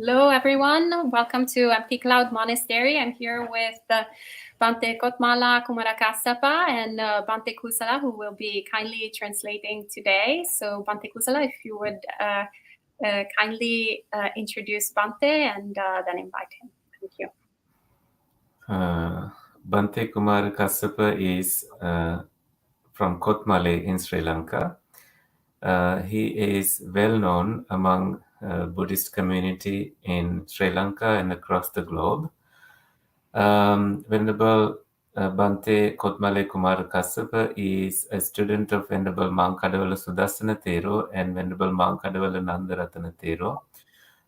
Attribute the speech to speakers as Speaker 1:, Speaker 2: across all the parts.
Speaker 1: Hello, everyone. Welcome to Empty Cloud Monastery. I'm here with Bante Kothmale, Kumāra Kassapa, and Bante Kusala, who will be kindly translating today. So, Bante Kusala, if you would kindly introduce Bante and then invite him. Thank you.
Speaker 2: Bante Kumāra Kassapa is from Kothmale in Sri Lanka. He is well known among Buddhist community in Sri Lanka and across the globe. Venerable Bante Kothmale Kumāra Kassapa is a student of Venerable Mankadavala Sudassana Thero and Venerable Mankadavala Nandaratana Thero.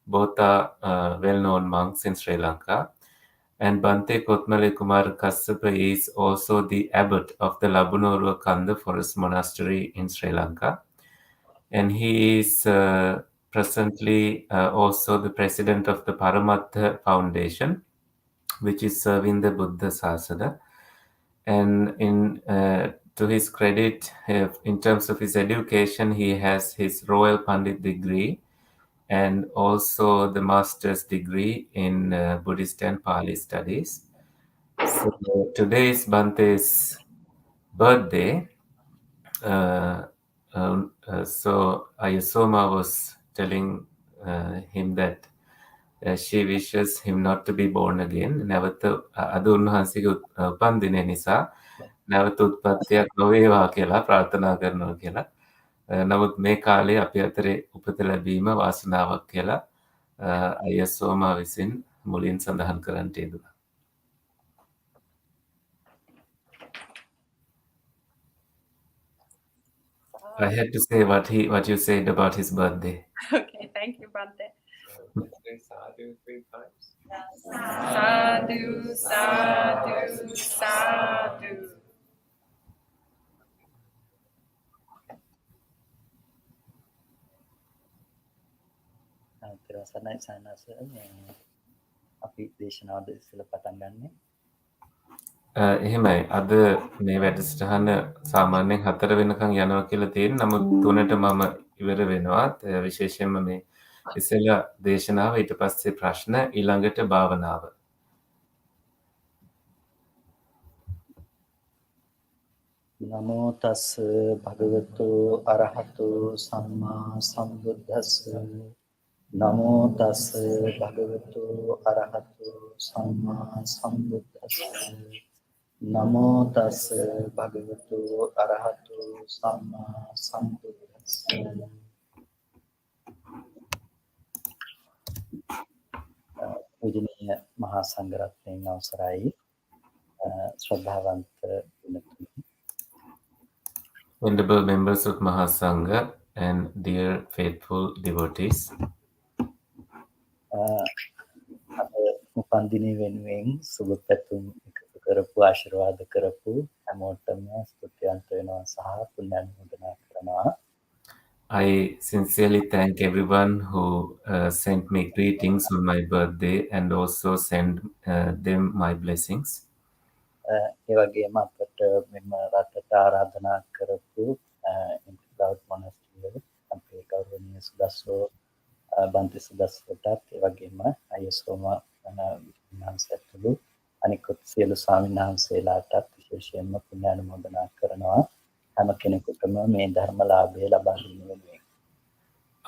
Speaker 2: Both are well-known monks in Sri Lanka. And Bante Kothmale Kumāra Kassapa is also the abbot of the Labunoruwa Kanda Forest Monastery in Sri Lanka. And he is presently also the president of the Paramatha Foundation, which is serving the Buddha Sasana. And to his credit, in terms of his education, he has his Royal Pandit degree and also the master's degree in Buddhist and Pali studies. So today is Bante's birthday. So Ayasoma was telling him that she wishes him not to be born again. නැවත අද උන්වහන්සේගේ උපන්දිනය නිසා නැවත උත්පත්තියක් නොවේවා කියලා ප්‍රාර්ථනා කරනවා කියලා. නමුත් මේ කාලේ අපි අතරේ උපත ලැබීම වාසනාවක් කියලා අයසෝමා විසින් මුලින් සඳහන් කරන්නට යෙදුණා. I had to say what you said about his birthday.
Speaker 1: Okay, thank you, Bante.
Speaker 3: Sadhu 3 times.
Speaker 1: Sadhu, sadhu, sadhu.
Speaker 4: Terusana sanasa අපි දේශනාවද ඉස්සෙල්ලා පටන් ගන්නෙ.
Speaker 2: එහෙමයි. අද මේ වැඩසටහන සාමාන්‍යයෙන් 4 වෙනකන් යනවා කියලා තියෙන. නමුත් 3ට මම ඉවර වෙනවා. විශේෂයෙන්ම මේ ඉස්සෙල්ලා දේශනාව ඊට පස්සේ ප්‍රශ්න ඊළඟට භාවනාව.
Speaker 4: නමෝ තස් භගවතු අරහතු සම්මා සම්බුද්දස්ස නමෝ තස් භගවතු අරහතු සම්මා සම්බුද්දස්ස නමෝ තස් භගවතු අරහතු සම්මා සම්බුද්දස්ස පූජනීය මහා සංඝරත්නයන් අවසරයි ශ්‍රද්ධාවන්ත වෙනතුනි
Speaker 2: Venerable members of Mahasangha and dear faithful devotees.
Speaker 4: උපන්දිනය වෙනුවෙන් සුබ පැතුම් එකතු කරපු ආශිර්වාද කරපු හැමෝටම ස්තුතිවන්ත වෙනවා සහ පුණ්‍යානුමෝදනා කරනවා.
Speaker 2: I sincerely thank everyone who sent me greetings on my birthday and also send them my blessings.
Speaker 4: ඒ වගේම අපට මෙම රටට ආරාධනා කරපු Cloud Monastery අපේ ගෞරවනීය සුදස්සෝ බන්ති සුදස්සෝටත් ඒ වගේම අයසෝම වහන්සේටලු අනිකුත් සියලු ස්වාමීන් වහන්සේලාටත් විශේෂයෙන්ම පුණ්‍යානුමෝදනා කරනවා හැම කෙනෙකුටම මේ ධර්මලාභය ලබා ගැනීම වෙනුවෙන්.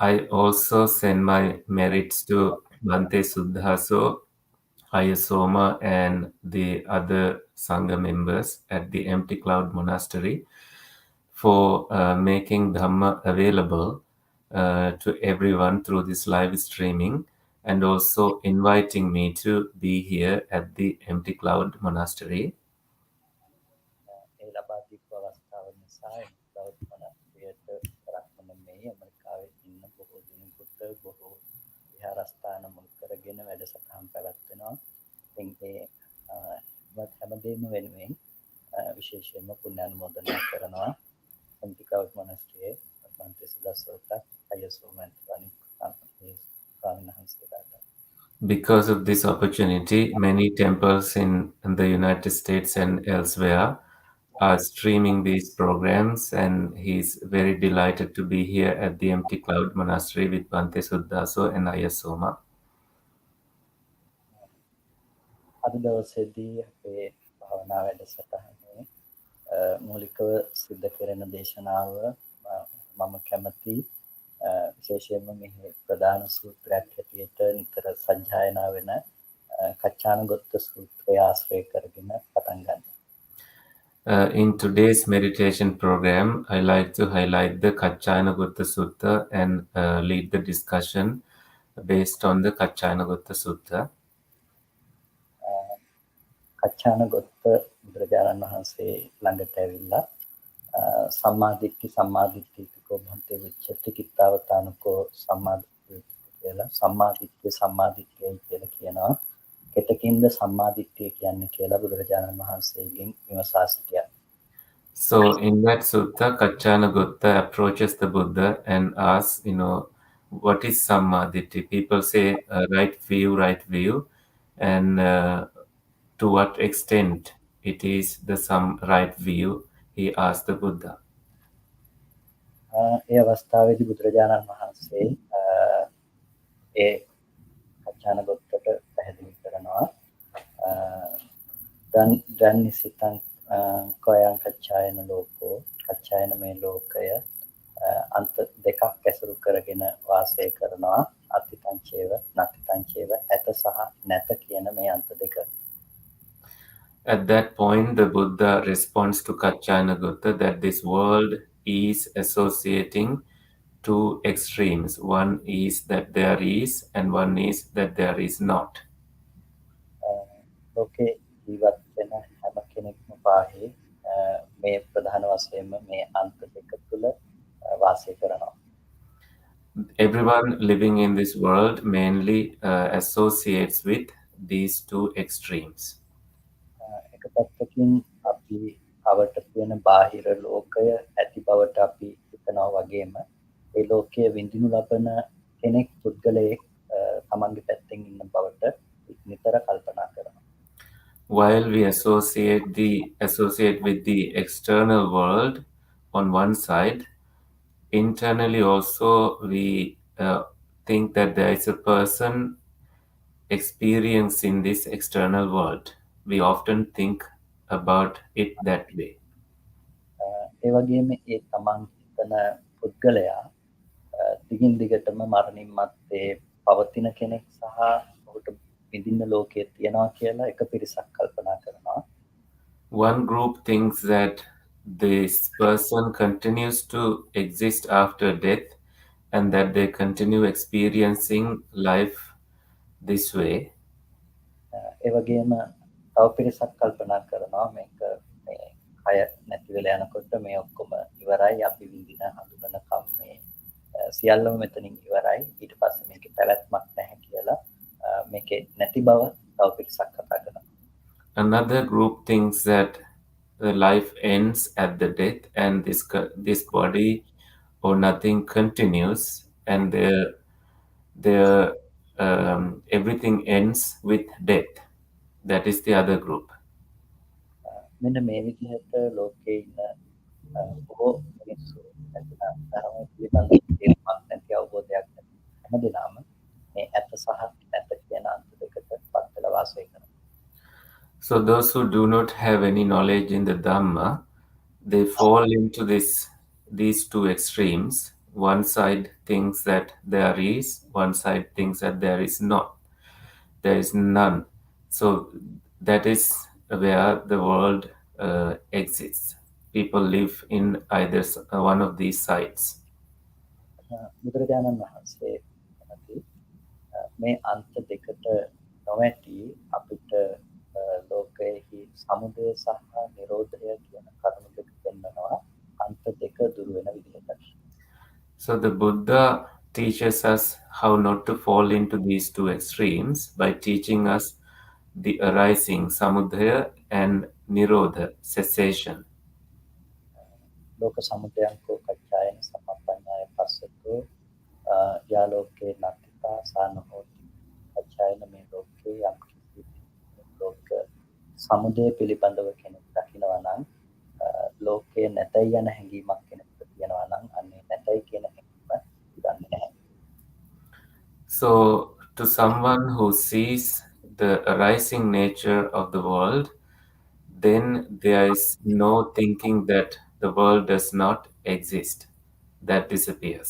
Speaker 2: I also send my merits to Bante Suddhaso, Ayasoma and the other Sangha members at the Empty Cloud Monastery for making Dhamma available to everyone through this live streaming and also inviting me to be here at the Empty Cloud Monastery.
Speaker 4: ඒ ලබා දීපු අවස්ථාව නිසා Cloud Monasteryයට කරක්ම නෙමෙයි ඇමරිකාවේ ඉන්න බොහෝ දෙනෙකුට බොහෝ විහාරස්ථාන මුල් කරගෙන වැඩසටහන් පැවැත්වෙනවා. ඉතින් ඒ හැමදේම වෙනුවෙන් විශේෂයෙන්ම පුණ්‍යානුමෝදනා කරනවා. Empty Cloud Monastery බන්ති සුදස්සෝට අයසෝමන්
Speaker 2: Because of this opportunity, many temples in the United States and elsewhere are streaming these programs, and he's very delighted to be here at the Empty Cloud Monastery with Bante Suddhaso and Ayasoma.
Speaker 4: අද දවසේදී අපේ භාවනා වැඩසටහනේ මූලිකව සිද්ධ කරන දේශනාව මම කැමති විශේෂයෙන්ම මෙහි ප්‍රධාන සූත්‍රයක් හැටියට නිතර සජ්ජායනා වෙන කච්චානගොත්ත සූත්‍රය ආශ්‍රය කරගෙන පටන් ගන්න.
Speaker 2: In today's meditation program, I like to highlight the Kaccayanagotta Sutta and lead the discussion based on the Kaccayanagotta Sutta.
Speaker 4: කච්චානගොත්ත බුදුරජාණන් වහන්සේ ළඟට ඇවිල්ලා සම්මාදිට්ඨිකෝ භන්තේ විච්ඡති කිත්තාවතානකෝ සම්මාදිට්ඨිය සම්මාදිට්ඨියයි කියලා කියනවා. කෙතකින්ද සම්මාදිට්ඨිය කියන්නේ කියලා බුදුරජාණන් වහන්සේගෙන් විමසා සිටියා.
Speaker 2: So in that sutta, Kaccayanagotta approaches the Buddha and asks, what is Sammaditthi? People say right view, and to what extent it is the right view, he asked the Buddha.
Speaker 4: ඒ අවස්ථාවේදී බුදුරජාණන් වහන්සේ ඒ කච්චානගොත්තට පැහැදිලි කරනවා දන්නිසිතං කයං කච්චායන ලෝකෝ කච්චායන මේ ලෝකය අන්ත දෙකක් ඇසුරු කරගෙන වාසය කරනවා අතිතංචේව නතිතංචේව ඇත සහ නැත කියන මේ අන්ත දෙක.
Speaker 2: At that point, the Buddha responds to Kaccayanagotta that this world is associating two extremes. One is that there is, and one is that there is not.
Speaker 4: ලෝකේ ජීවත් වෙන හැම කෙනෙක්ම පාහේ මේ ප්‍රධාන වශයෙන්ම මේ අන්ත දෙක තුල වාසය කරනවා.
Speaker 2: Everyone living in this world mainly associates with these two extremes.
Speaker 4: එක පැත්තකින් අපි අවට තියෙන බාහිර ලෝකය ඇති බවට අපි හිතනවා වගේම ඒ ලෝකයේ විඳිනු ලබන කෙනෙක් පුද්ගලයෙක් තමන්ගේ පැත්තෙන් ඉන්න බවට නිතර කල්පනා කරනවා.
Speaker 2: While we associate with the external world on one side, internally also we think that there is a person experiencing this external world. We often think about it that way.
Speaker 4: ඒ වගේම ඒ තමන් හිතන පුද්ගලයා දිගින් දිගටම මරණින් මත්තේ පවතින කෙනෙක් සහ ඔහුට විඳින්න ලෝකයේ තියනවා කියලා එක පිරිසක් කල්පනා කරනවා.
Speaker 2: One group thinks that this person continues to exist after death and that they continue experiencing life this way.
Speaker 4: ඒ වගේම තව පිරිසක් කල්පනා කරනවා මේක මේ කය නැති වෙලා යනකොට මේ ඔක්කොම ඉවරයි අපි විඳින හඳුනන කම්මේ සියල්ලම මෙතනින් ඉවරයි ඊට පස්සේ මේකේ පැවැත්මක් නැහැ කියලා මේකේ නැති බව තව පිරිසක් කතා කරනවා.
Speaker 2: Another group thinks that the life ends at the death and this body or nothing continues and everything ends with death. That is the other group.
Speaker 4: මෙන්න මේ විදිහට ලෝකේ ඉන්න බොහෝ මිනිස්සු නැතිනම් ධර්ම පිළිබඳ තේරුමක් නැති අවබෝධයක් නැති හැමදෙනාම මේ ඇත්ත සහ නැත කියන අන්ත දෙකට පත් වෙලා වාසය කරනවා.
Speaker 2: So those who do not have any knowledge in the Dhamma, they fall into these two extremes. One side thinks that there is, one side thinks that there is not. There is none. So that is where the world exists. People live in either one of these sides.
Speaker 4: බුදුරජාණන් වහන්සේ මේ අන්ත දෙකට නොවැටි අපිට ලෝකයේ සමුදය සහ නිරෝධය කියන කරුණු දෙක පෙන්වනවා අන්ත දෙක දුර වෙන විදිහට.
Speaker 2: So the Buddha teaches us how not to fall into these two extremes by teaching us the arising, samudaya, and nirodha, cessation.
Speaker 4: ලෝක සමුදයංකෝ කච්චායන සම්පන්නාය පස්සතෝ යාලෝකේ නත්තිතා සානහෝති කච්චායන මේ ලෝකේ යම් කිසි ලෝක සමුදය පිළිබඳව කෙනෙක් දකිනවා නම් ලෝකේ නැතයි යන හැඟීමක් කෙනෙකුට තියෙනවා නම් අන්නේ නැතයි කියන හැඟීම ගන්න නැහැ.
Speaker 2: So to someone who sees the arising nature of the world, then there is no thinking that the world does not exist. That disappears.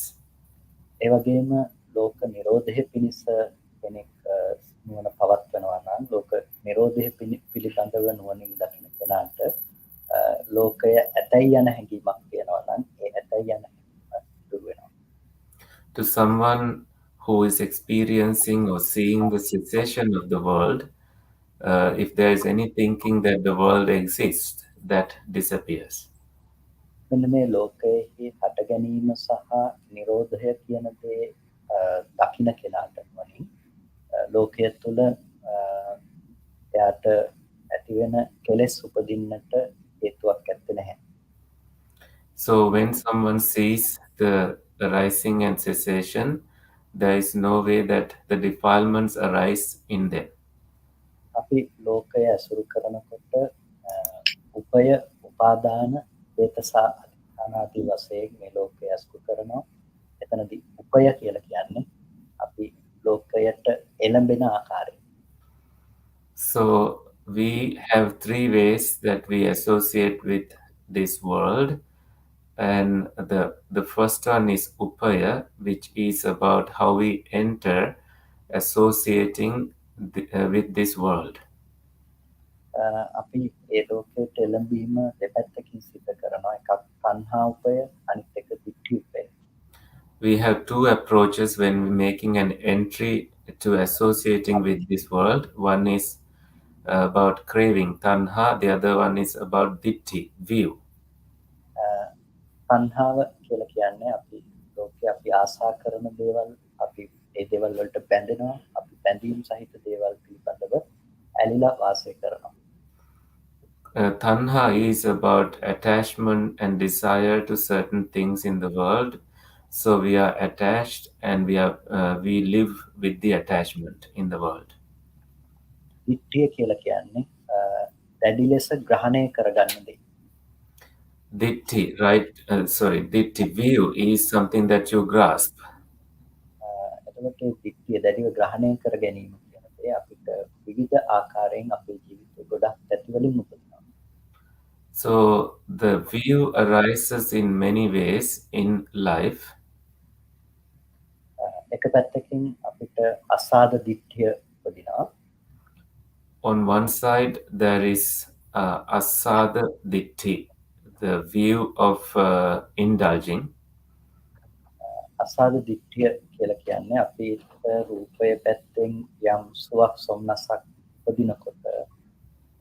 Speaker 4: ඒ වගේම ලෝක නිරෝධය පිණිස කෙනෙක් නුවණ පවත්වනවා නම් ලෝක නිරෝධය පිළිබඳව නුවණින් දකින කෙනාට ලෝකය ඇතැයි යන හැඟීමක් තියෙනවා නම් ඒ ඇතැයි යන හැඟීම දුර වෙනවා.
Speaker 2: To someone who is experiencing or seeing the cessation of the world, if there is any thinking that the world exists, that disappears.
Speaker 4: මෙන්න මේ ලෝකයේ හට ගැනීම සහ නිරෝධය කියන දේ දකින කෙනාට වලින් ලෝකයේ තුල එයාට ඇතිවෙන කෙලෙස් උපදින්නට හේතුවක් ඇත්තේ නැහැ.
Speaker 2: So when someone sees the arising and cessation, there is no way that the defilements arise in them.
Speaker 4: අපි ලෝකය ඇසුරු කරනකොට උපය උපාදාන හේතසා අධිඨානාදී වශයෙන් මේ ලෝකය ඇසුරු කරනවා. එතනදී උපය කියලා කියන්නේ අපි ලෝකයට එළඹෙන ආකාරය.
Speaker 2: So we have three ways that we associate with this world, and the first one is upaya, which is about how we enter associating with this world.
Speaker 4: අපි ඒ ලෝකයට එළඹීම දෙපැත්තකින් සිද්ධ කරනවා. එකක් තණ්හා උපය, අනිත් එක දිට්ඨි උපය.
Speaker 2: We have two approaches when we're making an entry to associating with this world. One is about craving, tanha. The other one is about ditti, view.
Speaker 4: තණ්හාව කියලා කියන්නේ අපි ලෝකේ අපි ආශා කරන දේවල් අපි ඒ දේවල් වලට බැඳෙනවා. අපි බැඳීම් සහිත දේවල් පිළිබඳව ඇලිලා වාසය කරනවා.
Speaker 2: Tanha is about attachment and desire to certain things in the world. So we are attached and we live with the attachment in the world.
Speaker 4: දිට්ඨිය කියලා කියන්නේ දැඩි ලෙස ග්‍රහණය කරගන්න දේ.
Speaker 2: Ditti, right? Ditti view is something that you grasp.
Speaker 4: එතකොට දිට්ඨිය දැඩිව ග්‍රහණය කර ගැනීම කියන දේ අපිට විවිධ ආකාරයෙන් අපේ ජීවිතේ ගොඩක් පැති වලින් උපදිනවා.
Speaker 2: So the view arises in many ways in life.
Speaker 4: එක පැත්තකින් අපිට අසාද දිට්ඨිය උපදිනවා.
Speaker 2: On one side, there is asada ditti, the view of indulging.
Speaker 4: අසාද දිට්ඨිය කියලා කියන්නේ අපි රූපය පැත්තෙන් යම් සුවක් සොම්නසක් උපදිනකොට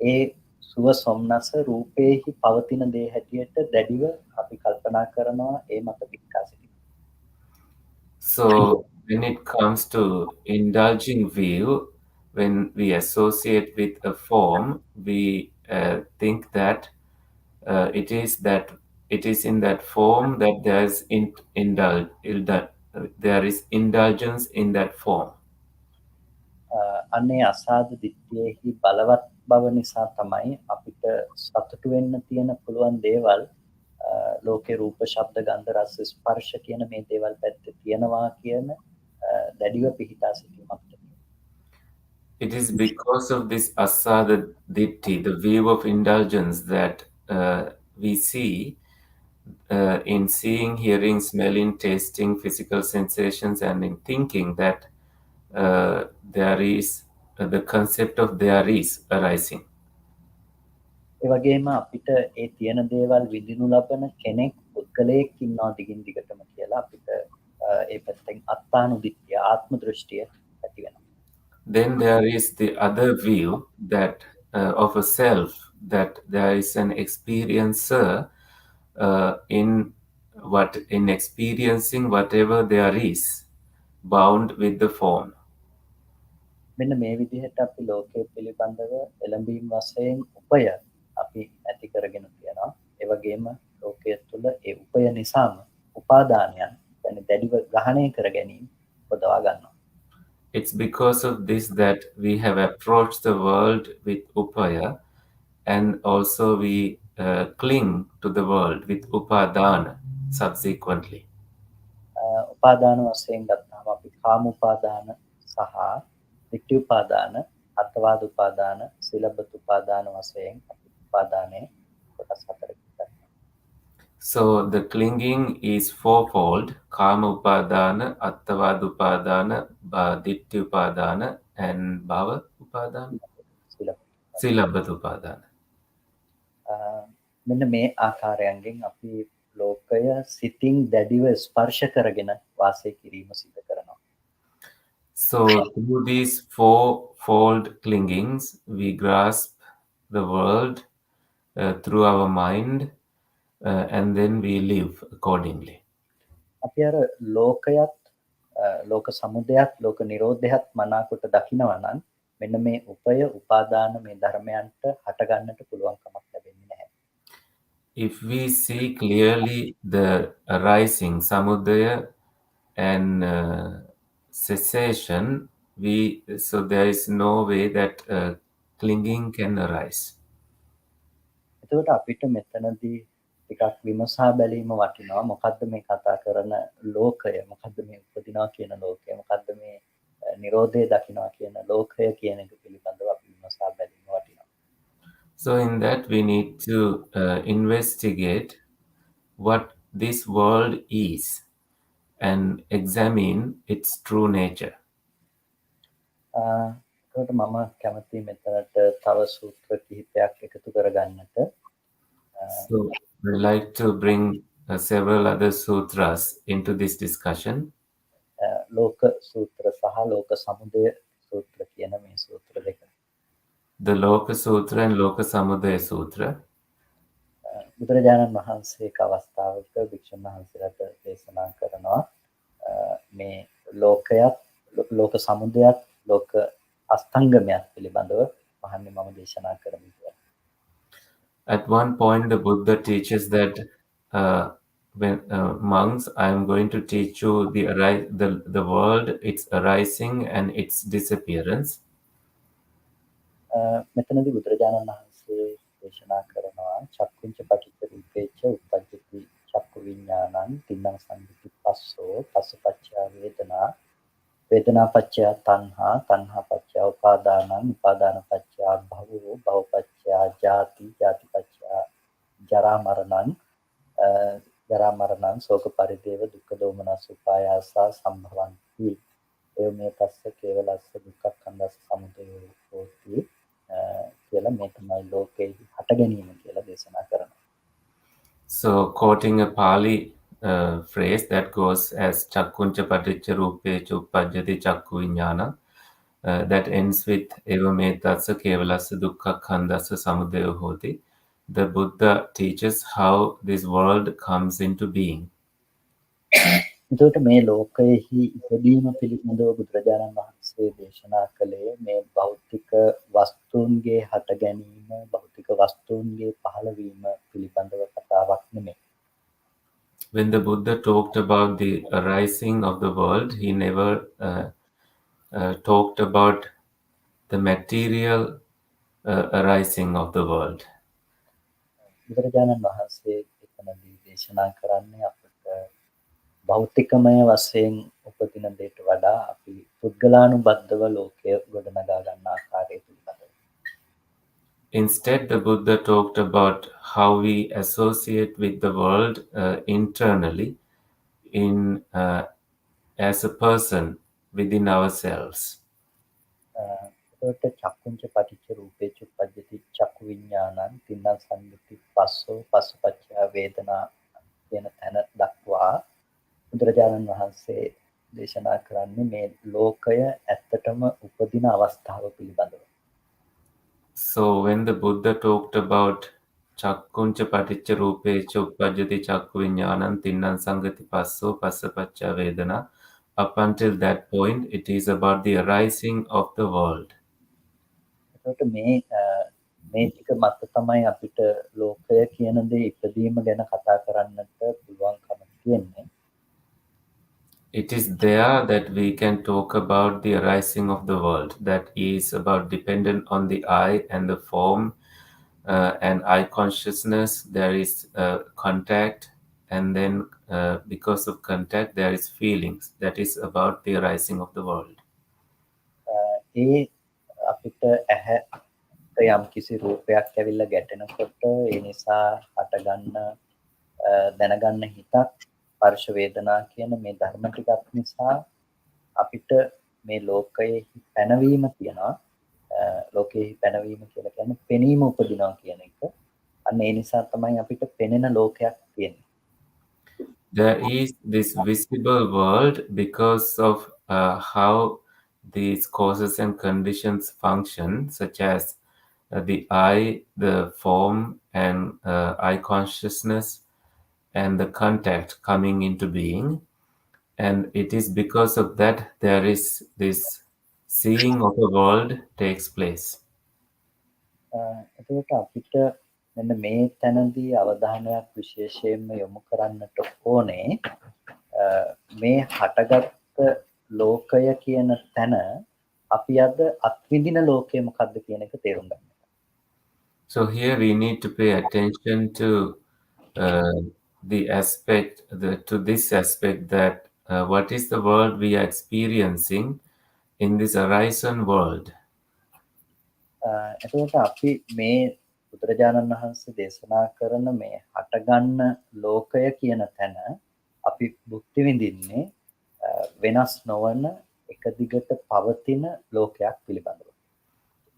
Speaker 4: ඒ සුව සොම්නස රූපේහි පවතින දේ හැටියට දැඩිව අපි කල්පනා කරනවා ඒ මත පිටකා සිටිනවා.
Speaker 2: So when it comes to indulging view, when we associate with a form, we think that it is in that form that there is indulgence in that form.
Speaker 4: අනේ අසාද දිට්ඨියෙහි බලවත් බව නිසා තමයි අපිට සතුටු වෙන්න තියෙන පුළුවන් දේවල් ලෝකේ රූප ශබ්ද ගන්ධ රස ස්පර්ශ කියන මේ දේවල් පැත්තේ තියෙනවා කියන දැඩිව පිහිටා සිටීමක්.
Speaker 2: It is because of this asada ditti, the view of indulgence, that we see in seeing, hearing, smelling, tasting, physical sensations, and in thinking that there is the concept of there is arising.
Speaker 4: ඒ වගේම අපිට ඒ තියෙන දේවල් විඳිනු ලබන කෙනෙක් පුද්ගලයෙක් ඉන්නවා දිගින් දිගටම කියලා අපිට ඒ පැත්තෙන් අත්තානුදිට්ඨිය ආත්ම දෘෂ්ටිය ඇති වෙනවා.
Speaker 2: Then there is the other view that of a self, that there is an experiencer in experiencing whatever there is, bound with the form.
Speaker 4: මෙන්න මේ විදිහට අපි ලෝකයේ පිළිබඳව එළඹීම් වශයෙන් උපය අපි ඇති කරගෙන තියෙනවා. ඒ වගේම ලෝකයේ තුල ඒ උපය නිසාම උපාදානයන් يعني දැඩිව ග්‍රහණය කර ගැනීම පොදවා ගන්නවා.
Speaker 2: It's because of this that we have approached the world with upaya, and also we cling to the world with upadana subsequently.
Speaker 4: උපාදාන වශයෙන් ගත්තාම අපි කාම උපාදාන සහ ditthi උපාදාන අත්වාද උපාදාන, සීලබ්බත උපාදාන වශයෙන් අපි උපාදානයේ කොටස් හතරකින් ගන්නවා.
Speaker 2: So the clinging is fourfold: Kama Upadana, Attavada Upadana, Ditti Upadana, and Bhava Upadana,
Speaker 4: සීලබ්බත.
Speaker 2: Silabhat Upadana.
Speaker 4: මෙන්න මේ ආකාරයන්ගෙන් අපි ලෝකය සිතින් දැඩිව ස්පර්ශ කරගෙන වාසය කිරීම සිදු කරනවා.
Speaker 2: So through these fourfold clingings, we grasp the world through our mind, and then we live accordingly.
Speaker 4: අපි අර ලෝකයත් ලෝක සමුදයත් ලෝක නිරෝධයත් මනාකොට දකිනවා නම් මෙන්න මේ උපය උපාදාන මේ ධර්මයන්ට හටගන්නට පුළුවන් කමක් ලැබෙන්නේ නැහැ.
Speaker 2: If we see clearly the arising, samudaya, and cessation, so there is no way that clinging can arise.
Speaker 4: එතකොට අපිට මෙතනදී ටිකක් විමසා බැලීම වටිනවා. මොකද්ද මේ කතා කරන ලෝකය? මොකද්ද මේ උපදිනවා කියන ලෝකය? මොකද්ද මේ නිරෝධය දකින්නවා කියන ලෝකය කියන එක පිළිබඳව අපි විමසා බැලීම වටිනවා.
Speaker 2: So in that we need to investigate what this world is and examine its true nature.
Speaker 4: ඒකට මම කැමති මෙතනට තව සූත්‍ර කිහිපයක් එකතු කරගන්නට.
Speaker 2: So I'd like to bring several other sutras into this discussion.
Speaker 4: ලෝක සූත්‍ර සහ ලෝක සමුදය සූත්‍ර කියන මේ සූත්‍ර දෙක.
Speaker 2: The Loka Sutra and Loka Samudaya Sutra.
Speaker 4: බුදුරජාණන් වහන්සේ එක් අවස්ථාවක භික්ෂුන් වහන්සේලාට දේශනා කරනවා මේ ලෝකයත් ලෝක සමුදයත් ලෝක අස්තංගමයත් පිළිබඳව මහන්නේ මම දේශනා කරමි කියලා.
Speaker 2: At one point, the Buddha teaches that when monks, I am going to teach you the world, its arising and its disappearance.
Speaker 4: මෙතනදී බුදුරජාණන් වහන්සේ දේශනා කරනවා චක්කුංච පටිච්ච රූපේච උප්පජ්ජති චක්කු විඥානං තින්නං සංදිති පස්සෝ පස්සපච්චය වේදනා වේදනාපච්චය තණ්හා තණ්හාපච්චය උපාදානං උපාදානපච්චය භවෝ භවපච්චය ජාති ජාතිපච්චය ජරා මරණං ශෝක පරිදේව දුක්ඛ දෝමනස් උපායාසා සම්භවಂತಿ එවමේ තස්ස කේවලස්ස දුක්ඛඛන්දස්ස සමුදයෝ හෝති කියලා මේ තමයි ලෝකේ හට ගැනීම කියලා දේශනා කරනවා.
Speaker 2: So quoting a Pali phrase that goes as Chakkuncha Paticca Rupecha Uppajjati Chakku Viññāna, that ends with Evametasya Kevalassa Dukkha Khandassa Samudayo Hoti. The Buddha teaches how this world comes into being.
Speaker 4: එතකොට මේ ලෝකයෙහි ඉපදීම පිළිබඳව බුදුරජාණන් වහන්සේ දේශනා කළේ මේ භෞතික වස්තුන්ගේ හට ගැනීම භෞතික වස්තුන්ගේ පහළවීම පිළිබඳව කතාවක් නෙමෙයි.
Speaker 2: When the Buddha talked about the arising of the world, he never talked about the material arising of the world.
Speaker 4: බුදුරජාණන් වහන්සේ එතනදී දේශනා කරන්නේ අපට භෞතිකමය වශයෙන් උපදින දෙයට වඩා අපි පුද්ගලානුබද්ධව ලෝකය ගොඩනගා ගන්න ආකාරය පිළිබඳව.
Speaker 2: Instead, the Buddha talked about how we associate with the world internally as a person within ourselves.
Speaker 4: ඒකට චක්කුංච පටිච්ච රූපේච උප්පජ්ජති චක්කු විඥානං තින්නං සංදිති පස්සෝ පස්සපච්චය වේදනා කියන තැන දක්වා බුදුරජාණන් වහන්සේ දේශනා කරන්නේ මේ ලෝකය ඇත්තටම උපදින අවස්ථාව පිළිබඳව.
Speaker 2: So when the Buddha talked about Chakkuncha Paticca Rupecha Uppajjati Chakku Viññānam Tinnan Sangati Passo Passapacca Vedana, up until that point, it is about the arising of the world.
Speaker 4: ඒකට මේ ටික මත තමයි අපිට ලෝකය කියන දේ ඉපදීම ගැන කතා කරන්නට පුළුවන්කම තියෙන්නේ.
Speaker 2: It is there that we can talk about the arising of the world. That is about dependent on the eye and the form and eye consciousness. There is contact, and then because of contact, there is feelings. That is about the arising of the world.
Speaker 4: ඒ අපි අපිට ඇහැ යම් කිසි රූපයක් ඇවිල්ලා ගැටෙනකොට ඒ නිසා හටගන්න දැනගන්න හිතක් ස්පර්ශ වේදනා කියන මේ ධර්ම ටිකක් නිසා අපිට මේ ලෝකයේ පැනවීම තියනවා ලෝකයේ පැනවීම කියලා කියන්නේ පෙනීම උපදිනවා කියන එක. අන්න ඒ නිසා තමයි අපිට පෙනෙන ලෝකයක් තියෙන්නේ.
Speaker 2: There is this visible world because of how these causes and conditions function, such as the eye, the form, and eye consciousness, and the contact coming into being. And it is because of that there is this seeing of the world takes place.
Speaker 4: එතකොට අපිට මෙන්න මේ තැනදී අවධානයක් විශේෂයෙන්ම යොමු කරන්නට ඕනේ මේ හටගත් ලෝකය කියන තැන අපි අද අත්විඳින ලෝකය මොකක්ද කියන එක තේරුම් ගන්න.
Speaker 2: So here we need to pay attention to the aspect, to this aspect that what is the world we are experiencing in this horizon world.
Speaker 4: එතකොට අපි මේ බුදුරජාණන් වහන්සේ දේශනා කරන මේ හටගන්න ලෝකය කියන තැන අපි භුක්ති විඳින්නේ වෙනස් නොවන එක දිගට පවතින ලෝකයක් පිළිබඳව.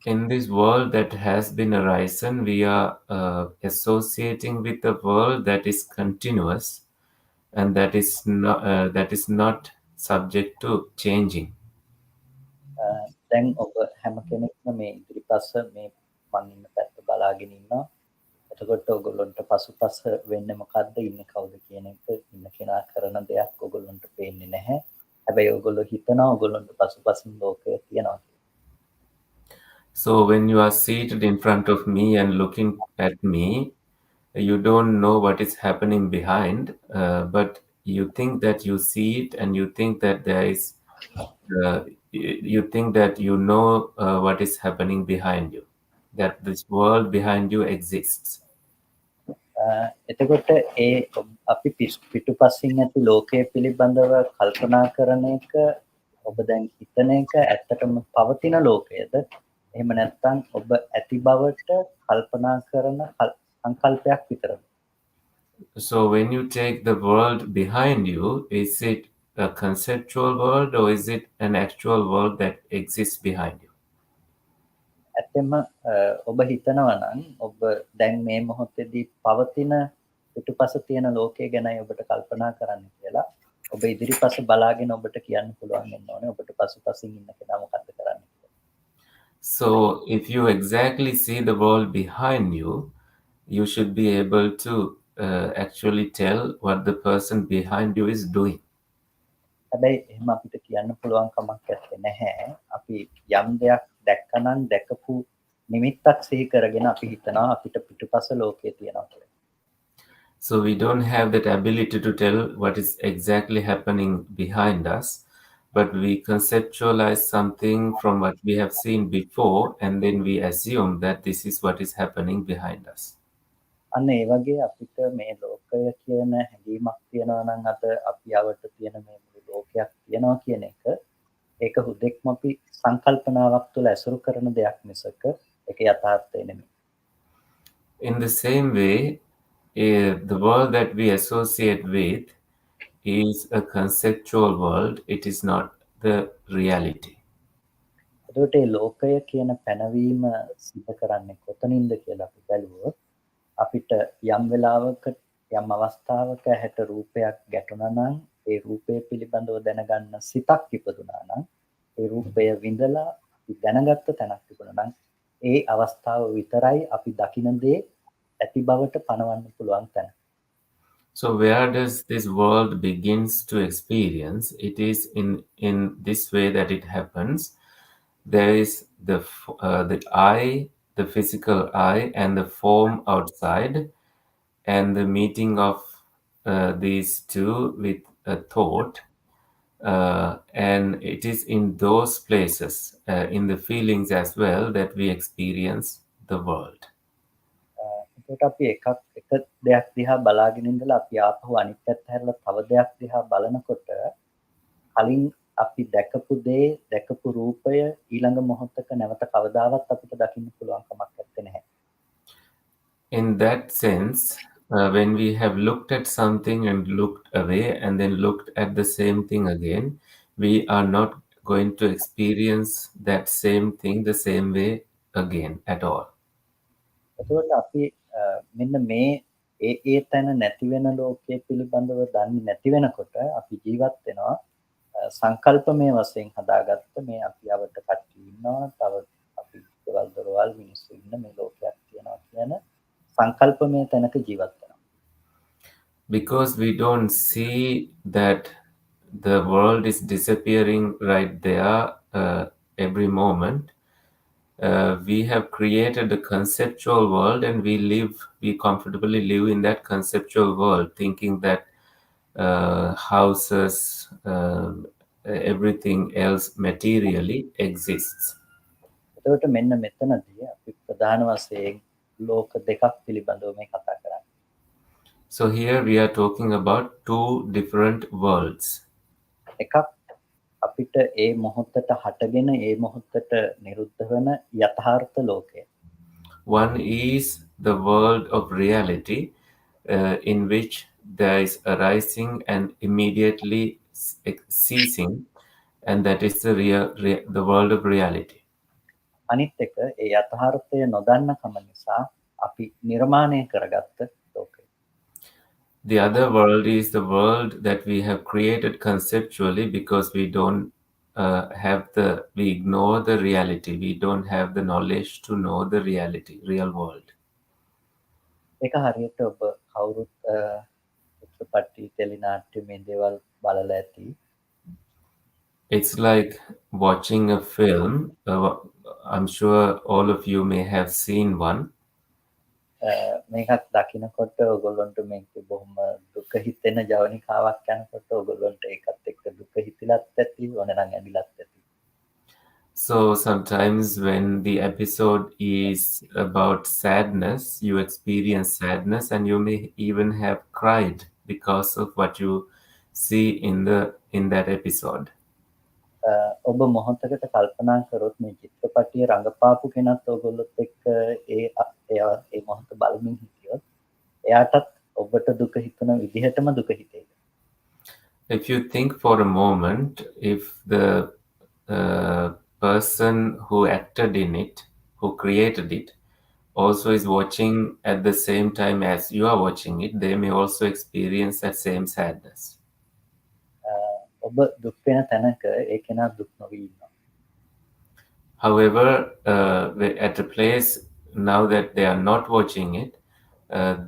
Speaker 2: In this world that has been arisen, we are associating with a world that is continuous and that is not subject to changing.
Speaker 4: දැන් ඔබ හැම කෙනෙක්ම මේ ඉදිරිපස්ස මේ මන් ඉන්න පැත්ත බලාගෙන ඉන්නවා. එතකොට ඔයගොල්ලන්ට පසුපස වෙන්නේ මොකද්ද, ඉන්නේ කවුද කියන එක ඉන්න කෙනා කරන දෙයක් ඔයගොල්ලන්ට පේන්නේ නැහැ. හැබැයි ඔයගොල්ලෝ හිතනවා ඔයගොල්ලන්ට පසුපසින් ලෝකය තියෙනවා.
Speaker 2: So when you are seated in front of me and looking at me, you don't know what is happening behind, but you think that you see it, and you think that there is you think that you know what is happening behind you, that this world behind you exists.
Speaker 4: එතකොට ඒ අපි පිටුපසින් ඇති ලෝකයේ පිළිබඳව කල්පනා කරන එක ඔබ දැන් හිතන එක ඇත්තටම පවතින ලෝකයේද, එහෙම නැත්නම් ඔබ ඇති බවට කල්පනා කරන සංකල්පයක් විතරද?
Speaker 2: So when you take the world behind you, is it a conceptual world or is it an actual world that exists behind you?
Speaker 4: ඇත්තම ඔබ හිතනවා නම් ඔබ දැන් මේ මොහොතේදී පවතින පිටුපස තියෙන ලෝකය ගැනයි ඔබට කල්පනා කරන්න කියලා. ඔබ ඉදිරිපස බලාගෙන ඔබට කියන්න පුළුවන් වෙන්න ඕනේ ඔබට පසුපසින් ඉන්න කෙනා මොකක්ද කරන්නේ කියලා.
Speaker 2: So if you exactly see the world behind you, you should be able to actually tell what the person behind you is doing.
Speaker 4: හැබැයි එහෙම අපිට කියන්න පුළුවන් කමක් නැහැ. අපි යම් දෙයක් දැක්කනම් දැකපු නිමිත්තක් සිහි කරගෙන අපි හිතනවා අපිට පිටුපස ලෝකේ තියෙනවා කියලා.
Speaker 2: So we don't have that ability to tell what is exactly happening behind us, but we conceptualize something from what we have seen before, and then we assume that this is what is happening behind us.
Speaker 4: අන්න ඒ වගේ අපිට මේ ලෝකය කියන හැඟීමක් තියෙනවා නම් අද අපි යවට තියෙන මේ මුළු ලෝකයක් තියෙනවා කියන එක ඒක හුදෙක්ම අපි සංකල්පනාවක් තුළ ඇසුරු කරන දෙයක් මිසක ඒක යථාර්ථය නෙමෙයි.
Speaker 2: In the same way, the world that we associate with is a conceptual world. It is not the reality.
Speaker 4: එතකොට මේ ලෝකය කියන පැනවීම සිද්ධ කරන්නේ කොතනින්ද කියලා අපි බැලුවොත් අපිට යම් වෙලාවක යම් අවස්ථාවක හැට රූපයක් ගැටුණා නම් ඒ රූපය පිළිබඳව දැනගන්න සිතක් ඉපදුනා නම් ඒ රූපය විඳලා අපි දැනගත්ත තැනක් තිබුණා නම් ඒ අවස්ථාව විතරයි අපි දකින දේ ඇති බවට පනවන්න පුළුවන් තැන.
Speaker 2: So where does this world begins to experience? It is in this way that it happens. There is the eye, the physical eye, and the form outside, and the meeting of these two with a thought, and it is in those places, in the feelings as well, that we experience the world.
Speaker 4: එතකොට අපි එක දෙයක් දිහා බලාගෙන ඉඳලා අපි ආපහු අනිත් පැත්ත හැරලා තව දෙයක් දිහා බලනකොට කලින් අපි දැකපු දේ දැකපු රූපය ඊළඟ මොහොතක නැවත කවදාවත් අපිට දකින්න පුළුවන් කමක් නැත්තේ නැහැ.
Speaker 2: In that sense, when we have looked at something and looked away and then looked at the same thing again, we are not going to experience that same thing the same way again at all.
Speaker 4: එතකොට අපි මෙන්න මේ ඒ තැන නැති වෙන ලෝකයේ පිළිබඳව දන්නේ නැති වෙනකොට අපි ජීවත් වෙනවා සංකල්පමය වශයෙන් හදාගත්ත මේ අපි අවට කට්ටිය ඉන්නවා තව අපි දේවල් දරවල් මිනිස්සු ඉන්න මේ ලෝකයක් තියෙනවා කියන සංකල්පමය තැනක ජීවත් වෙනවා.
Speaker 2: Because we don't see that the world is disappearing right there every moment, we have created a conceptual world and we comfortably live in that conceptual world, thinking that houses, everything else materially exists.
Speaker 4: එතකොට මෙන්න මෙතනදී අපි ප්‍රධාන වශයෙන් ලෝක දෙකක් පිළිබඳව මේ කතා කරන්නේ.
Speaker 2: So here we are talking about two different worlds.
Speaker 4: එකක් අපිට ඒ මොහොතට හටගෙන ඒ මොහොතට නිරුද්ධ වෙන යථාර්ථ ලෝකය.
Speaker 2: One is the world of reality, in which there is arising and immediately ceasing, and that is the world of reality.
Speaker 4: අනිත් එක ඒ යථාර්ථය නොදන්න කම නිසා අපි නිර්මාණය කරගත්ත ලෝකය.
Speaker 2: The other world is the world that we have created conceptually because we ignore the reality. We don't have the knowledge to know the reality, real world.
Speaker 4: ඒක හරියට ඔබ කවුරුත් චිත්‍රපටි ටෙලිනාට්‍ය මේ දේවල් බලලා ඇති.
Speaker 2: It's like watching a film. I'm sure all of you may have seen one.
Speaker 4: මේකත් දකිනකොට ඔයගොල්ලන්ට මේක බොහොම දුක හිතෙන ජවනිකාවක් යනකොට ඔයගොල්ලන්ට ඒකත් එක්ක දුක හිතිලත් ඇති ඕන නම් ඇඳිලත් ඇති.
Speaker 2: So sometimes when the episode is about sadness, you experience sadness and you may even have cried because of what you see in that episode.
Speaker 4: ඔබ මොහොතකට කල්පනා කරොත් මේ චිත්‍රපටිය රඟපාපු කෙනත් ඔයගොල්ලොත් එක්ක ඒ මොහොත බලමින් හිටියොත් එයාටත් ඔබට දුක හිතන විදිහටම දුක හිතේද?
Speaker 2: If you think for a moment, if the person who acted in it, who created it, also is watching at the same time as you are watching it, they may also experience that same sadness.
Speaker 4: ඔබ දුක් වෙන තැනක ඒ කෙනා දුක් නොවී ඉන්නවා.
Speaker 2: However, at a place now that they are not watching it,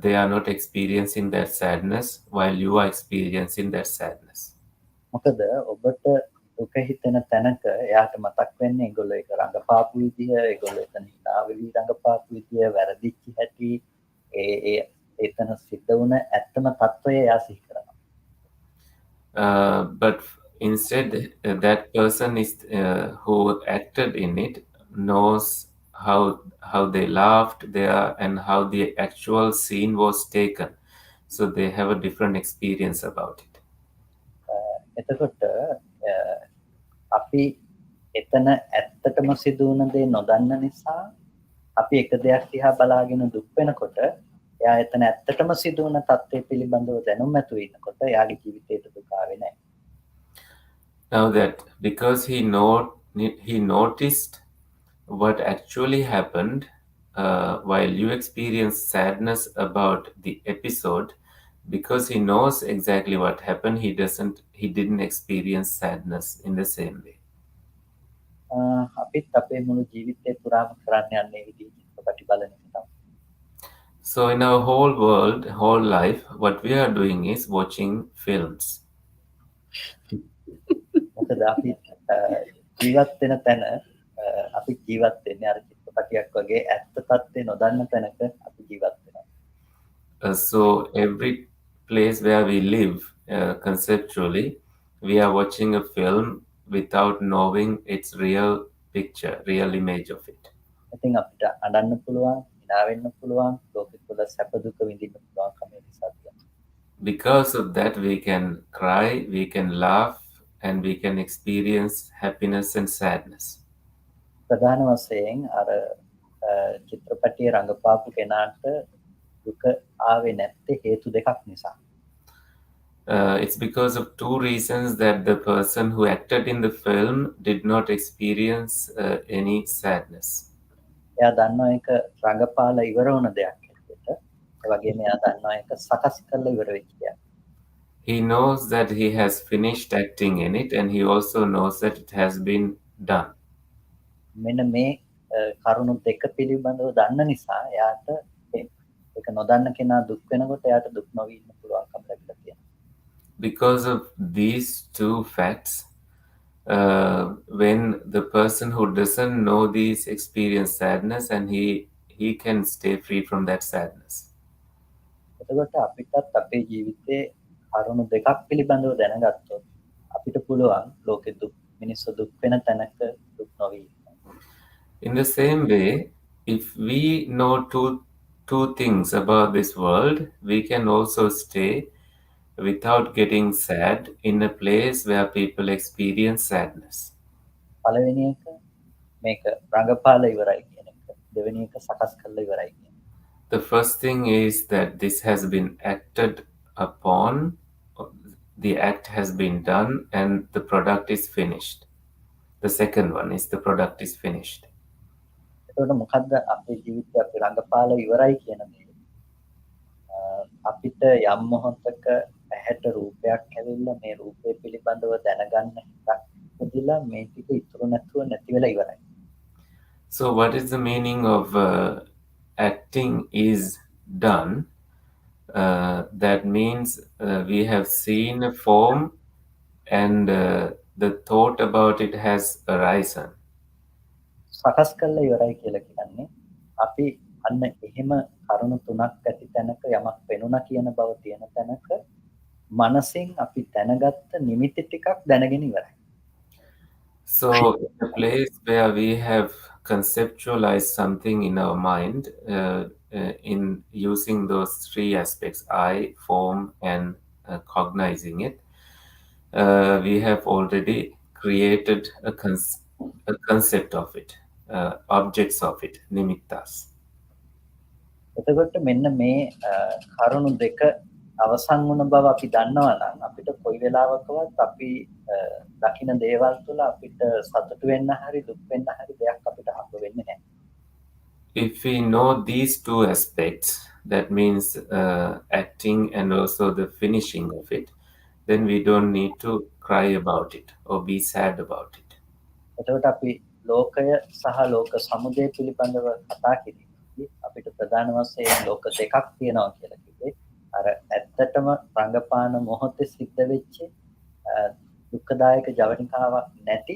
Speaker 2: they are not experiencing that sadness while you are experiencing that sadness.
Speaker 4: මොකද ඔබට දුක හිතෙන තැනක එයාට මතක් වෙන්නේ ඒගොල්ලෝ ඒක රඟපාපු විදිය, ඒගොල්ලෝ එතන hina වෙවි රඟපාපු විදිය, වැරදිච්ච හැටි, එතන සිද්ධ වුණ ඇත්තම තත්ත්වය එයා සිහි කරනවා.
Speaker 2: But instead, that person is who acted in it knows how they laughed there and how the actual scene was taken. So they have a different experience about it.
Speaker 4: එතකොට අපි එතන ඇත්තටම සිදු වුණ දේ නොදන්න නිසා අපි එක දෙයක් දිහා බලාගෙන දුක් වෙනකොට එයා එතන ඇත්තටම සිදු වුණ තත්ත්වය පිළිබඳව දැනුම් නැතුව ඉන්නකොට එයාගේ ජීවිතයට දුක ආවේ නැහැ.
Speaker 2: Now that because he noticed what actually happened while you experience sadness about the episode, because he knows exactly what happened, he didn't experience sadness in the same way.
Speaker 4: අපිත් අපේ මුළු ජීවිතේ පුරාම කරන්න යන්නේ විදිහ චිත්‍රපටි බලන එක තමයි.
Speaker 2: So in our whole life, what we are doing is watching films.
Speaker 4: මොකද අපි ජීවත් වෙන තැන අපි ජීවත් වෙන්නේ අර චිත්‍රපටියක් වගේ ඇත්ත තත්ත්වේ නොදන්න තැනක අපි ජීවත් වෙනවා.
Speaker 2: So every place where we live conceptually, we are watching a film without knowing its real picture, real image of it.
Speaker 4: ඉතින් අපිට අඬන්න පුළුවන්, hina වෙන්න පුළුවන්, ලෝකෙ තුල සැප දුක විඳින්න පුළුවන් කම නිසා තියෙනවා.
Speaker 2: Because of that, we can cry, we can laugh, and we can experience happiness and sadness.
Speaker 4: ප්‍රධාන වශයෙන් අර චිත්‍රපටියේ රඟපාපු කෙනාට දුක ආවේ නැත්තේ හේතු දෙකක් නිසා.
Speaker 2: It's because of two reasons that the person who acted in the film did not experience any sadness.
Speaker 4: එයා දන්නවා ඒක රඟපාලා ඉවර වුණ දෙයක් හැටියට. ඒ වගේම එයා දන්නවා ඒක සකස් කරලා ඉවර වෙච්ච දෙයක්.
Speaker 2: He knows that he has finished acting in it, and he also knows that it has been done.
Speaker 4: මෙන්න මේ කරුණු දෙක පිළිබඳව දන්න නිසා එයාට ඒක නොදන්න කෙනා දුක් වෙනකොට එයාට දුක් නොවී ඉන්න පුළුවන්කම ලැබිලා තියෙනවා.
Speaker 2: Because of these two facts, when the person who doesn't know these experience sadness, and he can stay free from that sadness.
Speaker 4: එතකොට අපිටත් අපේ ජීවිතේ කරුණු දෙකක් පිළිබඳව දැනගත්තොත් අපිට පුළුවන් ලෝකෙ දුක් මිනිස්සු දුක් වෙන තැනක දුක් නොවී ඉන්න.
Speaker 2: In the same way, if we know two things about this world, we can also stay without getting sad in a place where people experience sadness.
Speaker 4: පළවෙනි එක මේක රඟපාලා ඉවරයි කියන එක. දෙවෙනි එක සකස් කරලා ඉවරයි කියන එක.
Speaker 2: The first thing is that this has been acted upon, the act has been done, and the product is finished. The second one is the product is finished.
Speaker 4: එතකොට මොකද්ද අපේ ජීවිතේ අපි රඟපාලා ඉවරයි කියන දේ? අපිට යම් මොහොතක ඇහැට රූපයක් ඇවිල්ලා මේ රූපය පිළිබඳව දැනගන්න හිතක් උදිලා මේ ටික ඉතුරු නැතුව නැති වෙලා ඉවරයි.
Speaker 2: So what is the meaning of acting is done? That means we have seen a form and the thought about it has arisen.
Speaker 4: සකස් කරලා ඉවරයි කියලා කියන්නේ අපි අන්න එහෙම කරුණු තුනක් ඇති තැනක යමක් වෙනුණා කියන බව තියෙන තැනක මනසින් අපි දැනගත්ත නිමිති ටිකක් දැනගෙන ඉවරයි.
Speaker 2: So the place where we have conceptualized something in our mind, in using those three aspects, I, form, and cognizing it, we have already created a concept of it, objects of it, nimittas.
Speaker 4: එතකොට මෙන්න මේ කරුණු දෙක අවසන් වුණ බව අපි දන්නවා නම් අපිට කොයි වෙලාවකවත් අපි දකින දේවල් තුළ අපිට සතුටු වෙන්න හරි දුක් වෙන්න හරි දෙයක් අපිට හම්බ වෙන්නේ නැහැ.
Speaker 2: If we know these two aspects, that means acting and also the finishing of it, then we don't need to cry about it or be sad about it.
Speaker 4: එතකොට අපි ලෝකය සහ ලෝක සමුදය පිළිබඳව කතා කිරීමේදී අපිට ප්‍රධාන වශයෙන් ලෝක දෙකක් තියෙනවා කියලා කිව්වේ. අර ඇත්තටම රංගපාන මොහොතේ සිද්ධ වෙච්ච දුක්ඛදායක ජවනිකාවක් නැති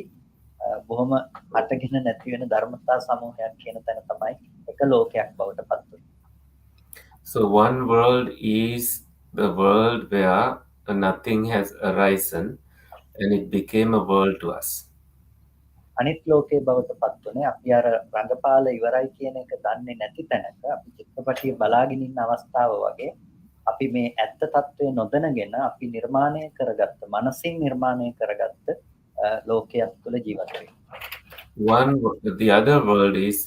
Speaker 4: බොහොම අටගෙන නැති වෙන ධර්මතා සමූහයක් කියන තැන තමයි එක ලෝකයක් බවට පත් වෙන්නේ.
Speaker 2: So one world is the world where nothing has arisen and it became a world to us.
Speaker 4: අනිත් ලෝකයේ බවට පත් වුණේ අපි අර රංගපාල ඉවරයි කියන එක දන්නේ නැති තැනක අපි චිත්‍රපටිය බලාගෙන ඉන්න අවස්ථාව වගේ අපි මේ ඇත්ත తත්වය නොදැනගෙන අපි නිර්මාණය කරගත්ත මනසින් නිර්මාණය කරගත්ත ලෝකයක් තුළ ජීවත් වෙනවා.
Speaker 2: The other world is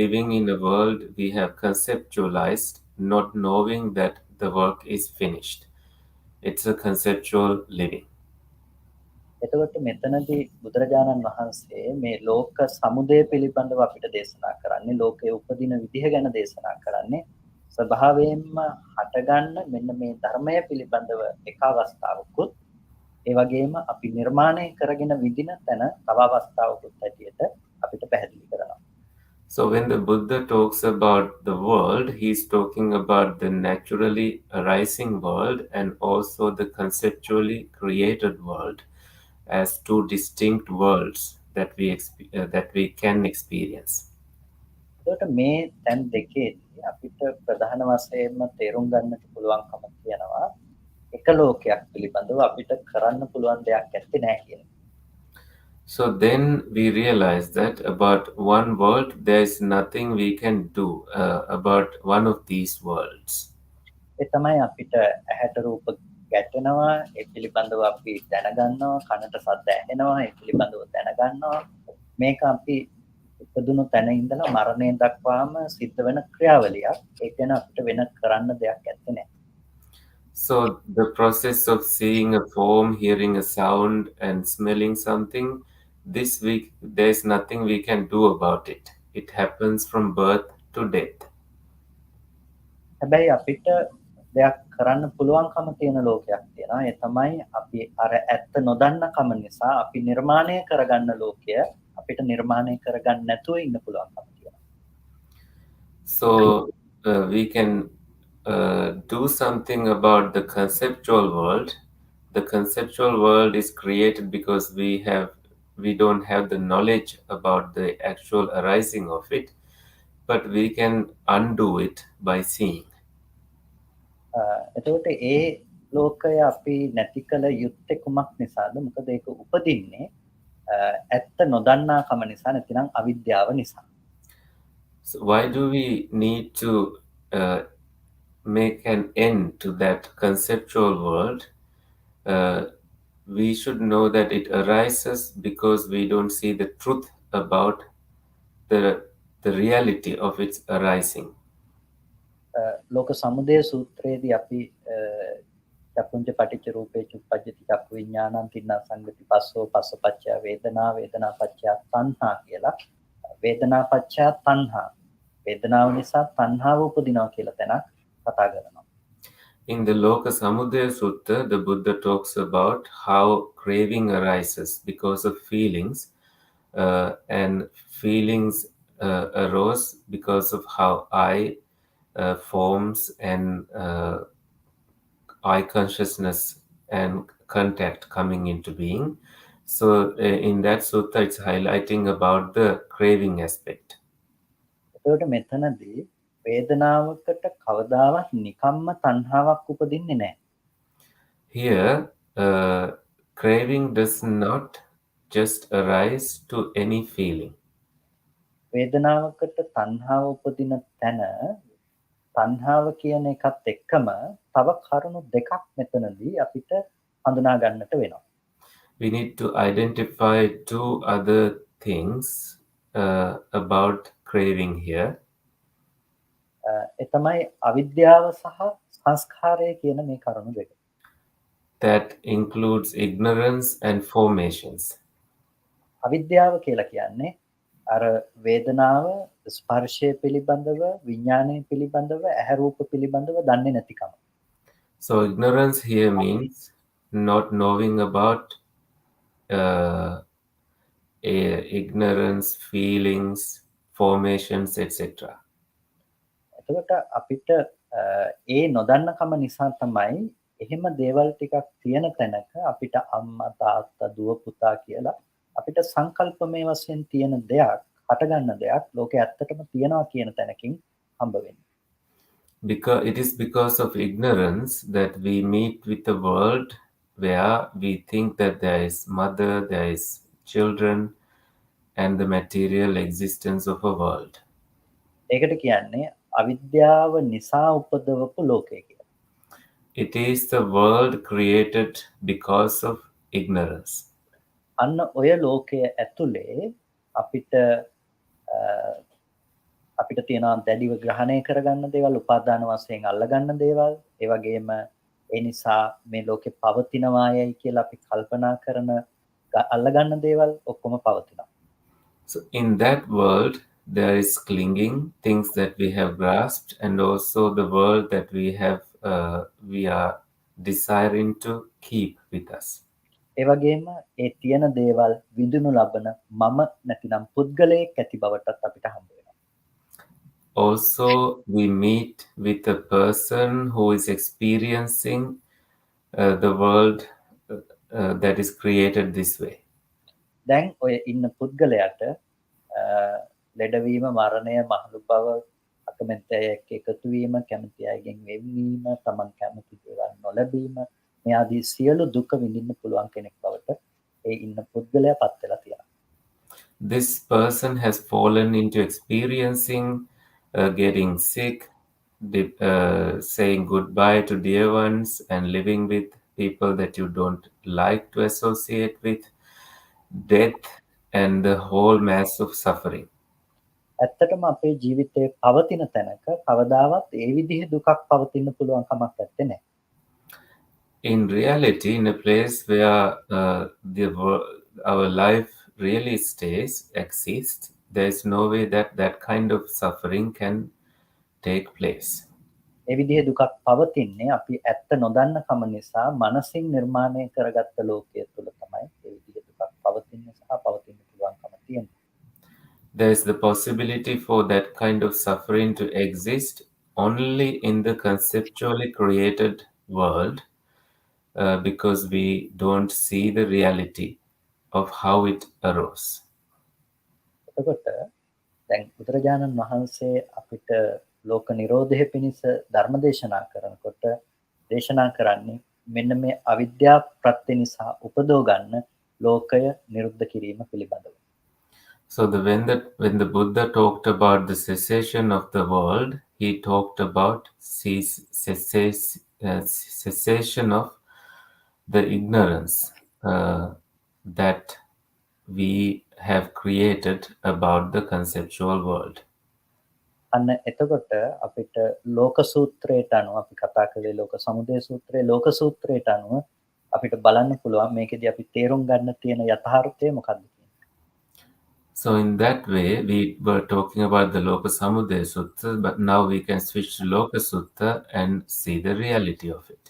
Speaker 2: living in a world we have conceptualized, not knowing that the work is finished. It's a conceptual living.
Speaker 4: එතකොට මෙතනදී බුදුරජාණන් වහන්සේ මේ ලෝක සමුදය පිළිබඳව අපිට දේශනා කරන්නේ ලෝකයේ උපදින විදිහ ගැන දේශනා කරන්නේ ස්වභාවයෙන්ම හටගන්න මෙන්න මේ ධර්මය පිළිබඳව එක අවස්ථාවකුත් ඒ වගේම අපි නිර්මාණය කරගෙන විදින තැන තව අවස්ථාවකුත් ඇටියට අපිට පැහැදිලි කරනවා.
Speaker 2: So when the Buddha talks about the world, he's talking about the naturally arising world and also the conceptually created world as two distinct worlds that we can experience.
Speaker 4: එතකොට මේ තැන් දෙකේදී අපිට ප්‍රධාන වශයෙන්ම තේරුම් ගන්නට පුළුවන්කම තියෙනවා එක ලෝකයක් පිළිබඳව අපිට කරන්න පුළුවන් දෙයක් ඇත්තේ නැහැ කියන එක.
Speaker 2: So then we realize that about one world, there is nothing we can do about one of these worlds.
Speaker 4: ඒ තමයි අපිට ඇහැට රූප ගැටෙනවා ඒ පිළිබඳව අපි දැනගන්නවා කනට සද්ද ඇහෙනවා ඒ පිළිබඳව දැනගන්නවා මේක අපි ඉපදුණු තැන ඉඳලා මරණය දක්වාම සිද්ධ වෙන ක්‍රියාවලියක් ඒක ගැන අපිට වෙන කරන්න දෙයක් ඇත්තේ නැහැ.
Speaker 2: So the process of seeing a form, hearing a sound, and smelling something, this week there's nothing we can do about it. It happens from birth to death.
Speaker 4: හැබැයි අපිට දෙයක් කරන්න පුළුවන්කම තියෙන ලෝකයක් තියෙනවා. ඒ තමයි අපි අර ඇත්ත නොදන්නකම නිසා අපි නිර්මාණය කරගන්න ලෝකය අපිට නිර්මාණය කරගන්න නැතුව ඉන්න පුළුවන්කම තියෙනවා.
Speaker 2: So we can do something about the conceptual world. The conceptual world is created because we don't have the knowledge about the actual arising of it, but we can undo it by seeing.
Speaker 4: එතකොට ඒ ලෝකය අපි නැති කළ යුත්තේ කුමක් නිසාද? මොකද ඒක උපදින්නේ ඇත්ත නොදන්නාකම නිසා නැතිනම් අවිද්‍යාව නිසා.
Speaker 2: So why do we need to make an end to that conceptual world? We should know that it arises because we don't see the truth about the reality of its arising.
Speaker 4: ලෝක සමුදය සූත්‍රයේදී අපි චක්කුංච පටිච්ච රූපේ චුප්පජ්ජති චක්කු විඥානං තින්න සංගති පස්සෝ පස්සපච්චය වේදනා වේදනා පච්චය තණ්හා කියලා වේදනා පච්චය තණ්හා වේදනාව නිසා තණ්හාව උපදිනවා කියලා තැනක් කතා කරනවා.
Speaker 2: In the Loka Samudaya Sutta, the Buddha talks about how craving arises because of feelings, and feelings arose because of how I forms and eye consciousness and contact coming into being. So in that sutta, it's highlighting about the craving aspect.
Speaker 4: එතකොට මෙතනදී වේදනාවකට කවදාවත් නිකම්ම තණ්හාවක් උපදින්නේ නැහැ.
Speaker 2: Here, craving does not just arise to any feeling.
Speaker 4: වේදනාවකට තණ්හාව උපදින තැන තණ්හාව කියන එකත් එක්කම තව කරුණු දෙකක් මෙතනදී අපිට හඳුනා ගන්නට වෙනවා.
Speaker 2: We need to identify two other things about craving here.
Speaker 4: ඒ තමයි අවිද්‍යාව සහ සංස්කාරය කියන මේ කරුණු දෙක.
Speaker 2: That includes ignorance and formations.
Speaker 4: අවිද්‍යාව කියලා කියන්නේ අර වේදනාව ස්පර්ශය පිළිබඳව විඥානය පිළිබඳව ඇහැ රූප පිළිබඳව දන්නේ නැතිකම.
Speaker 2: So ignorance here means not knowing about ignorance, feelings, formations, etc.
Speaker 4: එතකොට අපිට ඒ නොදන්නකම නිසා තමයි එහෙම දේවල් ටිකක් තියෙන තැනක අපිට අම්මා තාත්තා දුව පුතා කියලා අපිට සංකල්පමය වශයෙන් තියෙන දෙයක් හටගන්න දෙයක් ලෝකේ ඇත්තටම තියනවා කියන තැනකින් හම්බ වෙන්නේ.
Speaker 2: Because it is because of ignorance that we meet with the world where we think that there is mother, there is children, and the material existence of a world.
Speaker 4: ඒකට කියන්නේ අවිද්‍යාව නිසා උපදවපු ලෝකය කියලා.
Speaker 2: It is the world created because of ignorance.
Speaker 4: අන්න ඔය ලෝකය ඇතුලේ අපිට තියෙනවා දැඩිව ග්‍රහණය කරගන්න දේවල් උපාදාන වශයෙන් අල්ලගන්න දේවල් ඒ වගේම ඒ නිසා මේ ලෝකේ පවතිනවායයි කියලා අපි කල්පනා කරන අල්ලගන්න දේවල් ඔක්කොම පවතිනවා.
Speaker 2: So in that world there is clinging, things that we have grasped, and also the world that we are desiring to keep with us.
Speaker 4: ඒ වගේම ඒ තියෙන දේවල් විඳිනු ලබන මම නැතිනම් පුද්ගලයෙක් ඇති බවටත් අපිට හම්බ වෙනවා.
Speaker 2: Also, we meet with a person who is experiencing the world that is created this way.
Speaker 4: දැන් ඔය ඉන්න පුද්ගලයාට ලෙඩවීම මරණය මහලු බව අකමැති අයෙක් එකතු වීම කැමති අයගෙන් වෙන්වීම තමන් කැමති දේවල් නොලැබීම මේ ආදී සියලු දුක විඳින්න පුළුවන් කෙනෙක් බවට ඒ ඉන්න පුද්ගලයා පත් වෙලා තියෙනවා.
Speaker 2: This person has fallen into experiencing getting sick, saying goodbye to dear ones, and living with people that you don't like to associate with, death, and the whole mass of suffering.
Speaker 4: ඇත්තටම අපේ ජීවිතයේ පවතින තැනක කවදාවත් ඒ විදිහේ දුකක් පවතින්න පුළුවන් කමක් නැත්තේ නෑ.
Speaker 2: In reality, in a place where our life really exists, there is no way that that kind of suffering can take place.
Speaker 4: ඒ විදිහේ දුකක් පවතින්නේ අපි ඇත්ත නොදන්න කම නිසා මනසින් නිර්මාණය කරගත්ත ලෝකයේ තුල තමයි ඒ විදිහේ දුකක් පවතින්නේ සහ පවතින්න පුළුවන්කම තියෙන්නේ.
Speaker 2: There is the possibility for that kind of suffering to exist only in the conceptually created world, because we don't see the reality of how it arose.
Speaker 4: එතකොට දැන් බුදුරජාණන් වහන්සේ අපිට ලෝක නිරෝධය පිණිස ධර්ම දේශනා කරනකොට දේශනා කරන්නේ මෙන්න මේ අවිද්‍යා ප්‍රත්‍ය නිසා උපදව ගන්න ලෝකය නිරුද්ධ කිරීම පිළිබඳව.
Speaker 2: So when the Buddha talked about the cessation of the world, he talked about cessation of the ignorance that we have created about the conceptual world.
Speaker 4: අන්න එතකොට අපිට ලෝක සූත්‍රයට අනුව අපි කතා කළේ ලෝක සමුදය සූත්‍රයේ ලෝක සූත්‍රයට අනුව අපිට බලන්න පුළුවන් මේකෙදී අපි තේරුම් ගන්න තියෙන යථාර්ථය මොකක්ද කියන්නේ.
Speaker 2: So in that way, we were talking about the Loka Samudaya Sutta, but now we can switch to Loka Sutta and see the reality of it.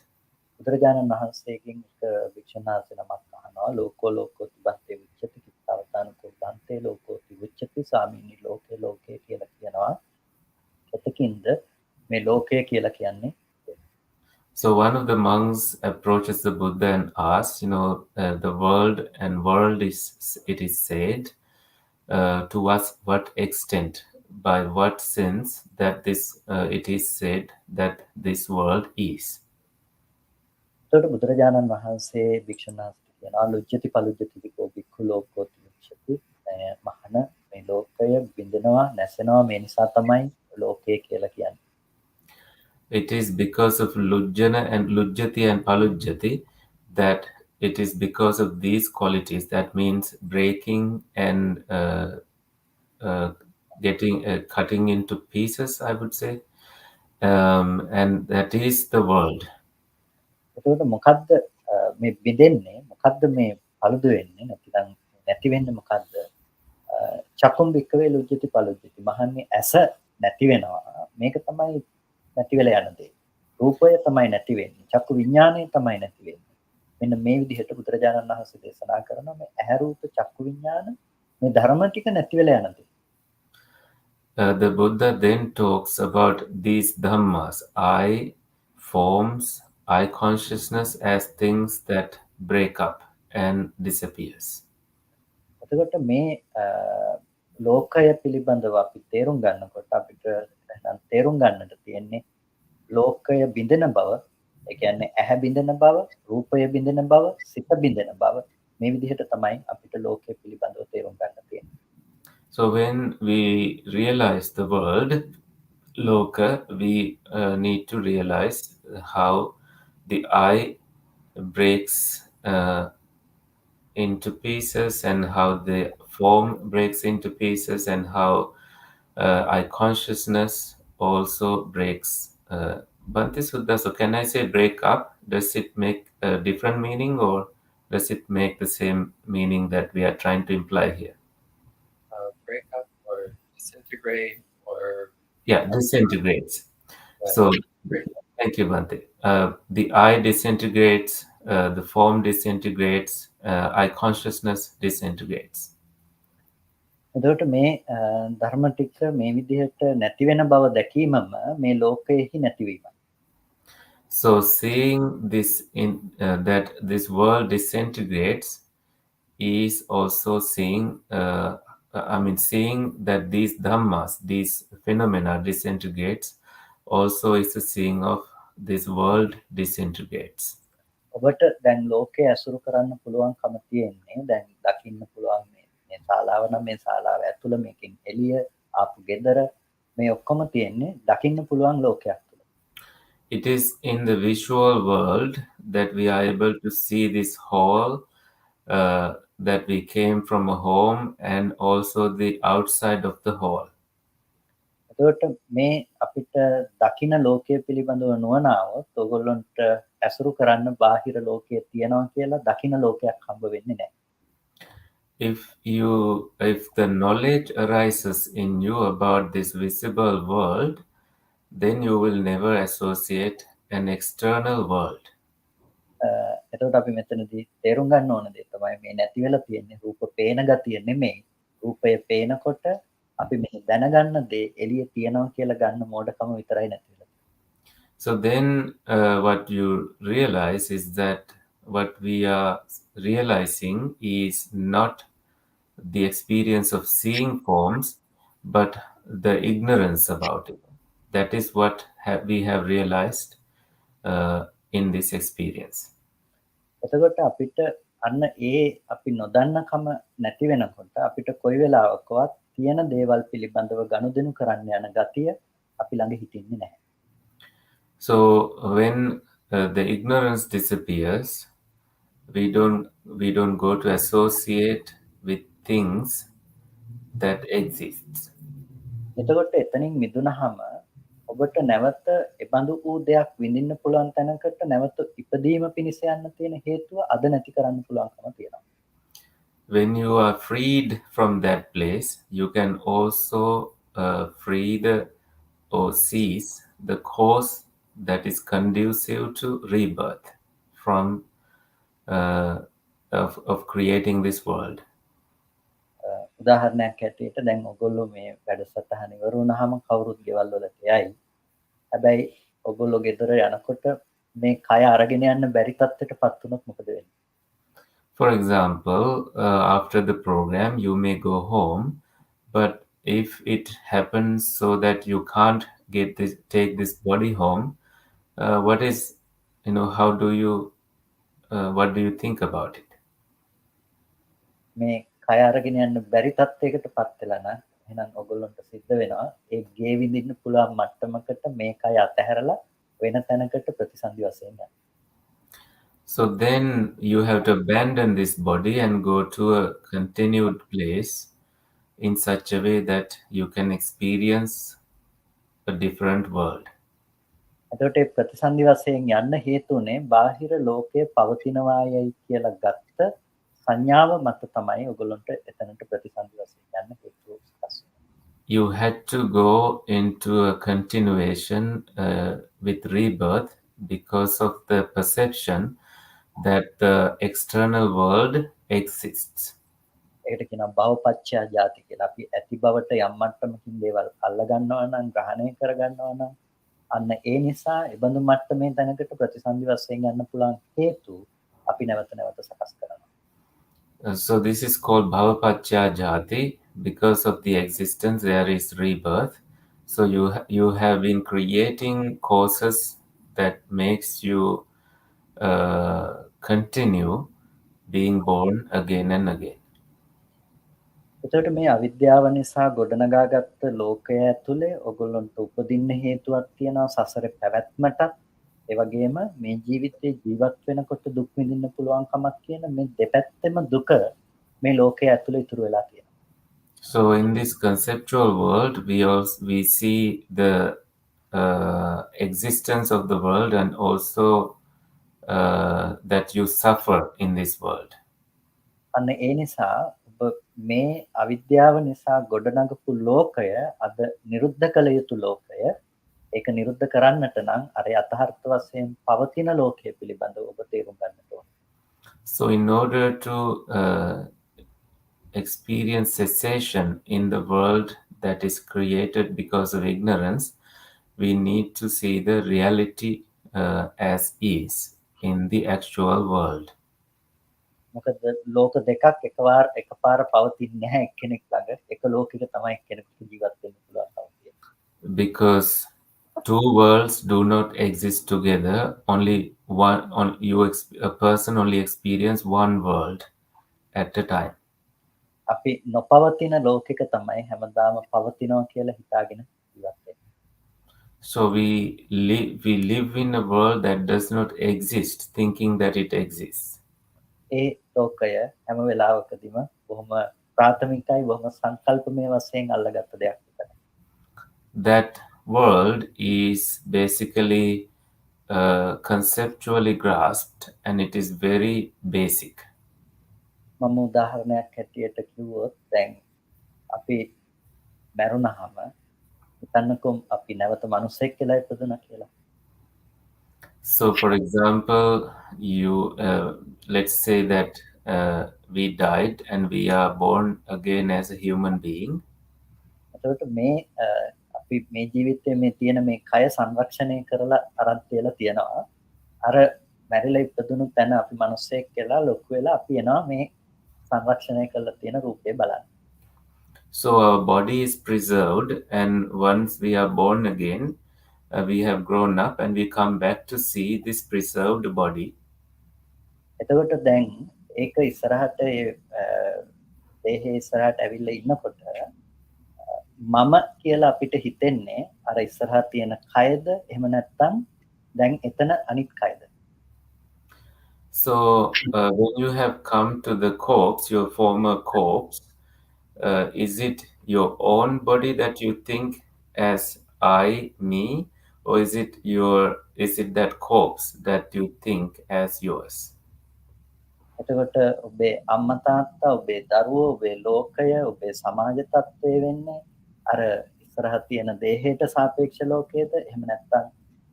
Speaker 4: බුදුරජාණන් වහන්සේගෙන් එක වික්ෂුන් වහන්සේ නමක් අහනවා ලෝකෝ ලෝකෝති බන්තේ විච්ඡති කිත්තවතානකෝ බන්තේ ලෝකෝති විච්ඡති ස්වාමීනි ලෝකේ ලෝකේ කියලා කියනවා. එතකින්ද මේ ලෝකය කියලා කියන්නේ.
Speaker 2: So one of the monks approaches the Buddha and asks, the world is said, to what extent, by what sense that it is said that this world is.
Speaker 4: එතකොට බුදුරජාණන් වහන්සේ වික්ෂුන් වහන්සේට කියනවා ලුජ්ජති පලුජ්ජති විකෝ භික්ඛු ලෝකෝති විච්ඡති මහණ මේ ලෝකය බිඳෙනවා නැසෙනවා මේ නිසා තමයි ලෝකය කියලා කියන්නේ.
Speaker 2: It is because of lujjati and palujjati that it is because of these qualities, that means breaking and cutting into pieces, I would say, and that is the world.
Speaker 4: එතකොට මොකද්ද මේ බිඳෙන්නේ මොකද්ද මේ පළුදු වෙන්නේ නැතිනම් නැති වෙන්නේ මොකද්ද? චක්කුම් වික්කවේ ලුජ්ජති පලුජ්ජති මහන්නේ ඇස නැති වෙනවා මේක තමයි නැති වෙලා යන දේ. රූපය තමයි නැති වෙන්නේ. චක්කු විඥානය තමයි නැති වෙන්නේ. මෙන්න මේ විදිහට බුදුරජාණන් වහන්සේ දේශනා කරනවා මේ ඇහැ රූප චක්කු විඥාන මේ ධර්ම ටික නැති වෙලා යන දේ.
Speaker 2: The Buddha then talks about these dhammas, eye, forms, eye consciousness as things that break up and disappears.
Speaker 4: එතකොට මේ ලෝකය පිළිබඳව අපි තේරුම් ගන්නකොට අපිට දැන් තේරුම් ගන්නට තියෙන්නේ ලෝකය බිඳෙන බව, ඒ කියන්නේ ඇහැ බිඳෙන බව, රූපය බිඳෙන බව, සිත බිඳෙන බව මේ විදිහට තමයි අපිට ලෝකය පිළිබඳව තේරුම් ගන්න තියෙන්නේ.
Speaker 2: So when we realize the world, Loka, we need to realize how the eye breaks into pieces and how the form breaks into pieces and how eye consciousness also breaks. Bhante Sudha, so can I say break up? Does it make a different meaning or does it make the same meaning that we are trying to imply here?
Speaker 3: Break up or disintegrate or...
Speaker 2: Yeah, disintegrates. So, thank you, Bhante. The eye disintegrates, the form disintegrates, eye consciousness disintegrates.
Speaker 4: එතකොට මේ ධර්ම ටික මේ විදිහට නැති වෙන බව දැකීමම මේ ලෝකයේහි නැතිවීමයි.
Speaker 2: So seeing this that this world disintegrates is also seeing that these dhammas, these phenomena disintegrates, also is a seeing of this world disintegrates.
Speaker 4: ඔබට දැන් ලෝකයේ අසුරු කරන්න පුළුවන්කම තියෙන්නේ දැන් දකින්න පුළුවන් මේ ශාලාව නම් මේ ශාලාව ඇතුළ මේකෙන් එළිය ආපු ගෙදර මේ ඔක්කොම තියෙන්නේ දකින්න පුළුවන් ලෝකයක් තුළ.
Speaker 2: it is in the visual world that we are able to see this whole, that we came from a home, and also the outside of the whole.
Speaker 4: එතකොට මේ අපිට දකින ලෝකයේ පිළිබඳව නුවණාවොත් ඔයගොල්ලන්ට ඇසුරු කරන්න බාහිර ලෝකයේ තියෙනවා කියලා දකින ලෝකයක් හම්බ වෙන්නේ නැහැ.
Speaker 2: If the knowledge arises in you about this visible world, then you will never associate an external world.
Speaker 4: එතකොට අපි මෙතනදී තේරුම් ගන්න ඕන දේ තමයි මේ නැති වෙලා තියෙන්නේ රූප පේන ගතිය නෙමෙයි. රූපය පේනකොට අපි මේ දැනගන්න දේ එළියේ තියෙනවා කියලා ගන්න මෝඩකම විතරයි නැති වෙලා.
Speaker 2: So then what you realize is that what we are realizing is not the experience of seeing forms, but the ignorance about it. That is what we have realized in this experience.
Speaker 4: එතකොට අපිට අන්න ඒ අපි නොදන්නකම නැති වෙනකොට අපිට කොයි වෙලාවකවත් තියෙන දේවල් පිළිබඳව ගනුදෙනු කරන්න යන ගතිය අපි ළඟ හිටින්නේ නැහැ.
Speaker 2: So when the ignorance disappears, we don't go to associate with things that exists.
Speaker 4: එතකොට එතනින් මිදුනහම ඔබට නැවත එබඳු වූ දෙයක් විඳින්න පුළුවන් තැනකට නැවත ඉපදීම පිණිස යන්න තියෙන හේතුව අද නැති කරන්න පුළුවන්කම තියෙනවා.
Speaker 2: When you are freed from that place, you can also free or cease the cause that is conducive to rebirth of creating this world.
Speaker 4: උදාහරණයක් ඇටියට දැන් ඔයගොල්ලෝ මේ වැඩසටහන ඉවර වුණාම කවුරුත් ගෙවල් වලට යයි. හැබැයි ඔයගොල්ලෝ ගෙදර යනකොට මේ කය අරගෙන යන්න බැරි තත්ත්වයටපත් වුණොත් මොකද වෙන්නේ?
Speaker 2: For example, after the program, you may go home, but if it happens so that you can't take this body home, what do you think about it?
Speaker 4: මේ කය අරගෙන යන්න බැරි තත්ත්වයකටපත් වෙලා නම් එහෙනම් ඔයගොල්ලන්ට සිද්ධ වෙනවා ඒ ගේ විඳින්න පුළුවන් මට්ටමකට මේ කය අතහැරලා වෙන තැනකට ප්‍රතිසන්දි වශයෙන් යන්න.
Speaker 2: So then you have to abandon this body and go to a continued place in such a way that you can experience a different world.
Speaker 4: එතකොට ඒ ප්‍රතිසන්දි වශයෙන් යන්න හේතුනේ බාහිර ලෝකයේ පවතිනවායයි කියලා ගත්ත සංඥාව මත තමයි ඔයගොල්ලන්ට එතනට ප්‍රතිසන්දි වශයෙන් යන්න හේතුව සකස් වෙන්නේ.
Speaker 2: You had to go into a continuation with rebirth because of the perception that the external world exists.
Speaker 4: ඒකට කියනවා භවපච්චය ජාති කියලා. අපි ඇති බවට යම් මට්ටමකින් දේවල් අල්ල ගන්නවා නම් ග්‍රහණය කර ගන්නවා නම් අන්න ඒ නිසා ඒබඳු මට්ටමේ තැනකට ප්‍රතිසන්දි වශයෙන් යන්න පුළුවන් හේතු අපි නැවත නැවත සකස් කරනවා.
Speaker 2: So this is called bhavapacchya jati. Because of the existence, there is rebirth. So you have been creating causes that makes you continue being born again and again.
Speaker 4: එතකොට මේ අවිද්‍යාව නිසා ගොඩනගාගත්ත ලෝකය ඇතුලේ ඔයගොල්ලන්ට උපදින්න හේතුවක් තියෙනවා සසරේ පැවැත්මටත් ඒ වගේම මේ ජීවිතේ ජීවත් වෙනකොට දුක් විඳින්න පුළුවන් කමක් කියන මේ දෙපැත්තෙම දුක මේ ලෝකයේ ඇතුලේ ඉතුරු වෙලා තියෙනවා.
Speaker 2: So in this conceptual world, we see the existence of the world and also that you suffer in this world.
Speaker 4: අන්න ඒ නිසා ඔබ මේ අවිද්‍යාව නිසා ගොඩනගපු ලෝකය අද නිරුද්ධ කළ යුතු ලෝකය. ඒක නිරුද්ධ කරන්නට නම් අර යථාර්ථ වශයෙන් පවතින ලෝකයේ පිළිබඳව ඔබ තේරුම් ගන්නට ඕන.
Speaker 2: So in order to experience cessation in the world that is created because of ignorance, we need to see the reality as is in the actual world.
Speaker 4: මොකද ලෝක දෙකක් එකපාර පවතින්නේ නැහැ එක්කෙනෙක් ළඟ. එක ලෝකයක තමයි එක්කෙනෙකුට ජීවත් වෙන්න පුළුවන්කම තියෙන්නේ.
Speaker 2: Because two worlds do not exist together. A person only experience one world at a time.
Speaker 4: අපි නොපවතින ලෝකයක තමයි හැමදාම පවතිනවා කියලා හිතාගෙන ජීවත් වෙන්නේ.
Speaker 2: So we live in a world that does not exist, thinking that it exists.
Speaker 4: ඒ ලෝකය හැම වෙලාවකදීම බොහොම ප්‍රාථමිකයි බොහොම සංකල්පමය වශයෙන් අල්ලගත්ත දෙයක් විතරයි.
Speaker 2: That world is basically conceptually grasped and it is very basic.
Speaker 4: මම උදාහරණයක් හැටියට කිව්වොත් දැන් අපි මැරුණාම හිතන්නකෝ අපි නැවත මිනිසෙක් කියලා ඉපදුණා කියලා.
Speaker 2: So, for example, let's say that we died and we are born again as a human being.
Speaker 4: එතකොට මේ අපි මේ ජීවිතයේ මේ තියෙන මේ කය සංරක්ෂණය කරලා අරන් තියලා තියනවා. අර මැරිලා ඉපදුණු තැන අපි මිනිසෙක් කියලා ලොකු වෙලා අපි එනවා මේ සංරක්ෂණය කරලා තියෙන රූපේ බලන්න.
Speaker 2: So our body is preserved, and once we are born again, we have grown up and we come back to see this preserved body.
Speaker 4: එතකොට දැන් ඒක ඉස්සරහට දේහේ ඉස්සරහට ඇවිල්ලා ඉන්නකොට මම කියලා අපිට හිතෙන්නේ අර ඉස්සරහා තියෙන කයද එහෙම නැත්නම් දැන් එතන අනිත් කයද?
Speaker 2: So when you have come to the corpse, your former corpse, is it your own body that you think as I, me, or is it that corpse that you think as yours?
Speaker 4: එතකොට ඔබේ අම්මා තාත්තා ඔබේ දරුවෝ ඔබේ ලෝකය ඔබේ සමාජ තත්ත්වය වෙන්නේ අර ඉස්සරහ තියෙන දේහයට සාපේක්ෂ ලෝකයේද එහෙම නැත්නම්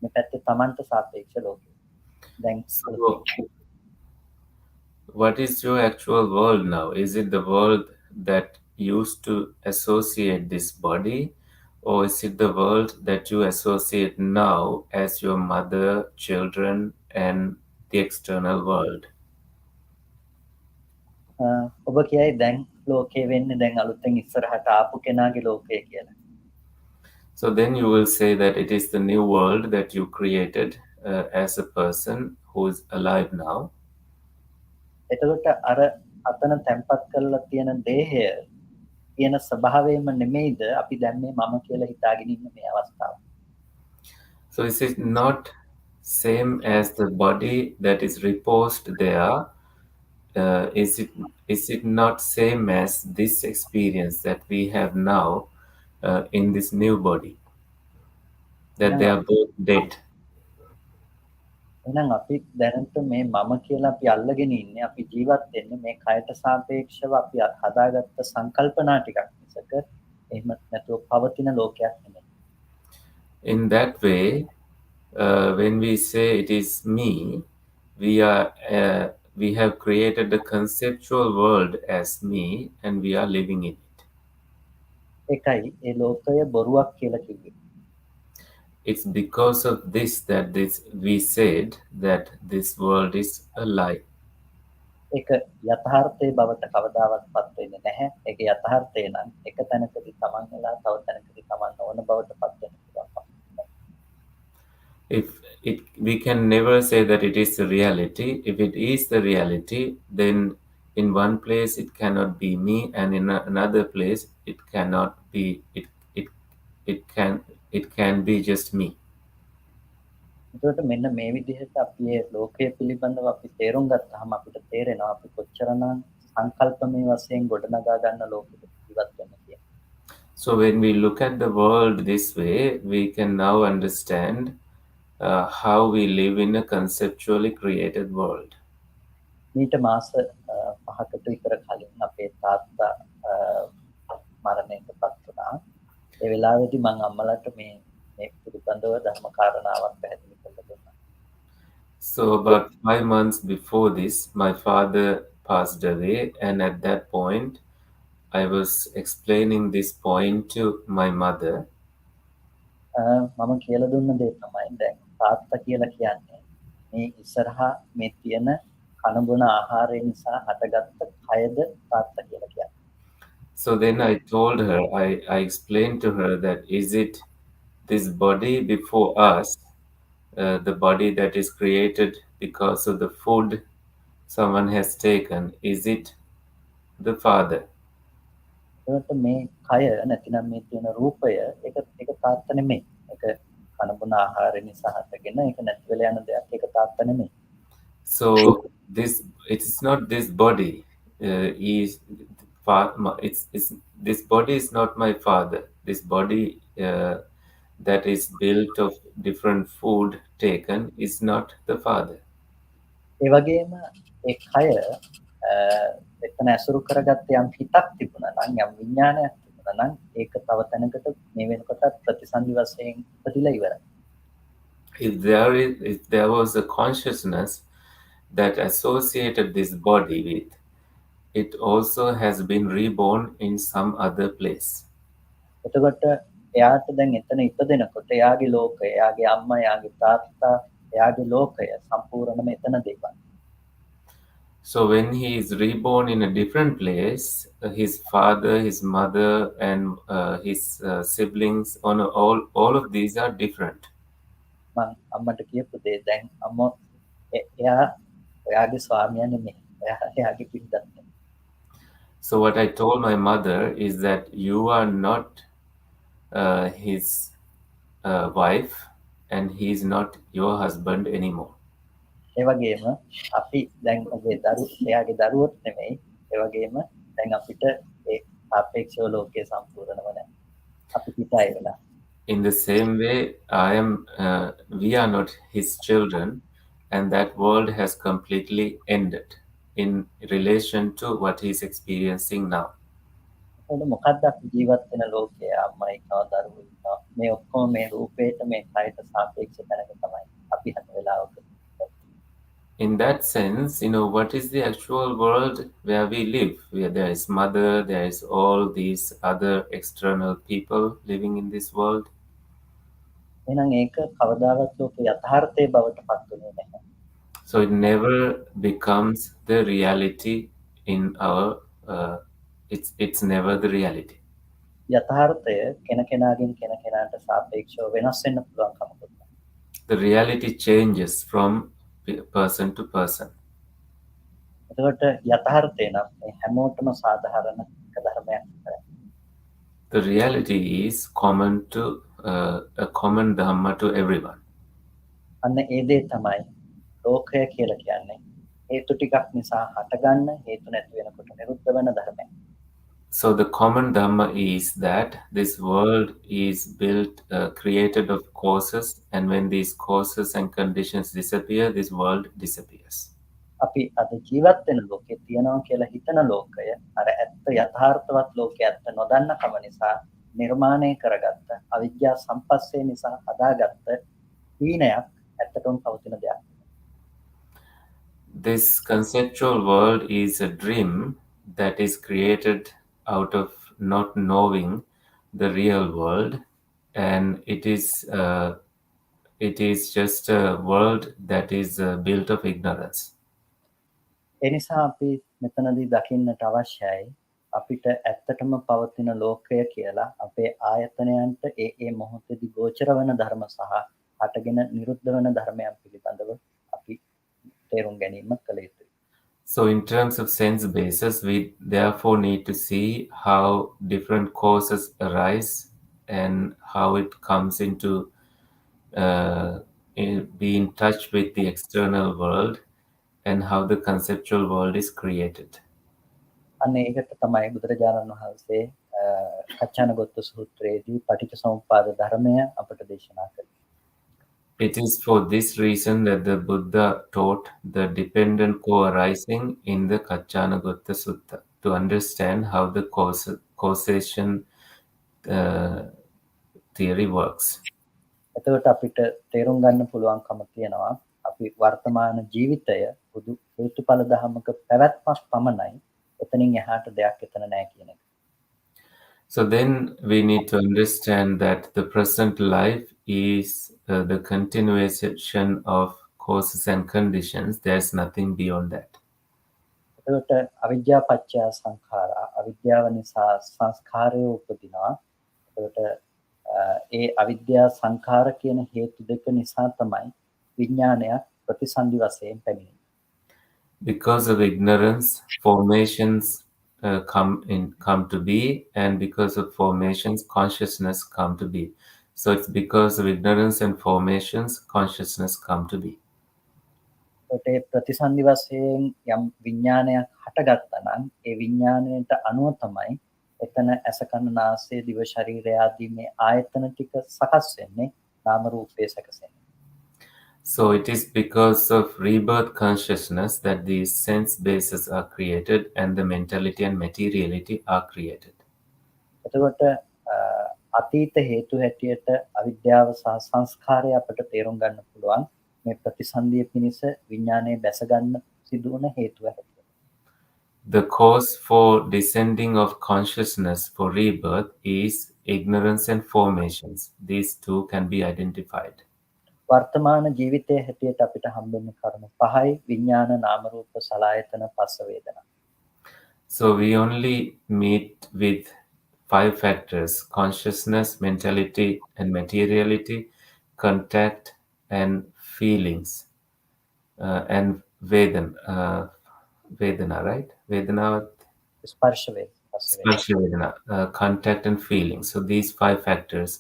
Speaker 4: මේ පැත්තේ Tamanට සාපේක්ෂ ලෝකයේද? දැන්
Speaker 2: what is your actual world now? Is it the world that used to associate this body, or is it the world that you associate now as your mother, children, and the external world?
Speaker 4: ඔබ කියයි දැන් ලෝකේ වෙන්නේ දැන් අලුතෙන් ඉස්සරහට ආපු කෙනාගේ ලෝකය කියලා.
Speaker 2: So then you will say that it is the new world that you created as a person who is alive now.
Speaker 4: එතකොට අර අතන තැම්පත් කරලා තියෙන දේහය තියෙන ස්වභාවයම නෙමෙයිද අපි දැන් මේ මම කියලා හිතාගෙන ඉන්න මේ අවස්ථාව.
Speaker 2: So is it not same as the body that is reposed there? Is it not same as this experience that we have now in this new body? That they are both dead.
Speaker 4: එහෙනම් අපි දැනට මේ මම කියලා අපි අල්ලගෙන ඉන්නේ අපි ජීවත් වෙන්නේ මේ කයට සාපේක්ෂව අපි හදාගත්ත සංකල්පනා ටිකක් මිසක එහෙම නැතුව පවතින ලෝකයක් නෙමෙයි.
Speaker 2: In that way, when we say it is me, we have created the conceptual world as me and we are living in it.
Speaker 4: ඒකයි ඒ ලෝකය බොරුවක් කියලා කිව්වේ.
Speaker 2: It's because of this that we said that this world is a lie.
Speaker 4: ඒක යථාර්ථයේ බවට කවදාවත් පත් වෙන්නේ නැහැ. ඒක යථාර්ථය නම් එක තැනකදී තමන් වෙලා තව තැනකදී තමන් නොවන බවට පත් වෙන්න පුළුවන්.
Speaker 2: We can never say that it is the reality. If it is the reality, then in one place it cannot be me, and in another place it cannot be. It can be just me.
Speaker 4: ඒකට මෙන්න මේ විදිහට අපි මේ ලෝකය පිළිබඳව අපි තේරුම් ගත්තාම අපිට තේරෙනවා අපි කොච්චරනම් සංකල්පමය වශයෙන් ගොඩනගා ගන්න ලෝකෙක ජීවත් වෙන්න කියලා.
Speaker 2: So when we look at the world this way, we can now understand how we live in a conceptually created world.
Speaker 4: මීට මාස 5කට විතර කලින් අපේ තාත්තා මරණයටපත් වුණා. ඒ වෙලාවේදී මම අම්මලාට මේ පිළිබඳව ධර්ම කාරණාවක් පැහැදිලි කරලා දුන්නා.
Speaker 2: So about 5 months before this, my father passed away, and at that point, I was explaining this point to my mother.
Speaker 4: මම කියලා දුන්න දේ තමයි දැන් තාත්තා කියලා කියන්නේ මේ ඉස්සරහා මේ තියෙන කන බොන ආහාරය නිසා හටගත්ත කයද තාත්තා කියලා කියන්නේ.
Speaker 2: So then I told her, I explained to her that is it this body before us, the body that is created because of the food someone has taken, is it the father?
Speaker 4: ඒකට මේ කය නැතිනම් මේ තියෙන රූපය ඒක තාත්තා නෙමෙයි. ඒක කනබුන ආහාර නිසා හටගෙන ඒක නැති වෙලා යන දෙයක් ඒක තාත්ත නෙමෙයි.
Speaker 2: So it's not this body is this body is not my father. This body that is built of different food taken is not the father.
Speaker 4: ඒ වගේම ඒ කය එතන ඇසුරු කරගත්ත යම් හිතක් තිබුණා නම් යම් විඥානයක් තිබුණා නම් ඒක තව තැනකට මේ වෙනකොට ප්‍රතිසන්දි වශයෙන් ඉපදිලා ඉවරයි.
Speaker 2: If there was a consciousness that associated this body with, it also has been reborn in some other place.
Speaker 4: එතකොට එයාට දැන් එතන ඉපදෙනකොට එයාගේ ලෝකය, එයාගේ අම්මා, එයාගේ තාත්තා, එයාගේ ලෝකය සම්පූර්ණයෙන්ම එතන දෙපා.
Speaker 2: So when he is reborn in a different place, his father, his mother, and his siblings, all of these are different.
Speaker 4: මම අම්මට කියපු දේ දැන් අම්මා එයා ඔයාගේ ස්වාමියා නෙමෙයි. එයාගේ පිටත් නෙමෙයි.
Speaker 2: So what I told my mother is that you are not his wife, and he is not your husband anymore.
Speaker 4: ඒ වගේම අපි දැන් ඔබේ එයාගේ දරුවොත් නෙමෙයි. ඒ වගේම දැන් අපිට ඒ සාපේක්ෂව ලෝකයේ සම්පූර්ණව නැහැ. අපි පිටයි වෙලා.
Speaker 2: In the same way, we are not his children, and that world has completely ended in relation to what he is experiencing now.
Speaker 4: එතකොට මොකද්ද අපි ජීවත් වෙන ලෝකය අම්මා ඉන්නවා දරුවෝ ඉන්නවා මේ ඔක්කොම මේ රූපේට මේ කයට සාපේක්ෂ තැනක තමයි අපි හැම වෙලාවකම.
Speaker 2: In that sense, what is the actual world where we live, where there is mother, there is all these other external people living in this world?
Speaker 4: එහෙනම් ඒක කවදාවත් ලෝකේ යථාර්ථයේ බවට පත් වෙන්නේ නැහැ.
Speaker 2: So it never becomes the reality in our it's never the reality.
Speaker 4: යථාර්ථය කෙනකෙනාගෙන් කෙනකෙනාට සාපේක්ෂව වෙනස් වෙන්න පුළුවන් කමකුත් නැහැ.
Speaker 2: The reality changes from person to person.
Speaker 4: එතකොට යථාර්ථය නම් මේ හැමෝටම සාධාරණ එක ධර්මයක් විතරයි.
Speaker 2: The reality is common to a common Dhamma to everyone.
Speaker 4: අන්න ඒ දේ තමයි ලෝකය කියලා කියන්නේ. හේතු ටිකක් නිසා හටගන්න හේතු නැති වෙනකොට නිරුද්ධ වෙන ධර්මයක්.
Speaker 2: So the common Dhamma is that this world is built, created of causes, and when these causes and conditions disappear, this world disappears.
Speaker 4: අපි අද ජීවත් වෙන ලෝකේ තියනවා කියලා හිතන ලෝකය අර ඇත්ත යථාර්ථවත් ලෝකයේ ඇත්ත නොදන්න කම නිසා නිර්මාණය කරගත්ත අවිද්‍යා සම්පස්සේ නිසා හදාගත්ත හීනයක් ඇත්තටම පවතින දෙයක්.
Speaker 2: This conceptual world is a dream that is created out of not knowing the real world, and it is just a world that is built of ignorance.
Speaker 4: ඒ නිසා අපි මෙතනදී දකින්නට අවශ්‍යයි අපිට ඇත්තටම පවතින ලෝකය කියලා අපේ ආයතනයන්ට ඒ මොහොතේදී ගෝචර වන ධර්ම සහ හටගෙන නිරුද්ධ වන ධර්මයන් පිළිබඳව අපි තේරුම් ගැනීම කළ යුතුයි.
Speaker 2: So in terms of sense basis, we therefore need to see how different causes arise and how it comes into be in touch with the external world and how the conceptual world is created.
Speaker 4: අන්න ඒකට තමයි බුදුරජාණන් වහන්සේ කච්චානගොත්ත සූත්‍රයේදී පටිච්චසමුප්පාද ධර්මය අපට දේශනා කළේ.
Speaker 2: It is for this reason that the Buddha taught the dependent co-arising in the Kaccanagotta Sutta, to understand how the causation theory works.
Speaker 4: එතකොට අපිට තේරුම් ගන්න පුළුවන්කම තියෙනවා අපි වර්තමාන ජීවිතය බුදු හේතුඵල ධර්මක පැවැත්මක් පමණයි එතනින් එහාට දෙයක් එතන නැහැ කියන එක.
Speaker 2: So then we need to understand that the present life is the continuation of causes and conditions. There's nothing beyond that.
Speaker 4: එතකොට අවිද්‍යා පත්‍ය සංඛාරා අවිද්‍යාව නිසා සංස්කාරය උපදිනවා. එතකොට ඒ අවිද්‍යා සංඛාර කියන හේතු දෙක නිසා තමයි විඥානය ප්‍රතිසන්දි වශයෙන් පැමිණෙන්නේ.
Speaker 2: Because of ignorance, formations come to be, and because of formations, consciousness come to be. So it's because of ignorance and formations consciousness come to be.
Speaker 4: ඒ ප්‍රතිසන්දි වශයෙන් යම් විඥානයක් හටගත්තා නම් ඒ විඥාණයට අනුව තමයි එතන ඇස කන නාසය දිව ශරීරය ආදී මේ ආයතන ටික සකස් වෙන්නේ නාම රූපේ සකසෙන්නේ.
Speaker 2: So it is because of rebirth consciousness that these sense bases are created and the mentality and materiality are created.
Speaker 4: එතකොට අතීත හේතු හැටියට අවිද්‍යාව සහ සංස්කාරය අපට තේරුම් ගන්න පුළුවන් මේ ප්‍රතිසන්දිය පිණිස විඥානයේ බැස ගන්න සිදු වන හේතුව හැටියට.
Speaker 2: The cause for descending of consciousness for rebirth is ignorance and formations. These two can be identified.
Speaker 4: වර්තමාන ජීවිතයේ හැටියට අපිට හම්බෙන්නේ කර්ම පහයි විඥාන නාම රූප සලආයතන පස්ස වේදනා.
Speaker 2: So we only meet with 5 factors: consciousness, mentality and materiality, contact and feelings, and Vedana, right? Vedana,
Speaker 4: ස්පර්ශ වේදනා
Speaker 2: Sparsha Vedana, contact and feeling. So these 5 factors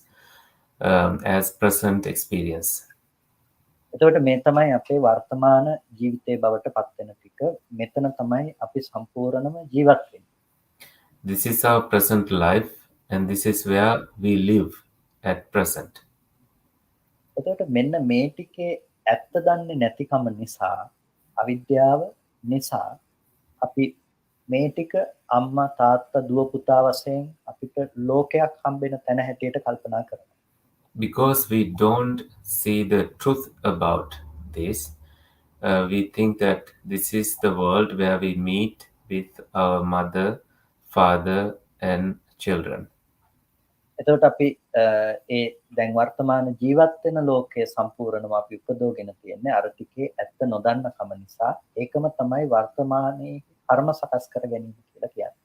Speaker 2: as present experience.
Speaker 4: එතකොට මේ තමයි අපේ වර්තමාන ජීවිතයේ බවට පත් වෙන ටික. මෙතන තමයි අපි සම්පූර්ණම ජීවත් වෙන්නේ.
Speaker 2: This is our present life and this is where we live at present.
Speaker 4: එතකොට මෙන්න මේ ටිකේ ඇත්ත දන්නේ නැතිකම නිසා අවිද්‍යාව නිසා අපි මේ ටික අම්මා තාත්තා දුව පුතා වශයෙන් අපිට ලෝකයක් හම්බෙන තැන හැටියට කල්පනා කරනවා.
Speaker 2: Because we don't see the truth about this, we think that this is the world where we meet with our mother, father and children.
Speaker 4: එතකොට අපි ඒ දැන් වර්තමාන ජීවත් වෙන ලෝකයේ සම්පූර්ණව අපි උපදෝගෙන තියෙන්නේ අර ටිකේ ඇත්ත නොදන්න කම නිසා ඒකම තමයි වර්තමානයේ කර්ම සකස් කර ගැනීම කියලා කියන්නේ.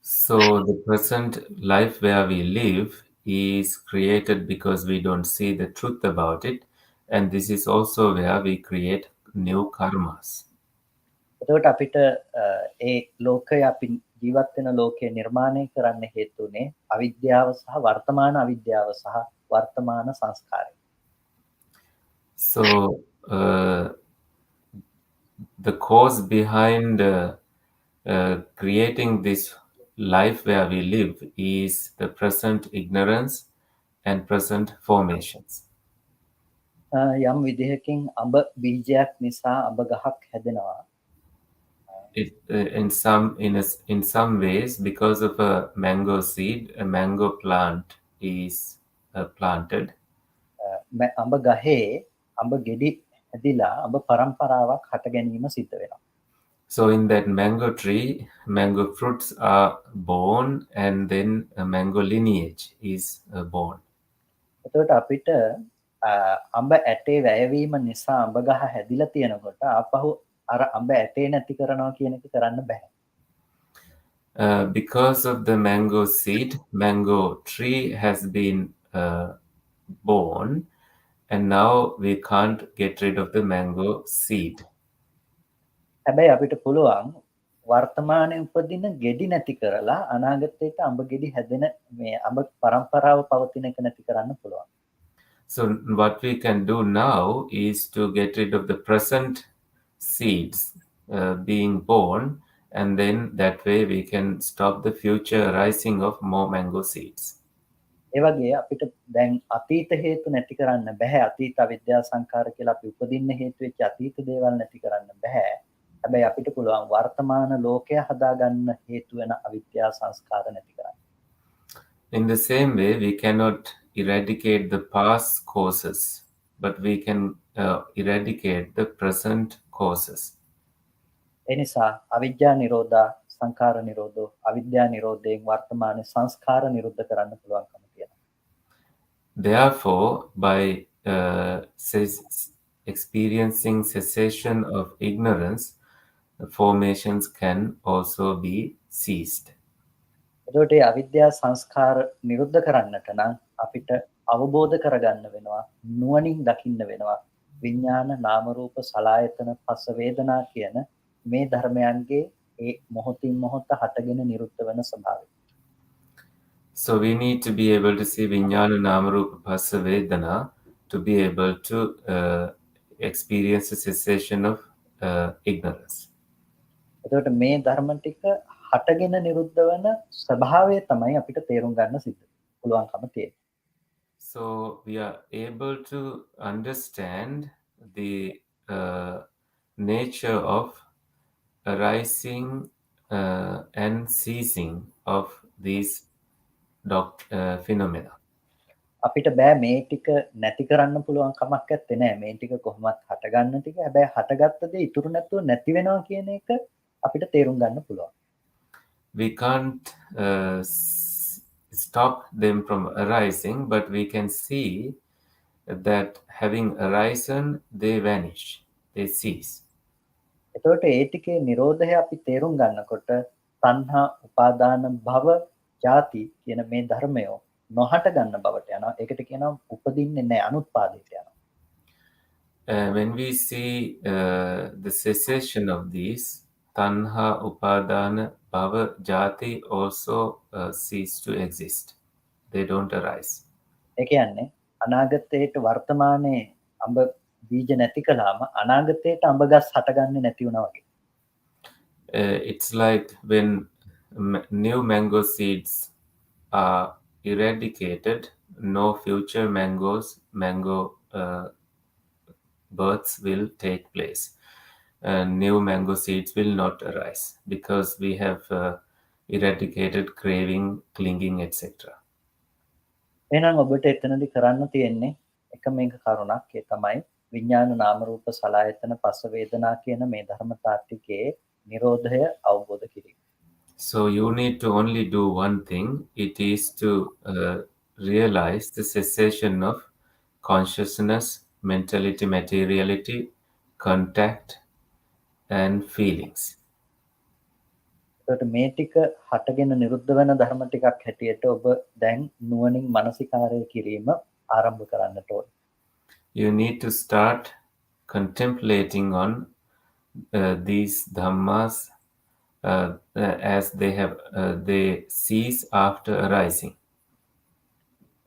Speaker 2: So the present life where we live is created because we don't see the truth about it, and this is also where we create new karmas.
Speaker 4: එතකොට අපිට ඒ ලෝකය අපි ජීවත් වෙන ලෝකය නිර්මාණය කරන්න හේතුනේ අවිද්‍යාව සහ වර්තමාන අවිද්‍යාව සහ වර්තමාන සංස්කාරය.
Speaker 2: So the cause behind creating this life where we live is the present ignorance and present formations.
Speaker 4: යම් විදිහකින් අඹ බීජයක් නිසා අඹ ගහක් හැදෙනවා.
Speaker 2: In some ways, because of a mango seed, a mango plant is planted.
Speaker 4: අඹ ගහේ අඹ ගෙඩි හැදිලා අඹ පරම්පරාවක් හට ගැනීම සිද්ධ වෙනවා.
Speaker 2: So in that mango tree, mango fruits are born and then a mango lineage is born.
Speaker 4: එතකොට අපිට අඹ ඇටේ වැයවීම නිසා අඹ ගහ හැදිලා තියෙනකොට ආපහු අර අඹ ඇටේ නැති කරනවා කියන එක කරන්න බෑ.
Speaker 2: Because of the mango seed, mango tree has been born, and now we can't get rid of the mango seed.
Speaker 4: හැබැයි අපිට පුළුවන් වර්තමානයේ උපදින ගෙඩි නැති කරලා අනාගතයට අඹ ගෙඩි හැදෙන මේ අඹ පරම්පරාව පවතින එක නැති කරන්න පුළුවන්.
Speaker 2: So what we can do now is to get rid of the present seeds being born, and then that way we can stop the future rising of more mango seeds.
Speaker 4: ඒ වගේ අපිට දැන් අතීත හේතු නැති කරන්න බෑ. අතීත අවිද්‍යා සංකාර කියලා අපි උපදින්න හේතු වෙච්ච අතීත දේවල් නැති කරන්න බෑ. හැබැයි අපිට පුළුවන් වර්තමාන ලෝකය හදාගන්න හේතු වෙන අවිද්‍යා සංස්කාර නැති කරන්න.
Speaker 2: In the same way, we cannot eradicate the past causes, but we can eradicate the present causes.
Speaker 4: ඒ නිසා අවිද්‍යා නිරෝධා සංඛාර නිරෝධෝ අවිද්‍යා නිරෝධයෙන් වර්තමාන සංස්කාර නිරුද්ධ කරන්න පුළුවන්කම තියෙනවා.
Speaker 2: Therefore, by experiencing cessation of ignorance, the formations can also be ceased.
Speaker 4: එතකොට මේ අවිද්‍යා සංස්කාර නිරුද්ධ කරන්නට නම් අපිට අවබෝධ කරගන්න වෙනවා නුවණින් දකින්න වෙනවා විඥාන නාම රූප සලආයතන පස්ස වේදනා කියන මේ ධර්මයන්ගේ ඒ මොහොතින් මොහොත හටගෙන නිරුද්ධ වෙන ස්වභාවය.
Speaker 2: So we need to be able to see Vijnana Namarupa Phassa Vedana to be able to experience the cessation of ignorance.
Speaker 4: එතකොට මේ ධර්ම ටික හටගෙන නිරුද්ධ වෙන ස්වභාවය තමයි අපිට තේරුම් ගන්න පුළුවන්කම තියෙන්නේ.
Speaker 2: So we are able to understand the nature of arising and ceasing of these phenomena.
Speaker 4: අපිට බෑ මේ ටික නැති කරන්න පුළුවන් කමක් නැත්තේ නෑ. මේ ටික කොහොමත් හටගන්න ටික. හැබැයි හටගත්ත දේ ඉතුරු නැතුව නැති වෙනවා කියන එක අපිට තේරුම් ගන්න පුළුවන්.
Speaker 2: We can't stop them from arising, but we can see that having arisen, they vanish, they cease.
Speaker 4: එතකොට ඒ ටිකේ නිරෝධය අපි තේරුම් ගන්නකොට තණ්හා, උපාදාන, භව, ජාති කියන මේ ධර්මයෝ නොහට ගන්න බවට යනවා. ඒකට කියනවා උපදින්නේ නැහැ, අනුත්පාදයට යනවා.
Speaker 2: When we see the cessation of these, tanha, upadana, bhava, jati also cease to exist. They don't arise.
Speaker 4: ඒ කියන්නේ අනාගතයට වර්තමානයේ අඹ බීජ නැති කළාම අනාගතයට අඹ ගස් හටගන්නේ නැති වුණා වගේ.
Speaker 2: It's like when new mango seeds are eradicated, no future mango births will take place. New mango seeds will not arise because we have eradicated craving, clinging, etc.
Speaker 4: එහෙනම් ඔබට එතනදී කරන්න තියෙන්නේ එකම එක කරුණක්. ඒ තමයි විඥාන නාම රූප සලආයතන පස්ස වේදනා කියන මේ ධර්මතා ටිකේ නිරෝධය අවබෝධ කිරීම.
Speaker 2: So you need to only do one thing. It is to realize the cessation of consciousness, mentality, materiality, contact, and feelings.
Speaker 4: එතකොට මේ ටික හටගෙන නිරුද්ධ වෙන ධර්ම ටිකක් හැටියට ඔබ දැන් නුවණින් මානසිකාරය කිරීම ආරම්භ කරන්නට ඕනේ.
Speaker 2: You need to start contemplating on these dhammas as they cease after arising.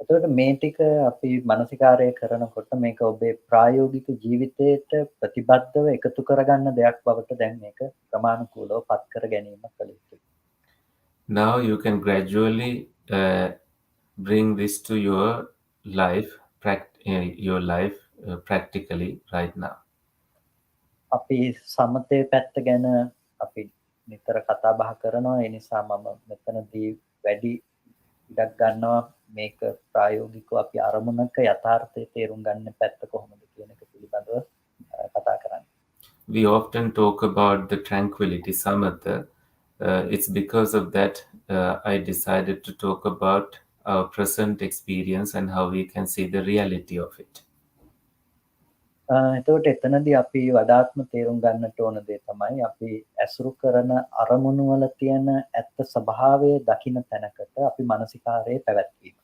Speaker 4: එතකොට මේ ටික අපි මානසිකාරය කරනකොට මේක ඔබේ ප්‍රායෝගික ජීවිතයට ප්‍රතිබද්ධව එකතු කරගන්න දෙයක් බවට දැන් මේක ප්‍රමාණිකූලව පත් කර ගැනීම කළ යුතුයි.
Speaker 2: Now you can gradually bring this to your life practically right now.
Speaker 4: අපි සමතේ පැත්ත ගැන අපි නිතර කතා බහ කරනවා. ඒ නිසා මම මෙතනදී වැඩි ඉඩක් ගන්නවා මේක ප්‍රායෝගිකව අපි අරමුණක යථාර්ථය තේරුම් ගන්න පැත්ත කොහොමද කියන එක පිළිබඳව කතා කරන්නේ.
Speaker 2: We often talk about the tranquility samatha. It's because of that I decided to talk about our present experience and how we can see the reality of it.
Speaker 4: එතකොට එතනදී අපි වඩාත්ම තේරුම් ගන්නට ඕන දේ තමයි අපි ඇසුරු කරන අරමුණු වල තියෙන ඇත්ත ස්වභාවය දකින්න තැනකට අපි මානසිකාරයේ පැවැත්වීම.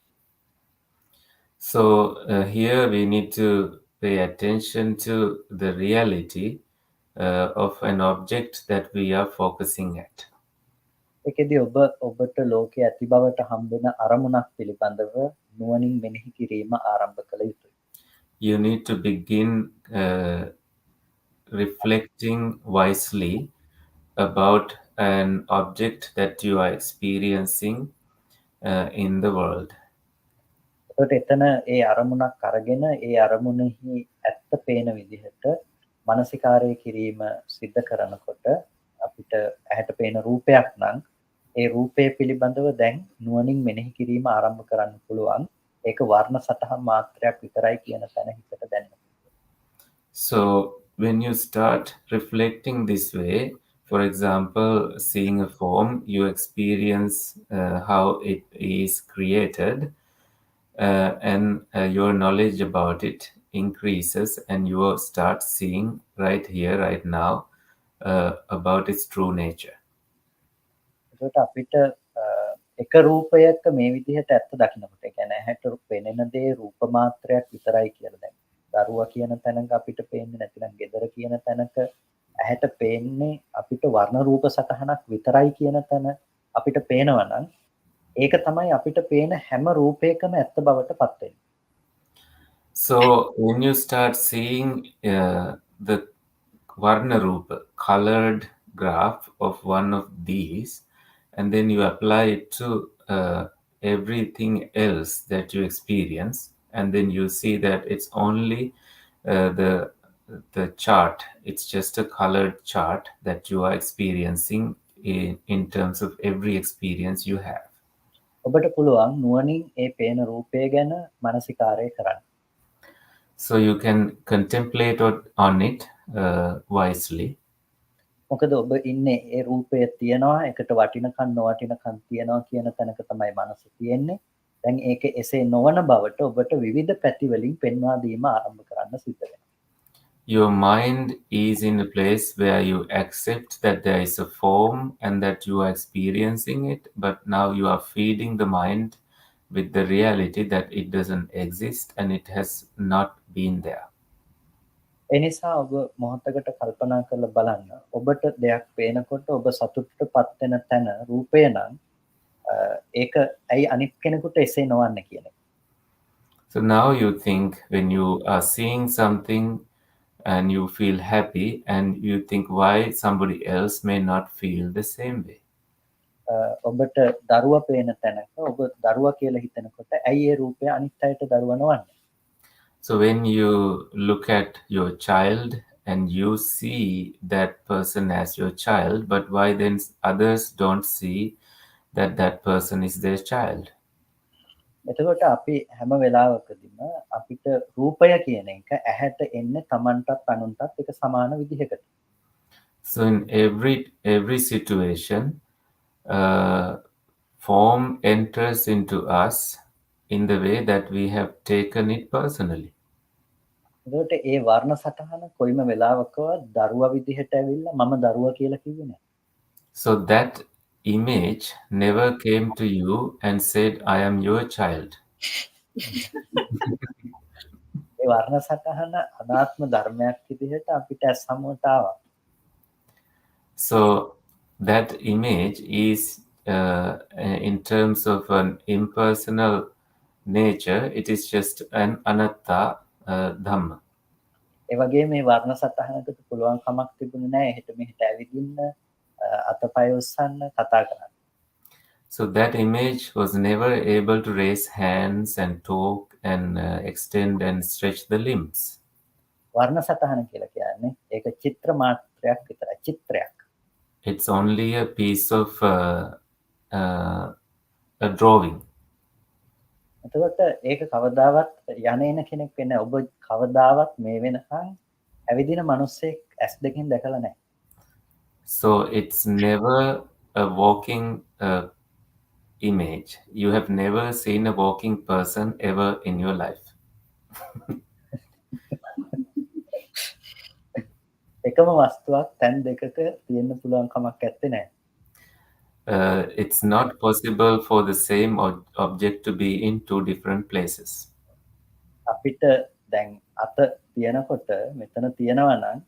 Speaker 2: So here we need to pay attention to the reality of an object that we are focusing at.
Speaker 4: ඒකෙදී ඔබට ලෝකයේ ඇති බවට හම්බෙන අරමුණක් පිළිබඳව නුවණින් මෙනෙහි කිරීම ආරම්භ කළ යුතුයි.
Speaker 2: You need to begin reflecting wisely about an object that you are experiencing in the world.
Speaker 4: එතකොට එතන ඒ අරමුණක් අරගෙන ඒ අරමුණෙහි ඇත්ත පේන විදිහට මානසිකාරය කිරීම සිද්ධ කරනකොට අපිට ඇහැට පේන රූපයක් නම් ඒ රූපය පිළිබඳව දැන් නුවණින් මෙනෙහි කිරීම ආරම්භ කරන්න පුළුවන්. ඒක වර්ණ සටහන් මාත්‍රයක් විතරයි කියන තැන හිතට දැනෙනවා.
Speaker 2: So when you start reflecting this way, for example, seeing a form, you experience how it is created, and your knowledge about it increases, and you start seeing right here, right now, about its true nature.
Speaker 4: ඒකට අපිට එක රූපයක මේ විදිහට ඇත්ත දකින්නකොට ඒ කියන්නේ ඇහැට පෙනෙන දේ රූප මාත්‍රයක් විතරයි කියලා දැන්. දරුවා කියන තැනක අපිට පේන්නේ නැතිනම් ගෙදර කියන තැනක ඇහැට පේන්නේ අපිට වර්ණ රූප සටහනක් විතරයි කියන තැන අපිට පේනවා නම් ඒක තමයි අපිට පේන හැම රූපයකම ඇත්ත බවට පත් වෙන්නේ.
Speaker 2: So when you start seeing the Varna Rupa, colored graph of one of these, and then you apply it to everything else that you experience, and then you see that it's only the chart. It's just a colored chart that you are experiencing in terms of every experience you have.
Speaker 4: ඔබට පුළුවන් නුවණින් ඒ පේන රූපය ගැන මානසිකාරය කරන්න.
Speaker 2: So you can contemplate on it wisely.
Speaker 4: මොකද ඔබ ඉන්නේ ඒ රූපය තියනවා එකට වටිනකම් නොවටිනකම් තියනවා කියන තැනක තමයි මනස තියෙන්නේ. දැන් ඒක එසේ නොවන බවට ඔබට විවිධ පැති වලින් පෙන්වා දීම ආරම්භ කරන්න සිද්ධ වෙනවා.
Speaker 2: Your mind is in a place where you accept that there is a form and that you are experiencing it, but now you are feeding the mind with the reality that it doesn't exist and it has not been there.
Speaker 4: ඒ නිසා ඔබ මොහොතකට කල්පනා කරලා බලන්න ඔබට දෙයක් පේනකොට ඔබ සතුටටපත් වෙන තැන රූපය නම් ඒක ඇයි අනිත් කෙනෙකුට එසේ නොවන්නේ කියන එක.
Speaker 2: So now you think when you are seeing something and you feel happy and you think why somebody else may not feel the same way.
Speaker 4: ඔබට දරුවා පේන තැනක ඔබ දරුවා කියලා හිතනකොට ඇයි ඒ රූපය අනිත් අයට දරුවා නොවන්නේ?
Speaker 2: So when you look at your child and you see that person as your child, but why then others don't see that that person is their child?
Speaker 4: එතකොට අපි හැම වෙලාවකදීම අපිට රූපය කියන එක ඇහැට එන්නේ Tamanටත් අනුන්ටත් එක සමාන විදිහකට.
Speaker 2: So in every situation, form enters into us in the way that we have taken it personally.
Speaker 4: එතකොට ඒ වර්ණ සටහන කොයිම වෙලාවකවත් දරුවා විදිහට ඇවිල්ලා මම දරුවා කියලා කිව්වේ නැහැ.
Speaker 2: So that image never came to you and said, I am your child.
Speaker 4: ඒ වර්ණ සටහන අනාත්ම ධර්මයක් විදිහට අපිට සම්මුත ආවා.
Speaker 2: So that image is in terms of an impersonal nature, it is just an anatta Dhamma.
Speaker 4: ඒ වගේ මේ වර්ණ සටහනකට පුළුවන් කමක් තිබුණේ නැහැ එහෙට මෙහෙට ඇවිදින්න අතපය උස්සන්න කතා කරන්න.
Speaker 2: So that image was never able to raise hands and talk and extend and stretch the limbs.
Speaker 4: වර්ණ සටහන කියලා කියන්නේ ඒක චිත්‍ර මාත්‍රයක් විතරයි චිත්‍රයක්.
Speaker 2: It's only a piece of a drawing.
Speaker 4: එතකොට ඒක කවදාවත් යන එන කෙනෙක් වෙන්නේ ඔබ කවදාවත් මේ වෙනකන් ඇවිදින මිනිස්සෙක් ඇස් දෙකෙන් දැකලා නැහැ.
Speaker 2: So it's never a walking image. You have never seen a walking person ever in your life.
Speaker 4: එකම වස්තුවක් තැන් දෙකක තියෙන්න පුළුවන් කමක් නැත්තේ නෑ.
Speaker 2: It's not possible for the same object to be in two different places.
Speaker 4: අපිට දැන් අත තියනකොට මෙතන තියනවා නම්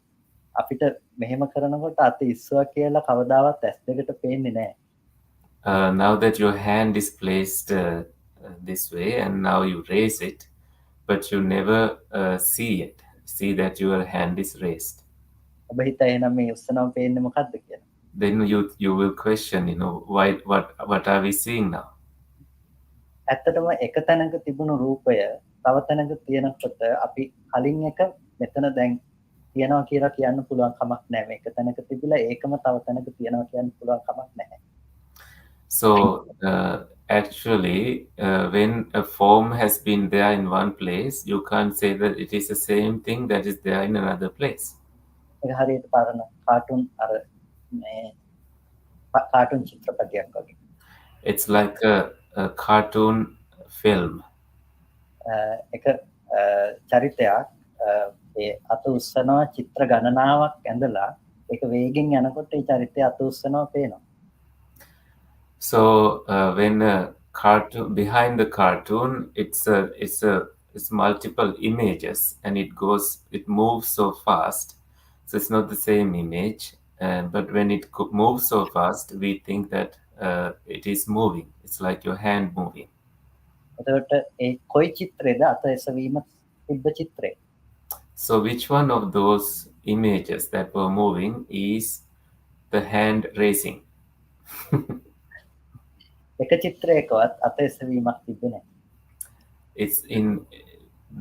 Speaker 4: අපිට මෙහෙම කරනකොට අත ඉස්සුවා කියලා කවදාවත් ඇස් දෙකට පේන්නේ නෑ.
Speaker 2: Now that your hand is placed this way and now you raise it, but you never see that your hand is raised.
Speaker 4: ඔබ හිතා එහෙනම් මේ උස්සනවා පේන්නේ මොකද්ද කියලා.
Speaker 2: Then you will question, what are we seeing now?
Speaker 4: ඇත්තටම එක තැනක තිබුණු රූපය තව තැනක තියෙනකොට අපි කලින් එක මෙතන දැන් තියනවා කියලා කියන්න පුළුවන් කමක් නැහැ. මේක තැනක තිබිලා ඒකම තව තැනක තියනවා කියන්න පුළුවන් කමක් නැහැ.
Speaker 2: So actually, when a form has been there in one place, you can't say that it is the same thing that is there in another place.
Speaker 4: ඒක හරියට පාරන කාටුන් අර මේ කාටුන් චිත්‍රපටයක් වගේ.
Speaker 2: It's like a cartoon film.
Speaker 4: එක චරිතයක් ඒ අත උස්සනවා චිත්‍ර ගණනාවක් ඇඳලා ඒක වේගෙන් යනකොට ඒ චරිතය අත උස්සනවා පේනවා.
Speaker 2: So when a cartoon behind the cartoon, it's multiple images and it moves so fast. So it's not the same image, but when it moves so fast, we think that it is moving. It's like your hand moving.
Speaker 4: එතකොට ඒ කොයි චිත්‍රයේද අත එසවීම තිබ්බ චිත්‍රය?
Speaker 2: So which one of those images that were moving is the hand raising?
Speaker 4: එක චිත්‍රයකවත් අත එසවීමක් තිබ්බේ නැහැ.
Speaker 2: It's in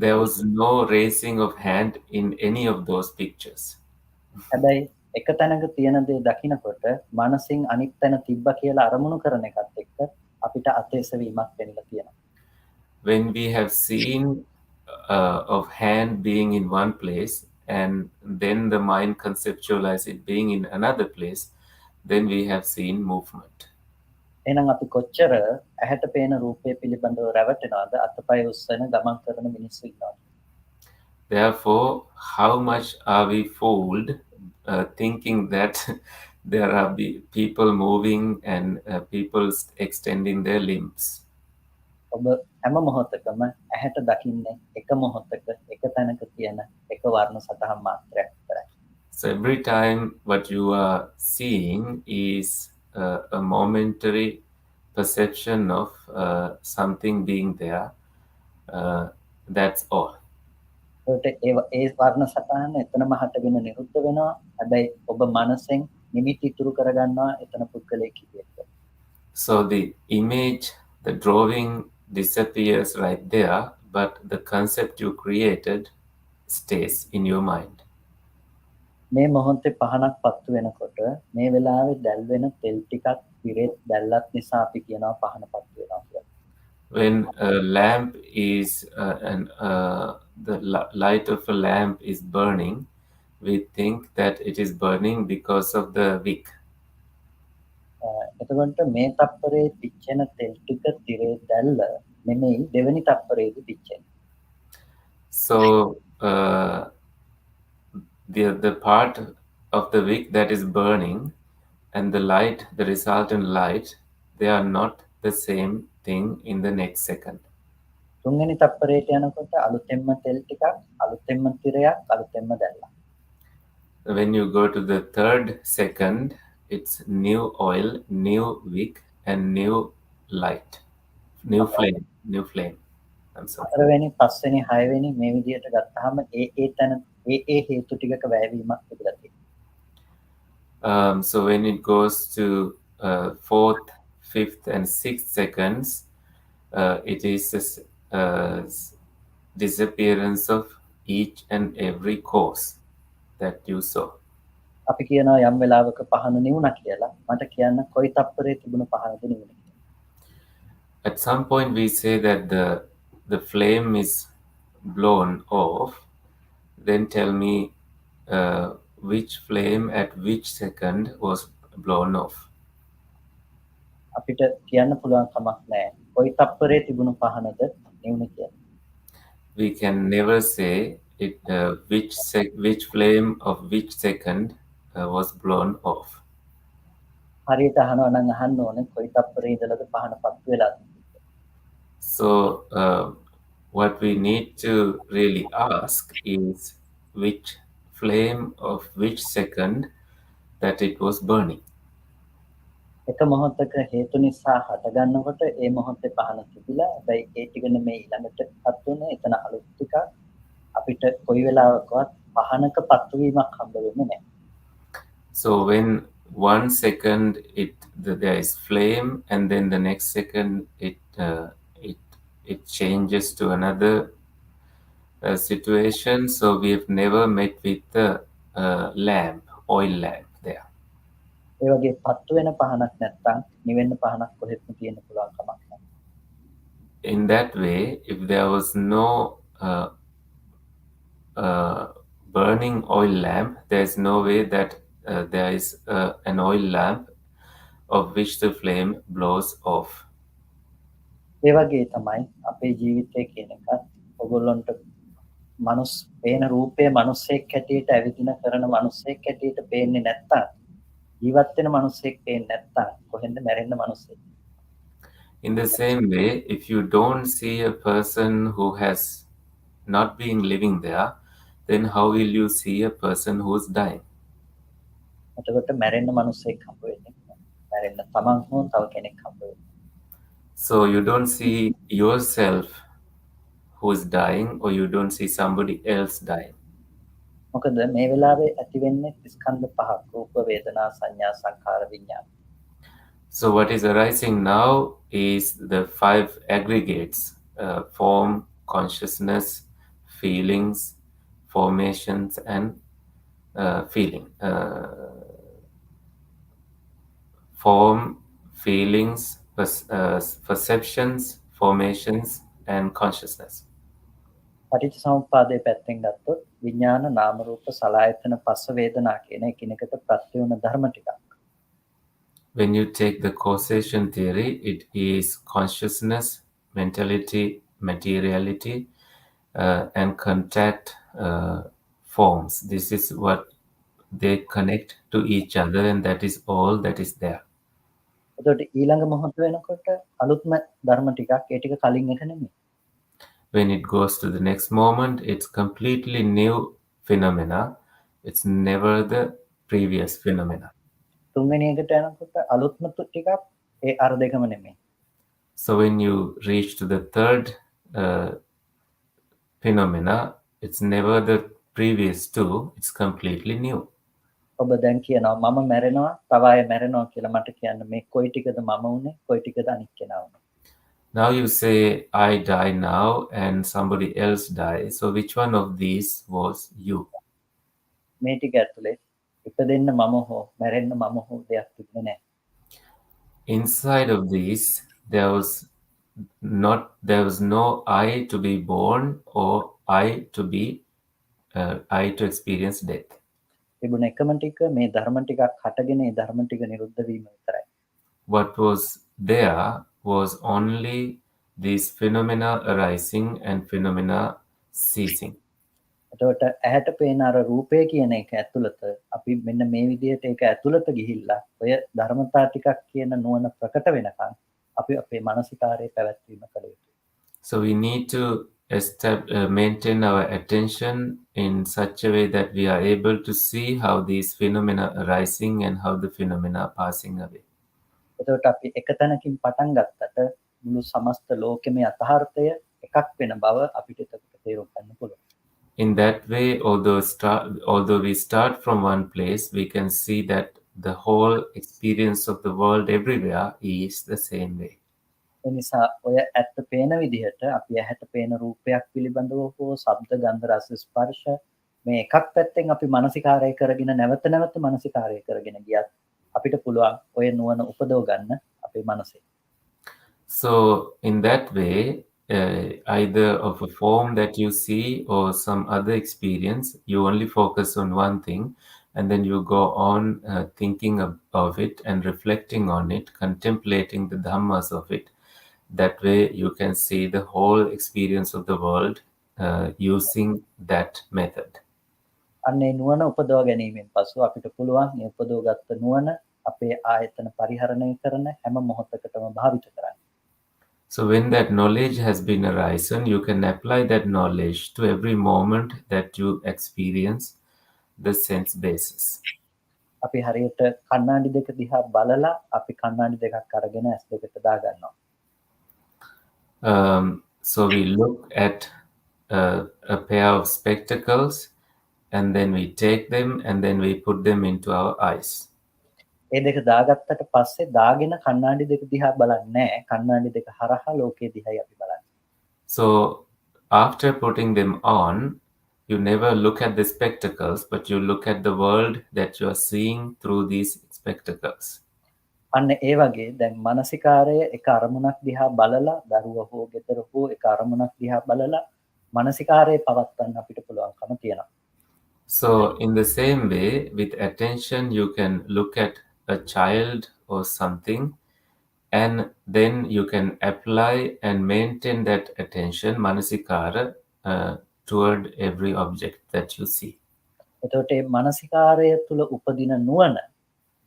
Speaker 2: there was no raising of hand in any of those pictures.
Speaker 4: හැබැයි එක තැනක තියෙන දේ දකිනකොට මනසින් අනිත් තැන තිබ්බා කියලා අරමුණු කරන එකත් එක්ක අපිට අත එසවීමක් වෙන්නලා තියෙනවා.
Speaker 2: When we have seen of hand being in one place and then the mind conceptualize it being in another place, then we have seen movement.
Speaker 4: එහෙනම් අපි කොච්චර ඇහැට පේන රූපය පිළිබඳව රැවටෙනවද අතපය උස්සන ගමන් කරන මිනිස්සු ඉන්නවා.
Speaker 2: Therefore, how much are we fooled thinking that there are people moving and people extending their limbs?
Speaker 4: ඔබ හැම මොහොතකම ඇහැට දකින්නේ එක මොහොතක එක තැනක තියෙන එක වර්ණ සටහන් මාත්‍රයක් විතරයි.
Speaker 2: So every time what you are seeing is a momentary perception of something being there. That's all.
Speaker 4: ඒකට ඒ වර්ණ සටහන එතනම හටගෙන නිරුද්ධ වෙනවා. හැබැයි ඔබ මනසෙන් නිමිති ඉතුරු කරගන්නවා එතන පුද්ගලයෙක් විදියට.
Speaker 2: So the image, the drawing disappears right there, but the concept you created stays in your mind.
Speaker 4: මේ මොහොතේ පහනක් පත්තු වෙනකොට මේ වෙලාවේ දැල් වෙන තෙල් ටිකක් පිරෙත් දැල්ලත් නිසා අපි කියනවා පහන පත්තු වෙනවා කියලා.
Speaker 2: When a lamp is the light of a lamp is burning, we think that it is burning because of the wick.
Speaker 4: එතකොට මේ තප්පරේ පිච්චෙන තෙල් ටික තිරේ දැල්ල නෙමෙයි දෙවෙනි තප්පරේදී පිච්චෙන්නේ.
Speaker 2: So the part of the wick that is burning and the light, the resultant light, they are not the same thing in the next second.
Speaker 4: තුන්වෙනි තප්පරේට යනකොට අලුතෙන්ම තෙල් ටිකක් අලුතෙන්ම තිරයක් අලුතෙන්ම දැල්ලක්.
Speaker 2: When you go to the third second, it's new oil, new wick, and new light, new flame. I'm sorry.
Speaker 4: හතරවෙනි පස්වෙනි හයවෙනි මේ විදිහට ගත්තාම ඒ තැන ඒ හේතු ටිකක වැයවීමක් තිබුණා තියෙනවා.
Speaker 2: So when it goes to fourth, fifth, and sixth seconds, it is disappearance of each and every cause that you saw.
Speaker 4: අපි කියනවා යම් වෙලාවක පහන නිවුණා කියලා. මට කියන්න කොයි තප්පරේ තිබුණ පහනද නිවුනේ.
Speaker 2: At some point we say that the flame is blown off. Then tell me which flame at which second was blown off.
Speaker 4: අපිට කියන්න පුළුවන් කමක් නැහැ. කොයි තප්පරේ තිබුණු පහනද නිවුනේ කියලා.
Speaker 2: We can never say it which flame of which second was blown off.
Speaker 4: හරියට අහනවා නම් අහන්න ඕනේ කොයි තප්පරේ ඉඳලාද පහන පත්තු වෙලාද.
Speaker 2: So what we need to really ask is which flame of which second that it was burning.
Speaker 4: එක මොහොතක හේතු නිසා හටගන්නකොට ඒ මොහොතේ පහන තිබිලා හැබැයි ඒ ටික නෙමෙයි ළඟට පත් වුණේ එතන අලුත් ටික අපිට කොයි වෙලාවකවත් පහනක පත්තු වීමක් හම්බ වෙන්නේ නැහැ.
Speaker 2: So when 1 second there is flame and then the next second it changes to another situation. So we have never met with the lamp, oil lamp there.
Speaker 4: ඒ වගේ පත්තු වෙන පහනක් නැත්තම් නිවෙන්න පහනක් කොහෙත්ම තියෙන්න පුළුවන් කමක් නැහැ.
Speaker 2: In that way, if there was no burning oil lamp, there is no way that there is an oil lamp of which the flame blows off.
Speaker 4: ඒ වගේ තමයි අපේ ජීවිතය කියන එකත් ඔයගොල්ලන්ට මනුස්ස පේන රූපය මනුස්සයෙක් හැටියට ඇවිදින කරන මනුස්සයෙක් හැටියට පේන්නේ නැත්තම් ජීවත් වෙන මනුස්සයෙක් පේන්නේ නැත්තම් කොහෙන්ද මැරෙන්න මනුස්සයෙක්.
Speaker 2: In the same way, if you don't see a person who has not been living there, then how will you see a person who's dying?
Speaker 4: එතකොට මැරෙන්න මනුස්සයෙක් හම්බ වෙන්නේ නැහැ. මැරෙන්න තමන් හෝ තව කෙනෙක් හම්බ වෙනවා.
Speaker 2: So you don't see yourself who's dying, or you don't see somebody else dying.
Speaker 4: මොකද මේ වෙලාවේ ඇති වෙන්නේ ස්කන්ධ පහක් රූප වේදනා සංඥා සංඛාර විඥාන.
Speaker 2: So what is arising now is the 5 aggregates: form, consciousness, feelings, formations, and feeling. Form, feelings, perceptions, formations, and consciousness.
Speaker 4: පටිච්ච සමුප්පාදයේ පැත්තෙන් ගත්තොත් විඥාන නාම රූප සලආයතන පස්ස වේදනා කියන එකිනෙකට ප්‍රත්‍ය වුණ ධර්ම ටිකක්.
Speaker 2: When you take the causation theory, it is consciousness, mentality, materiality, and contact forms. This is what they connect to each other, and that is all that is there.
Speaker 4: එතකොට ඊළඟ මොහොත වෙනකොට අලුත්ම ධර්ම ටිකක් ඒ ටික කලින් එක නෙමෙයි.
Speaker 2: When it goes to the next moment, it's completely new phenomena. It's never the previous phenomena.
Speaker 4: තුන්වෙනි එකට යනකොට අලුත්ම ටිකක් ඒ අර දෙකම නෙමෙයි.
Speaker 2: So when you reach to the third phenomena, it's never the previous two, it's completely new.
Speaker 4: ඔබ දැන් කියනවා මම මැරෙනවා තව අය මැරෙනවා කියලා මට කියන්න මේ කොයි ටිකද මම උනේ කොයි ටිකද අනිත් කෙනා උනේ.
Speaker 2: Now you say, I die now and somebody else dies. So which one of these was you?
Speaker 4: මේ ටික ඇතුලේ ඉපදෙන්න මම හෝ මැරෙන්න මම හෝ දෙයක් තිබුණේ නැහැ.
Speaker 2: Inside of these, there was no I to be born or I to experience death.
Speaker 4: තිබුණ එකම ටික මේ ධර්ම ටිකක් හටගෙන ඒ ධර්ම ටික නිරුද්ධ වීම විතරයි.
Speaker 2: What was there was only these phenomena arising and phenomena ceasing.
Speaker 4: එතකොට ඇහැට පේන අර රූපය කියන එක ඇතුළත අපි මෙන්න මේ විදිහට ඒක ඇතුළත ගිහිල්ලා ඔය ධර්මතා ටිකක් කියන නුවණ ප්‍රකට වෙනකන් අපි අපේ මානසිකාරයේ පැවැත්වීම කළ යුතුයි.
Speaker 2: So we need to maintain our attention in such a way that we are able to see how these phenomena arising and how the phenomena are passing away.
Speaker 4: එතකොට අපි එක තැනකින් පටන් ගත්තට මුළු සමස්ත ලෝකෙම යථාර්ථය එකක් වෙන බව අපිට එතකොට තේරුම් ගන්න පුළුවන්.
Speaker 2: In that way, although we start from one place, we can see that the whole experience of the world everywhere is the same way.
Speaker 4: එනිසා ඔය ඇත්ත පේන විදිහට අපි ඇහැට පේන රූපයක් පිළිබඳව හෝ ශබ්ද ගන්ධ රස ස්පර්ශ මේ එකක් පැත්තෙන් අපි මානසිකාරය කරගෙන නැවත නැවත මානසිකාරය කරගෙන ගියත් අපිට පුළුවන් ඔය නුවණ උපදව ගන්න අපේ මනසේ.
Speaker 2: So in that way, either of a form that you see or some other experience, you only focus on one thing, and then you go on thinking of it and reflecting on it, contemplating the dhammas of it. That way you can see the whole experience of the world using that method.
Speaker 4: අන්න ඒ නුවණ උපදව ගැනීමෙන් පසු අපිට පුළුවන් මේ උපදවගත්ත නුවණ අපේ ආයතන පරිහරණය කරන හැම මොහොතකටම භාවිත කරන්න.
Speaker 2: So when that knowledge has been arisen, you can apply that knowledge to every moment that you experience the sense basis.
Speaker 4: අපි හරියට කණ්ණාඩි දෙක දිහා බලලා අපි කණ්ණාඩි දෙකක් අරගෙන ඇස් දෙකට දාගන්නවා.
Speaker 2: So we look at a pair of spectacles, and then we take them and then we put them into our eyes.
Speaker 4: ඒ දෙක දාගත්තට පස්සේ දාගෙන කණ්ණාඩි දෙක දිහා බලන්නේ නැහැ. කණ්ණාඩි දෙක හරහා ලෝකයේ දිහායි අපි බලන්නේ.
Speaker 2: So after putting them on, you never look at the spectacles, but you look at the world that you are seeing through these spectacles.
Speaker 4: අන්න ඒ වගේ දැන් මානසිකාරය එක අරමුණක් දිහා බලලා දරුවා හෝ ගෙදර හෝ එක අරමුණක් දිහා බලලා මානසිකාරය පවත්වන්න අපිට පුළුවන්කම තියෙනවා.
Speaker 2: So in the same way, with attention, you can look at a child or something, and then you can apply and maintain that attention, manasikara, toward every object that you see.
Speaker 4: එතකොට මේ මානසිකාරය තුල උපදින නුවණ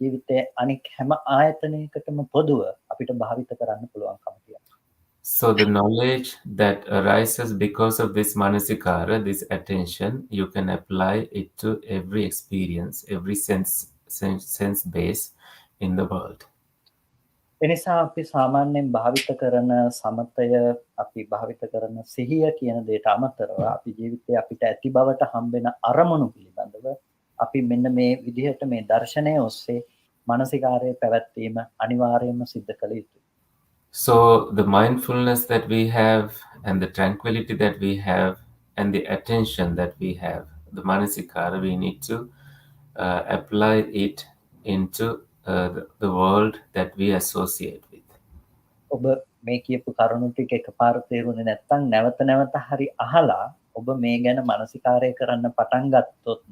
Speaker 4: ජීවිතයේ අනික් හැම ආයතනයකටම පොදුව අපිට භාවිත කරන්න පුළුවන්කම තියෙනවා.
Speaker 2: So the knowledge that arises because of this manasikara, this attention, you can apply it to every experience, every sense base in the world.
Speaker 4: එනිසා අපි සාමාන්‍යයෙන් භාවිත කරන සමතය අපි භාවිත කරන සිහිය කියන දේට අමතරව අපි ජීවිතේ අපිට ඇති බවට හම්බෙන අරමුණු පිළිබඳව අපි මෙන්න මේ විදිහට මේ දර්ශනය ඔස්සේ මානසිකාරයේ පැවැත්වීම අනිවාර්යයෙන්ම සිද්ධ කළ යුතුයි.
Speaker 2: So the mindfulness that we have and the tranquility that we have and the attention that we have, the manasikara, we need to apply it into the world that we associate with.
Speaker 4: ඔබ මේ කියපු කරුණු ටික එකපාර තේරුනේ නැත්නම් නැවත නැවත හරි අහලා ඔබ මේ ගැන මානසිකාරය කරන්න පටන් ගත්තොත්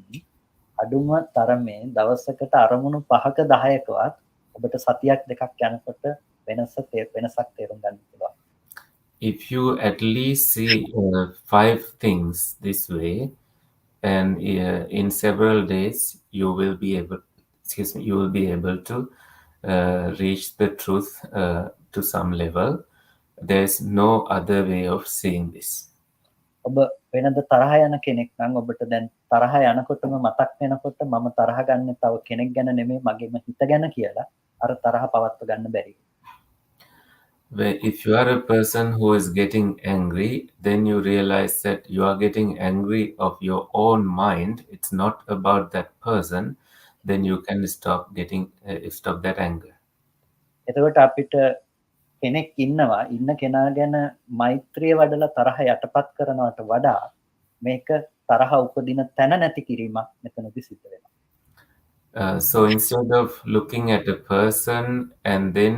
Speaker 4: අඩුම තරමේ දවසකට අරමුණු 5ක 10කවත් ඔබට සතියක් දෙකක් යනකොට වෙනසක් තේරුම් ගන්න පුළුවන්.
Speaker 2: If you at least see 5 things this way, and in several days you will be able to reach the truth to some level. There's no other way of seeing this.
Speaker 4: ඔබ වෙනද තරහ යන කෙනෙක් නම් ඔබට දැන් තරහ යනකොටම මතක් වෙනකොට මම තරහ ගන්න තව කෙනෙක් ගැන නෙමෙයි මගේම හිත ගැන කියලා අර තරහ පවත්ව ගන්න බැරි.
Speaker 2: If you are a person who is getting angry, then you realize that you are getting angry of your own mind. It's not about that person. Then you can stop that anger.
Speaker 4: එතකොට අපිට කෙනෙක් ඉන්නවා ඉන්න කෙනා ගැන මෛත්‍රිය වඩලා තරහ යටපත් කරනවට වඩා මේක තරහ උපදින තැන නැති කිරීමක් මෙතනදී සිද්ධ වෙනවා.
Speaker 2: So instead of looking at a person and then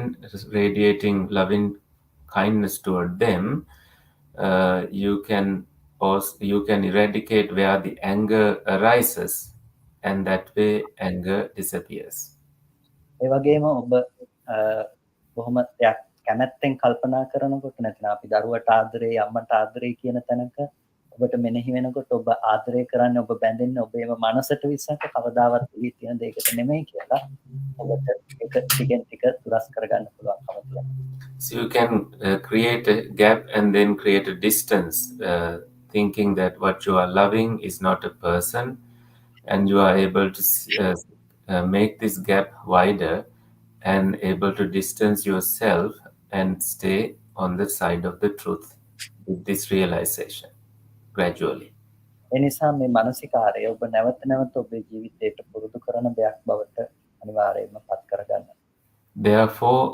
Speaker 2: radiating loving kindness toward them, you can eradicate where the anger arises, and that way anger disappears.
Speaker 4: ඒ වගේම ඔබ බොහොම කැමැත්තෙන් කල්පනා කරනකොට නැත්නම් අපි දරුවට ආදරේ අම්මට ආදරේ කියන තැනක ඔබට මෙනෙහි වෙනකොට ඔබ ආදරය කරන්නේ ඔබ බැඳෙන්නේ ඔබේම මනසට විසක කවදාවත් එළිය තියෙන දෙයකට නෙමෙයි කියලා ඔබට ඒක ටිකෙන් ටික දුරස් කරගන්න පුළුවන්කම තියෙනවා.
Speaker 2: So you can create a gap and then create a distance, thinking that what you are loving is not a person, and you are able to make this gap wider and able to distance yourself and stay on the side of the truth with this realization gradually.
Speaker 4: එනිසා මේ මානසිකාරය ඔබ නැවත නැවත ඔබේ ජීවිතයට පුරුදු කරන දෙයක් බවට අනිවාර්යයෙන්ම පත් කරගන්න.
Speaker 2: Therefore,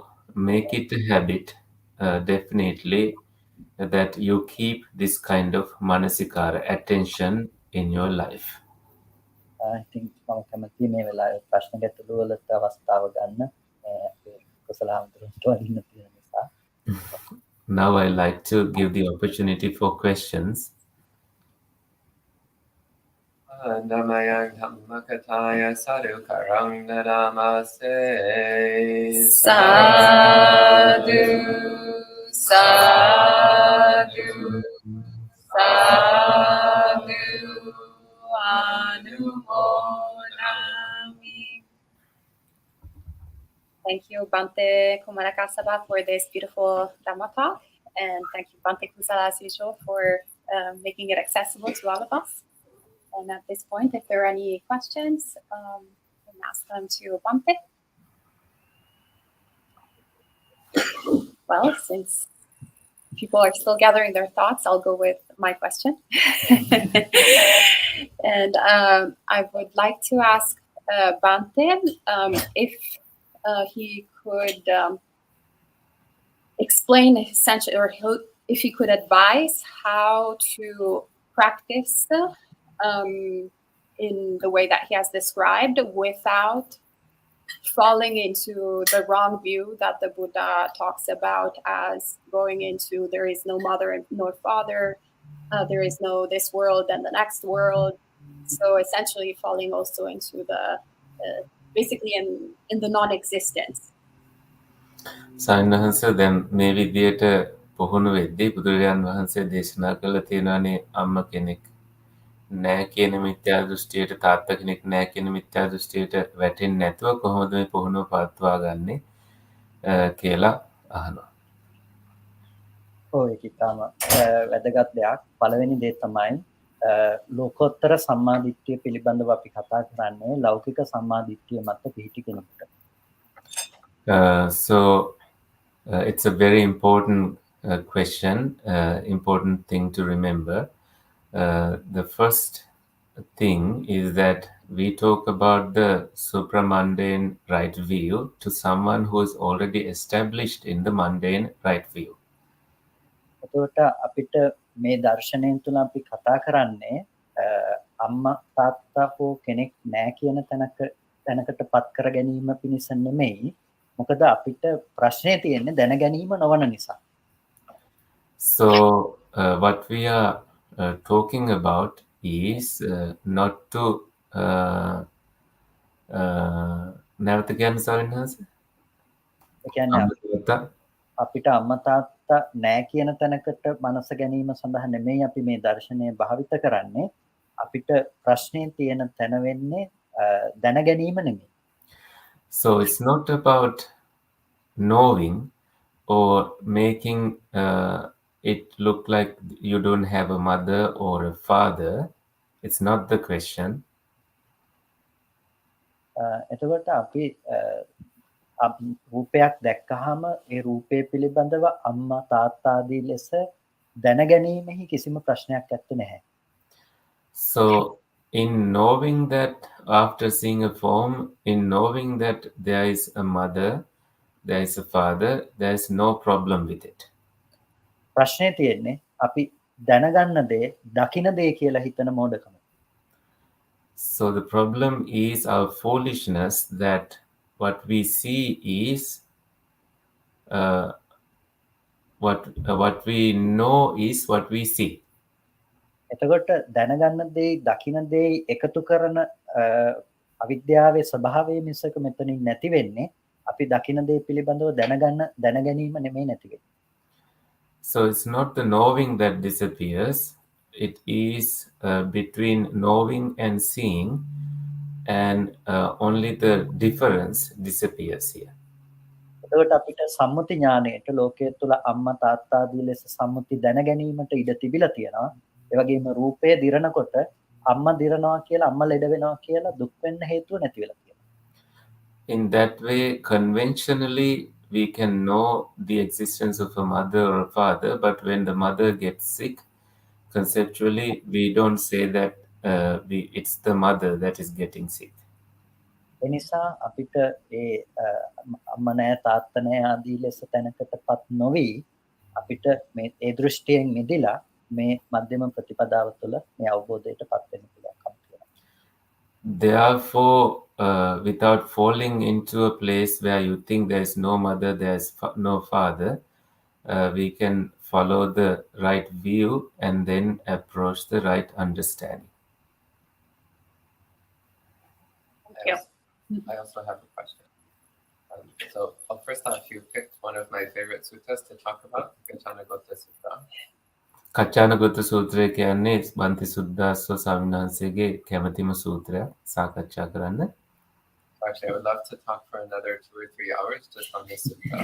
Speaker 2: make it a habit, definitely, that you keep this kind of manasikara attention in your life.
Speaker 4: I think මම කැමතියි මේ වෙලාවේ ප්‍රශ්න ගැටළු වලට අවස්ථාව ගන්න. කුසල හඳුනට වදින්න තියෙන නිසා.
Speaker 2: Now I like to give the opportunity for questions.
Speaker 3: Namayang Dhammakataya Sadhukarang Namaste.
Speaker 1: Sadhu, sadhu, sadhu, anumodami. Thank you, Bhante Kumāra Kassapa, for this beautiful Dhamma talk. And thank you, Bhante Kusala, as usual, for making it accessible to all of us. And at this point, if there are any questions, we can ask them to Bhante. Well, since people are still gathering their thoughts, I'll go with my question. And I would like to ask Bhante if he could explain essentially, or if he could advise how to practice in the way that he has described without falling into the wrong view that the Buddha talks about as going into there is no mother nor father, there is no this world and the next world. So essentially falling also into the basically in the non-existence.
Speaker 2: සායනහන්ස දැන් මේ විදියට පුහුණු වෙද්දී බුදුරජාන් වහන්සේ දේශනා කළ තියෙනවානේ අම්ම කෙනෙක් නෑ කියන මිත්‍යා දෘෂ්ටියට තාත්තා කෙනෙක් නෑ කියන මිත්‍යා දෘෂ්ටියට වැටෙන්නේ නැතුව කොහොමද මේ පුහුණුව පවත්වා ගන්නෙ කියලා අහනවා.
Speaker 4: ඔව් ඒක ඉතාම වැදගත් දෙයක්. පළවෙනි දේ තමයි ලෝකෝත්තර සම්මාදිට්ඨිය පිළිබඳව අපි කතා කරන්නේ ලෞකික සම්මාදිට්ඨිය මත පිහිටි කෙනෙකුට.
Speaker 2: So It's a very important question, important thing to remember. The first thing is that we talk about the supramundane right view to someone who is already established in the mundane right view.
Speaker 4: එතකොට අපිට මේ දර්ශනයෙන් තුල අපි කතා කරන්නේ අම්මා තාත්තා හෝ කෙනෙක් නැහැ කියන තැනකට පත් කර ගැනීම පිණිස නෙමෙයි. මොකද අපිට ප්‍රශ්නේ තියෙන්නේ දැන ගැනීම නොවන නිසා.
Speaker 2: So what we are talking about is not to නැවත කියන්න සරින්හස.
Speaker 4: ඒ කියන්නේ අපිට අම්මා තාත්තා නැහැ කියන තැනකට මනස ගැනීම සඳහා නෙමෙයි අපි මේ දර්ශනය භාවිත කරන්නේ. අපිට ප්‍රශ්නේ තියෙන තැන වෙන්නේ දැන ගැනීම නෙමෙයි.
Speaker 2: So it's not about knowing or making it look like you don't have a mother or a father. It's not the question.
Speaker 4: එතකොට අපි රූපයක් දැක්කහම ඒ රූපය පිළිබඳව අම්මා තාත්තා ආදී ලෙස දැන ගැනීමෙහි කිසිම ප්‍රශ්නයක් ඇත්තේ නැහැ.
Speaker 2: So in knowing that after seeing a form, in knowing that there is a mother, there is a father, there is no problem with it.
Speaker 4: ප්‍රශ්නේ තියෙන්නේ අපි දැනගන්න දේ දකින දේ කියලා හිතන මොඩකම.
Speaker 2: So the problem is our foolishness that what we see is what we know is what we see.
Speaker 4: එතකොට දැනගන්න දේ දකින දේ එකතු කරන අවිද්‍යාවේ ස්වභාවය මිසක මෙතනින් නැති වෙන්නේ අපි දකින දේ පිළිබඳව දැන ගැනීම නෙමෙයි නැති වෙන්නේ.
Speaker 2: So it's not the knowing that disappears. It is between knowing and seeing, and only the difference disappears here.
Speaker 4: එතකොට අපිට සම්මුති ඥාණයට ලෝකයේ තුල අම්මා තාත්තා ආදී ලෙස සම්මුති දැන ගැනීමට ඉඩ තිබිලා තියෙනවා. ඒ වගේම රූපය දිරනකොට අම්මා දිරනවා කියලා අම්මා ලෙඩ වෙනවා කියලා දුක් වෙන්න හේතුව නැති වෙලා තියෙනවා.
Speaker 2: In that way, conventionally, we can know the existence of a mother or a father, but when the mother gets sick, conceptually, we don't say that it's the mother that is getting sick.
Speaker 4: එනිසා අපිට ඒ අම්මා නැහැ තාත්තා නැහැ ආදී ලෙස තැනකටපත් නොවි අපිට මේ ඒ දෘෂ්ටියෙන් මිදලා මේ මධ්‍යම ප්‍රතිපදාව තුළ මේ අවබෝධයටපත් වෙන්න පුළුවන්කම තියෙනවා.
Speaker 2: Therefore, without falling into a place where you think there is no mother, there is no father, we can follow the right view and then approach the right understanding.
Speaker 1: Thank you.
Speaker 3: I also have a question. So first off, you picked one of my favorite suttas to talk about, Kaccanagotta Sutta.
Speaker 2: කච්චානගොත්ත සූත්‍රය කියන්නේ බන්ති සුද්දාස්ව ස්වාමීන් වහන්සේගේ කැමැතිම සූත්‍රයක් සාකච්ඡා කරන්න.
Speaker 3: Actually, I would love to talk for another 2 or 3 hours just on this sutta.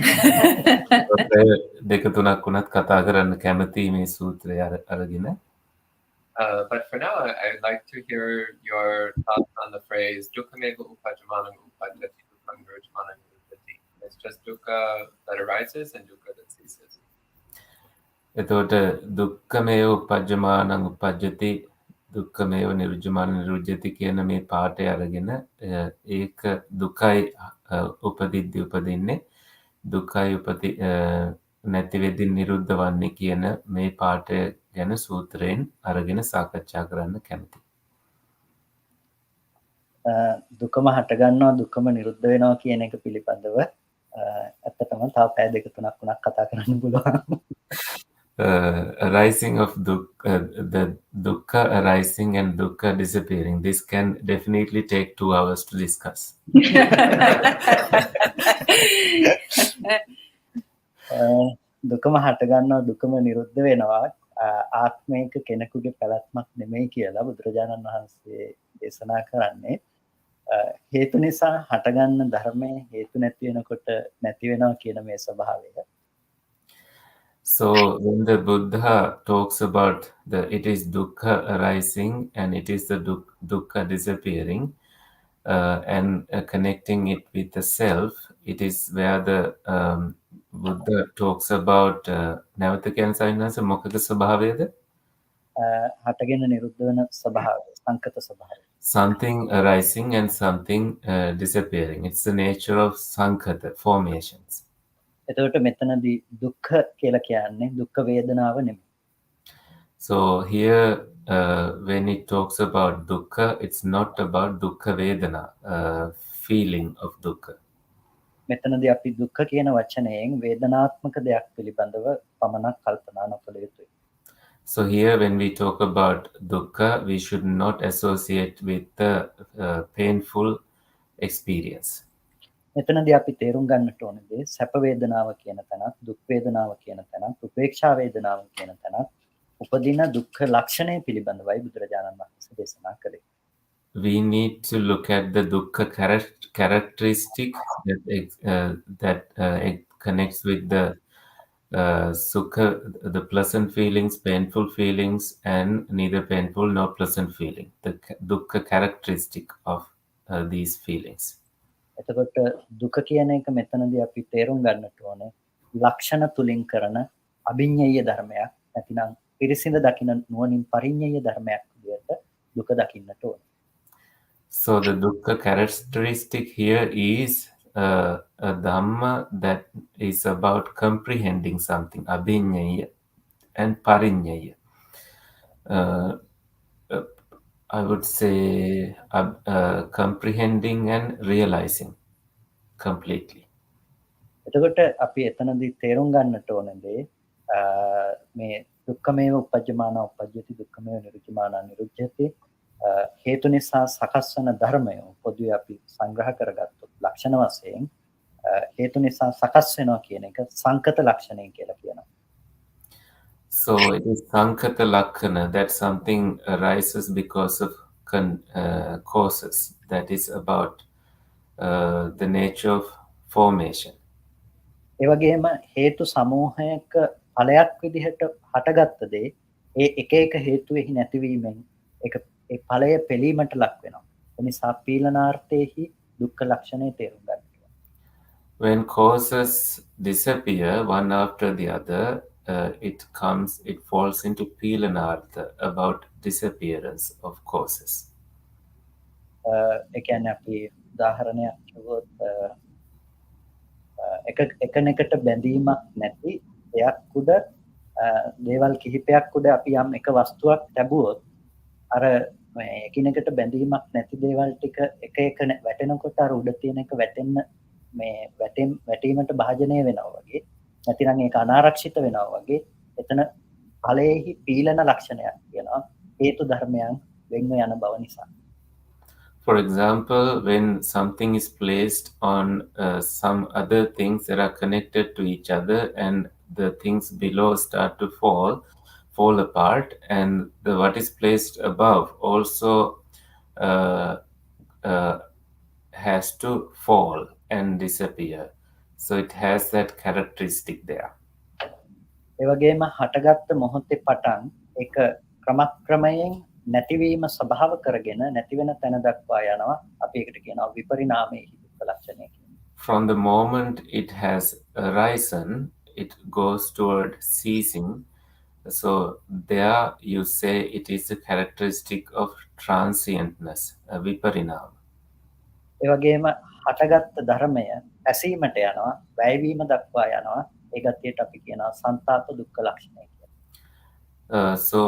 Speaker 2: දෙක තුනක් වුණත් කතා කරන්න කැමැති මේ සූත්‍රය අරගෙන.
Speaker 3: But for now, I'd like to hear your thoughts on the phrase "dukkhameva upajjamanam upajjati, dukkham nirujjamanam niruddhati." It's just dukkha that arises and dukkha that ceases.
Speaker 2: එතකොට දුක්ඛමේව උපජ්ජමානං උපජ්ජති දුක්ඛමේව නිරුජ්ජමාන නිරුජ්ජති කියන මේ පාඩය අරගෙන ඒක දුකයි උපදිද්දී උපදින්නේ දුකයි නැති වෙද්දී නිරුද්ධ වන්නේ කියන මේ පාඩය ගැන සූත්‍රයෙන් අරගෙන සාකච්ඡා කරන්න කැමතියි.
Speaker 4: දුකම හට ගන්නවා දුකම නිරුද්ධ වෙනවා කියන එක පිළිබඳව ඇත්තටම තව පැය දෙක තුනක් වුණත් කතා කරන්න පුළුවන්.
Speaker 2: Arising of the dukkha arising and dukkha disappearing. This can definitely take 2 hours to discuss.
Speaker 4: දුකම හට ගන්නවා දුකම නිරුද්ධ වෙනවා ආත්මයක කෙනෙකුගේ පැවැත්මක් නෙමෙයි කියලා බුදුරජාණන් වහන්සේ දේශනා කරන්නේ. හේතු නිසා හටගන්න ධර්මයේ හේතු නැති වෙනකොට නැති වෙනවා කියන මේ ස්වභාවය.
Speaker 2: So when the Buddha talks about it is dukkha arising and it is the dukkha disappearing and connecting it with the self, it is where the Buddha talks about නැවත කියන සයින්ස් මොකද ස්වභාවයද?
Speaker 4: හටගෙන නිරුද්ධ වෙන ස්වභාවය සංකත ස්වභාවය.
Speaker 2: Something arising and something disappearing. It's the nature of sankata formations.
Speaker 4: එතකොට මෙතනදී දුක්ඛ කියලා කියන්නේ දුක්ඛ වේදනාව නෙමෙයි.
Speaker 2: So here when it talks about dukkha, it's not about dukkha vedana, feeling of dukkha.
Speaker 4: මෙතනදී අපි දුක්ඛ කියන වචනයෙන් වේදනාත්මක දෙයක් පිළිබඳව පමණක් කල්පනා නොකළ යුතුයි.
Speaker 2: So here when we talk about dukkha, we should not associate with the painful experience.
Speaker 4: මෙතනදී අපි තේරුම් ගන්නට ඕනේ සැප වේදනාව කියන තැනත් දුක් වේදනාව කියන තැනත් උපේක්ෂා වේදනාව කියන තැනත් උපදින දුක්ඛ ලක්ෂණය පිළිබඳවයි බුදුරජාණන් වහන්සේ දේශනා කළේ.
Speaker 2: We need to look at the dukkha characteristic that it connects with the sukha, the pleasant feelings, painful feelings, and neither painful nor pleasant feeling. The dukkha characteristic of these feelings.
Speaker 4: එතකොට දුක කියන එක මෙතනදී අපි තේරුම් ගන්නට ඕනේ ලක්ෂණ තුලින් කරන අභිඤ්ඤය ධර්මයක් නැතිනම් පිරිසිඳ දකින නුවණින් පරිඤ්ඤය ධර්මයක් විදිහට දුක දකින්නට ඕනේ.
Speaker 2: So the dukkha characteristic here is a Dhamma that is about comprehending something, abhinyaya and parinyaya. I would say comprehending and realizing completely.
Speaker 4: එතකොට අපි එතනදී තේරුම් ගන්නට ඕනේ මේ දුක්ඛමේව උපජ්ජමාන උපජ්ජති දුක්ඛමේව නිරුච්චමාන නිරුච්චති හේතු නිසා සකස් වන ධර්මය පොදුවේ අපි සංග්‍රහ කරගත්තොත් ලක්ෂණ වශයෙන් හේතු නිසා සකස් වෙනවා කියන එක සංකත ලක්ෂණය කියලා කියනවා.
Speaker 2: So it is sankata lakkana, that something arises because of causes, that is about the nature of formation.
Speaker 4: ඒ වගේම හේතු සමූහයක ඵලයක් විදිහට හටගත්ත දේ ඒ එක එක හේතුෙහි නැතිවීමෙන් ඒක ඒ ඵලය පෙළීමට ලක් වෙනවා. ඒ නිසා පීලනාර්ථයේහි දුක්ඛ ලක්ෂණය තේරුම් ගන්න.
Speaker 2: When causes disappear one after the other, it falls into Pilanartha, about disappearance of causes.
Speaker 4: ඒ කියන්නේ අපි උදාහරණයක් කිව්වොත් එකනෙකට බැඳීමක් නැති දෙයක් උඩ දේවල් කිහිපයක් උඩ අපි යම් එක වස්තුවක් ලැබුවොත් අර මේ එකිනෙකට බැඳීමක් නැති දේවල් ටික එක එක වැටෙනකොට අර උඩ තියෙන එක වැටෙන්න මේ වැටීමට භාජනය වෙනවා වගේ නැතිනම් ඒක අනාරක්ෂිත වෙනවා වගේ එතන ඵලයේහි පීලන ලක්ෂණයක් කියනවා හේතු ධර්මයන් වෙන්ව යන බව නිසා.
Speaker 2: For example, when something is placed on some other things that are connected to each other and the things below start to fall apart, and what is placed above also has to fall and disappear. So it has that characteristic there.
Speaker 4: ඒ වගේම හටගත්ත මොහොතේ පටන් ඒක ක්‍රමක්‍රමයෙන් නැතිවීම ස්වභාව කරගෙන නැති වෙන තැන දක්වා යනවා අපි ඒකට කියනවා විපරිණාමයේ දුක්ඛ ලක්ෂණය කියලා.
Speaker 2: From the moment it has arisen, it goes toward ceasing. So there you say it is a characteristic of transientness, a viparinama.
Speaker 4: ඒ වගේම හටගත්ත ධර්මය ඇසීමට යනවා වැයවීම දක්වා යනවා ඒ ගතියට අපි කියනවා සංතාප දුක්ඛ ලක්ෂණය කියලා.
Speaker 2: So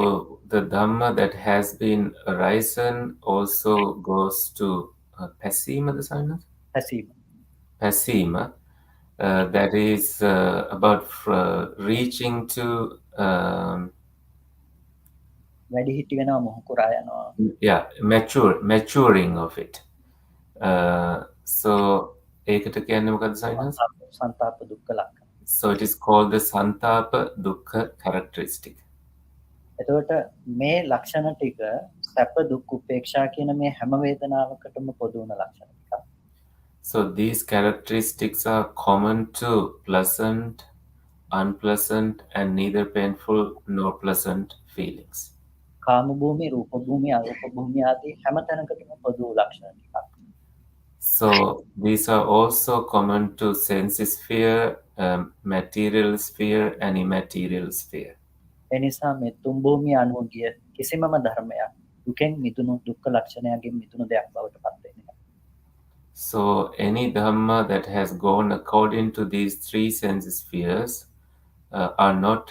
Speaker 2: the Dhamma that has been arisen also goes to Pasima, the sign?
Speaker 4: ඇසීම.
Speaker 2: Pasima. That is about reaching to
Speaker 4: වැඩිහිටි වෙනවා මොහු කුරා යනවා.
Speaker 2: maturing of it. So ඒකට කියන්නේ මොකද්ද සයිනස්?
Speaker 4: සංතාප දුක්ඛ ලක්ෂණ.
Speaker 2: So it is called the Santapa Dukkha characteristic.
Speaker 4: එතකොට මේ ලක්ෂණ ටික සැප දුක් උපේක්ෂා කියන මේ හැම වේදනාවකටම පොදු වන ලක්ෂණ ටික.
Speaker 2: So these characteristics are common to pleasant, unpleasant, and neither painful nor pleasant feelings.
Speaker 4: කාම භූමි, රූප භූමි, අරූප භූමි ආදී හැම තැනකටම පොදු ලක්ෂණ ටිකක්.
Speaker 2: So these are also common to sense sphere material sphere and immaterial sphere.
Speaker 4: එනිසා මේ තුන් භූමිය අනුව ගිය කිසිමම ධර්මයක් දුකෙන් මිදුණු දුක්ඛ ලක්ෂණයන්ගෙන් මිදුණු දෙයක් බවට පත් වෙන්නේ නැහැ.
Speaker 2: So any Dhamma that has gone according to these three sense spheres are not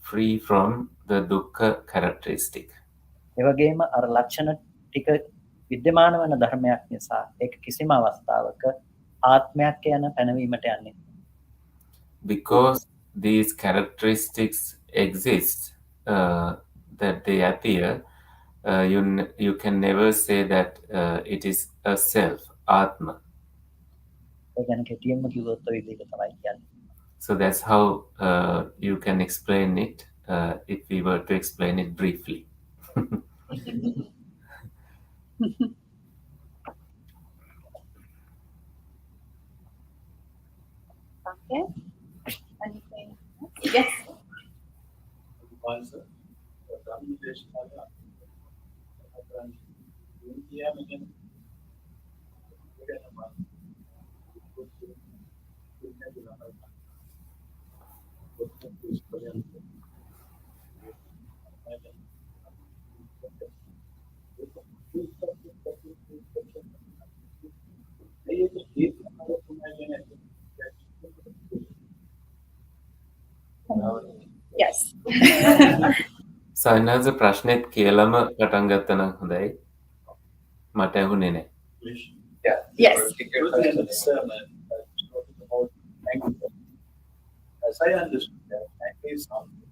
Speaker 2: free from the dukkha characteristic.
Speaker 4: ඒ වගේම අර ලක්ෂණ ටික විද්‍යමාන වන ධර්මයක් නිසා ඒක කිසිම අවස්ථාවක ආත්මයක් යන පැනවීමට යන්නේ.
Speaker 2: Because these characteristics exist, that they appear, you can never say that it is a self, Atma.
Speaker 4: ඒ ගැන කෙටියෙන්ම කිව්වොත් ඔය විදිහට තමයි කියන්නේ.
Speaker 2: So that's how you can explain it if we were to explain it briefly.
Speaker 1: Okay. Anything else? Yes. Yes.
Speaker 2: So another ප්‍රශ්නෙත් කියලාම පටන් ගත්තා නම් හොඳයි. මට ඇහුනේ නැහැ.
Speaker 3: Yeah.
Speaker 1: Yes.
Speaker 5: As I understood that, anger is something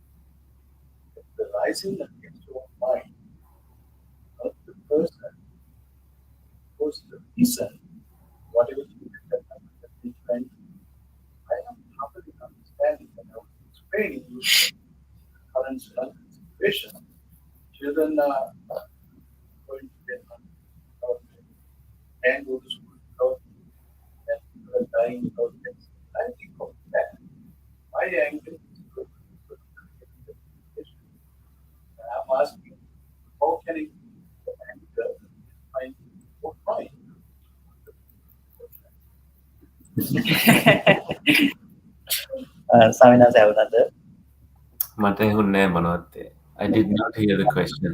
Speaker 5: the rising against your mind, not the person, was the reason, whatever you did that different. I am properly understanding that I was explaining you the current situation. Children are going to get and go to school without and people are dying without this. I think of that. My anger is good. I'm asking, how can it be the anger find what right?
Speaker 4: ස්වාමීනාස ඇහුණාද?
Speaker 2: මට ඇහුන්නේ නැහැ මොනවද? I did not hear the question.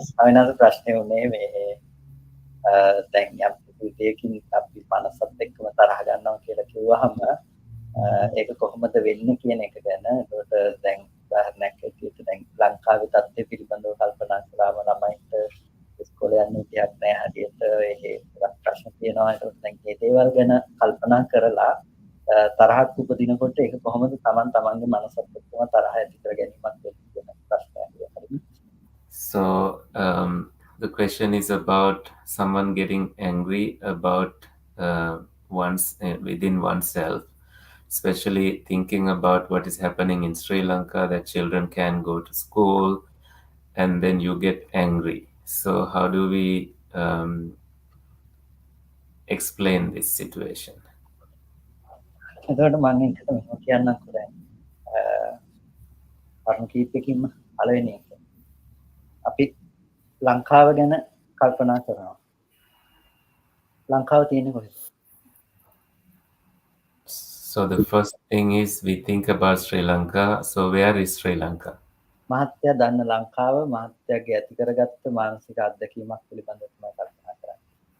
Speaker 4: ස්වාමීනාස ප්‍රශ්නේ උනේ මේ දැන් යම් දෙයකින් අපි 50ත් එක්කම තරහ ගන්නවා කියලා කිව්වහම ඒක කොහොමද වෙන්නේ කියන එක ගැන. ඒකට දැන් උදාහරණයක් ඇටියට දැන් ලංකාවේ තත්ත්වය පිළිබඳව කල්පනා කරාම ළමයින්ට ඉස්කෝලේ යන්න විදියක් නැහැ හරියට ඒ ප්‍රශ්න තියෙනවා. ඒකට දැන් මේ දේවල් ගැන කල්පනා කරලා තරහක් උපදිනකොට ඒක කොහොමද තමන්ගේ මනසත් එක්කම තරහ ඇති කර ගැනීමක් වෙන්නේ කියන ප්‍රශ්නයක් හරිද?
Speaker 2: So the question is about someone getting angry about within oneself, especially thinking about what is happening in Sri Lanka, that children can go to school, and then you get angry. So how do we explain this situation?
Speaker 4: එතකොට මම හිතට මෙහෙම කියන්නම්කෝ දැන් කරුණු කීපයකින්ම පළවෙනි එක අපි ලංකාව ගැන කල්පනා කරනවා. ලංකාව තියෙන්නේ කොහෙද?
Speaker 2: So the first thing is we think about Sri Lanka. So where is Sri Lanka?
Speaker 4: මහත්ය දන්න ලංකාව මහත්යගේ ඇති කරගත්ත මානසික අත්දැකීමක් පිළිබඳව තමයි කල්පනා කරන්නේ.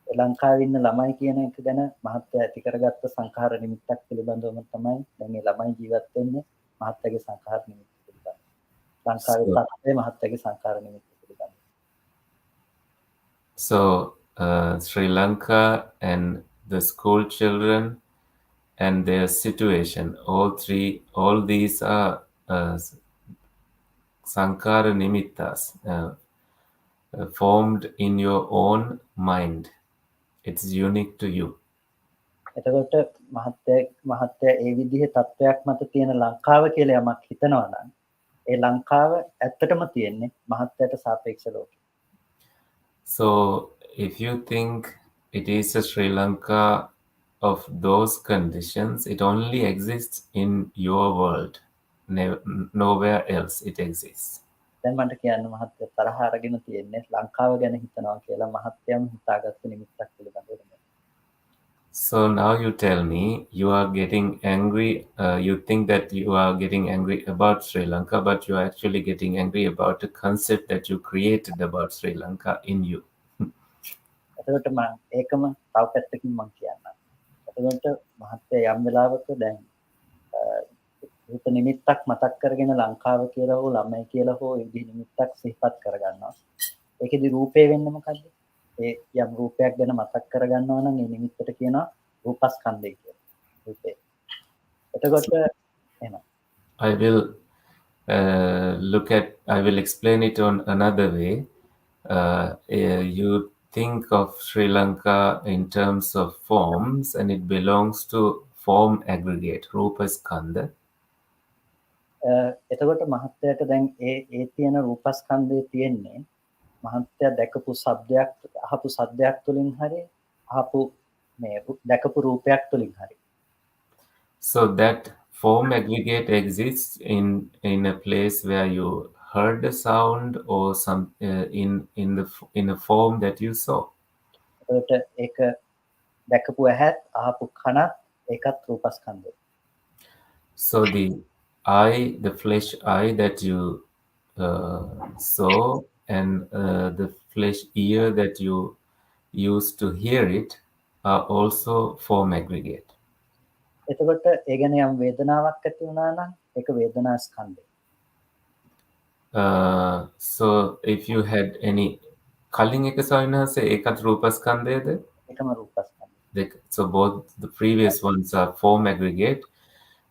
Speaker 4: ඒ ලංකාවේ ඉන්න ළමයි කියන එක ගැන මහත්ය ඇති කරගත්ත සංඛාර නිමිත්තක් පිළිබඳවම තමයි දැන් මේ ළමයි ජීවත් වෙන්නේ මහත්යගේ සංඛාර නිමිත්ත පිළිබඳව. ලංකාවේ තත්ත්වය මහත්යගේ සංඛාර නිමිත්ත පිළිබඳව.
Speaker 2: So Sri Lanka and the school children and their situation, all these are Sankara Nimittas formed in your own mind. It's unique to you.
Speaker 4: එතකොට මහත්ය ඒ විදිහේ තත්ත්වයක් මත තියෙන ලංකාව කියලා යමක් හිතනවා නම් ඒ ලංකාව ඇත්තටම තියෙන්නේ මහත්යට සාපේක්ෂ ලෝකෙ.
Speaker 2: So if you think it is a Sri Lanka of those conditions, it only exists in your world. Nowhere else it exists.
Speaker 4: දැන් මට කියන්න මහත්ය තරහ අරගෙන තියෙන්නේ ලංකාව ගැන හිතනවා කියලා මහත්යම හිතාගත්ත නිමිත්තක් පිළිබඳව.
Speaker 2: So now you tell me you are getting angry. You think that you are getting angry about Sri Lanka, but you are actually getting angry about the concept that you created about Sri Lanka in you.
Speaker 4: එතකොට මම ඒකම තව පැත්තකින් මම කියන්නම්. එතකොට මහත්තයා යම් වෙලාවක දැන් රූප නිමිත්තක් මතක් කරගෙන ලංකාව කියලා හෝ ළමයි කියලා හෝ ඒ විදිහ නිමිත්තක් සිහිපත් කරගන්නවා. ඒකෙදි රූපේ වෙන්නේ මොකද්ද? ඒ යම් රූපයක් ගැන මතක් කරගන්නවා නම් ඒ නිමිත්තට කියනවා රූපස්කන්ධය කියලා. රූපේ. එතකොට එහෙනම්
Speaker 2: I will I will explain it on another way. You think of Sri Lanka in terms of forms, and it belongs to form aggregate, Rupa Skandha.
Speaker 4: එතකොට මහත්තයාට දැන් ඒ තියෙන රූපස්කන්ධය තියෙන්නේ මහත්තයා දැකපු ශබ්දයක් අහපු ශබ්දයක් තුලින් හරි අහපු මේ දැකපු රූපයක් තුලින් හරි.
Speaker 2: So that form aggregate exists in a place where you heard the sound or some in a form that you saw.
Speaker 4: එතකොට ඒක දැකපු ඇහත් අහපු කනත් ඒකත් රූපස්කන්ධය.
Speaker 2: So the eye, the flesh eye that you saw, and the flesh ear that you used to hear it are also form aggregate.
Speaker 4: එතකොට ඒ ගැන යම් වේදනාවක් ඇති වුණා නම් ඒක වේදනා ස්කන්ධය.
Speaker 2: So if you had any කලින් එක සවිනාස ඒකත් රූපස්කන්ධයද?
Speaker 4: ඒකම රූපස්කන්ධය.
Speaker 2: So both the previous ones are form aggregate,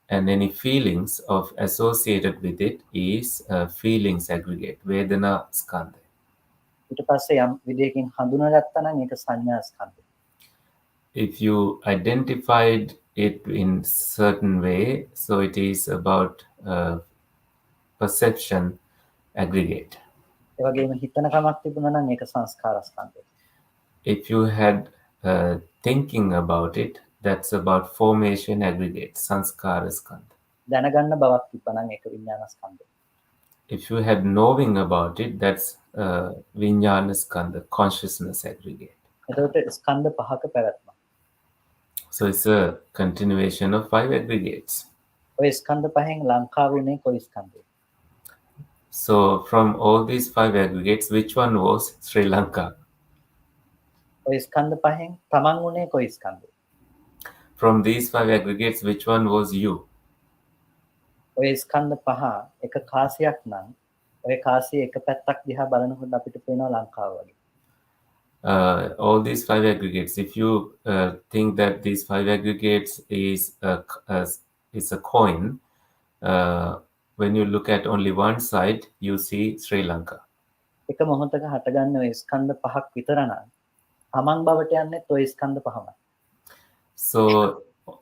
Speaker 2: and any feelings of associated with it is feelings aggregate, vedana skandha.
Speaker 4: ඊට පස්සේ යම් විදියකින් හඳුනාගත්තා නම් ඒක සංඥා ස්කන්ධය.
Speaker 2: If you identified it in certain way, so it is about perception aggregate.
Speaker 4: ඒ වගේම හිතන කමක් තිබුණා නම් ඒක සංස්කාර ස්කන්ධය.
Speaker 2: If you had thinking about it, that's about formation aggregate, sanskara skandha.
Speaker 4: දැනගන්න බවක් තිබ්බා නම් ඒක විඥාන ස්කන්ධය.
Speaker 2: If you had knowing about it, that's vijnana skandha, consciousness aggregate.
Speaker 4: එතකොට ස්කන්ධ පහක පැවැත්ම.
Speaker 2: So it's a continuation of 5 aggregates.
Speaker 4: ඔය ස්කන්ධ පහෙන් ලංකාවුනේ කොයි ස්කන්ධයද?
Speaker 2: So from all these 5 aggregates, which one was Sri Lanka?
Speaker 4: ඔය ස්කන්ධ පහෙන් තමන් උනේ කොයි ස්කන්ධයද?
Speaker 2: From these 5 aggregates, which one was you?
Speaker 4: ඔය ස්කන්ධ පහ එක කාසියක් නම් ඔය කාසිය එක පැත්තක් දිහා බලනකොට අපිට පේනවා ලංකාව වගේ.
Speaker 2: All these 5 aggregates, if you think that these 5 aggregates is a coin, when you look at only one side, you see Sri Lanka.
Speaker 4: එක මොහොතක හටගන්න ඔය ස්කන්ධ පහක් විතර නම් තමන් බවට යන්නේ ඔය ස්කන්ධ පහමයි.
Speaker 2: So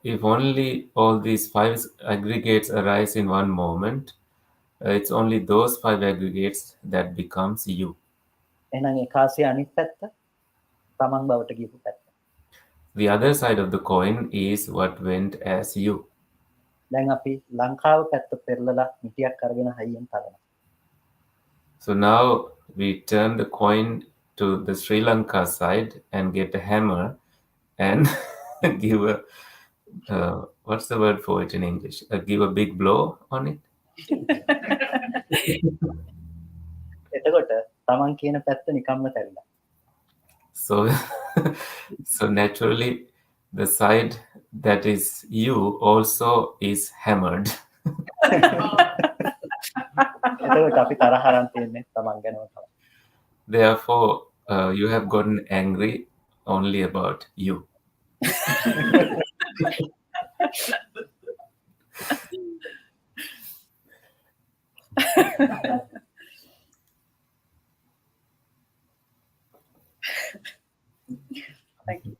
Speaker 2: if only all these 5 aggregates arise in one moment, it's only those 5 aggregates that becomes you.
Speaker 4: එහෙනම් ඒ කාසිය අනිත් පැත්ත තමන් බවට ගියපු පැත්ත.
Speaker 2: The other side of the coin is what went as you.
Speaker 4: දැන් අපි ලංකාව පැත්ත පෙරලලා මිටියක් අරගෙන හයියෙන් තලනවා.
Speaker 2: So now we turn the coin to the Sri Lanka side and get a hammer and give a what's the word for it in English? Give a big blow on it.
Speaker 4: එතකොට තමන් කියන පැත්ත නිකම්ම තැරිලා.
Speaker 2: So naturally the side that is you also is hammered.
Speaker 4: එතකොට අපි තරහ අරන් තියන්නේ තමන් ගැනම තමයි.
Speaker 2: Therefore you have gotten angry only about you.
Speaker 4: Thank you.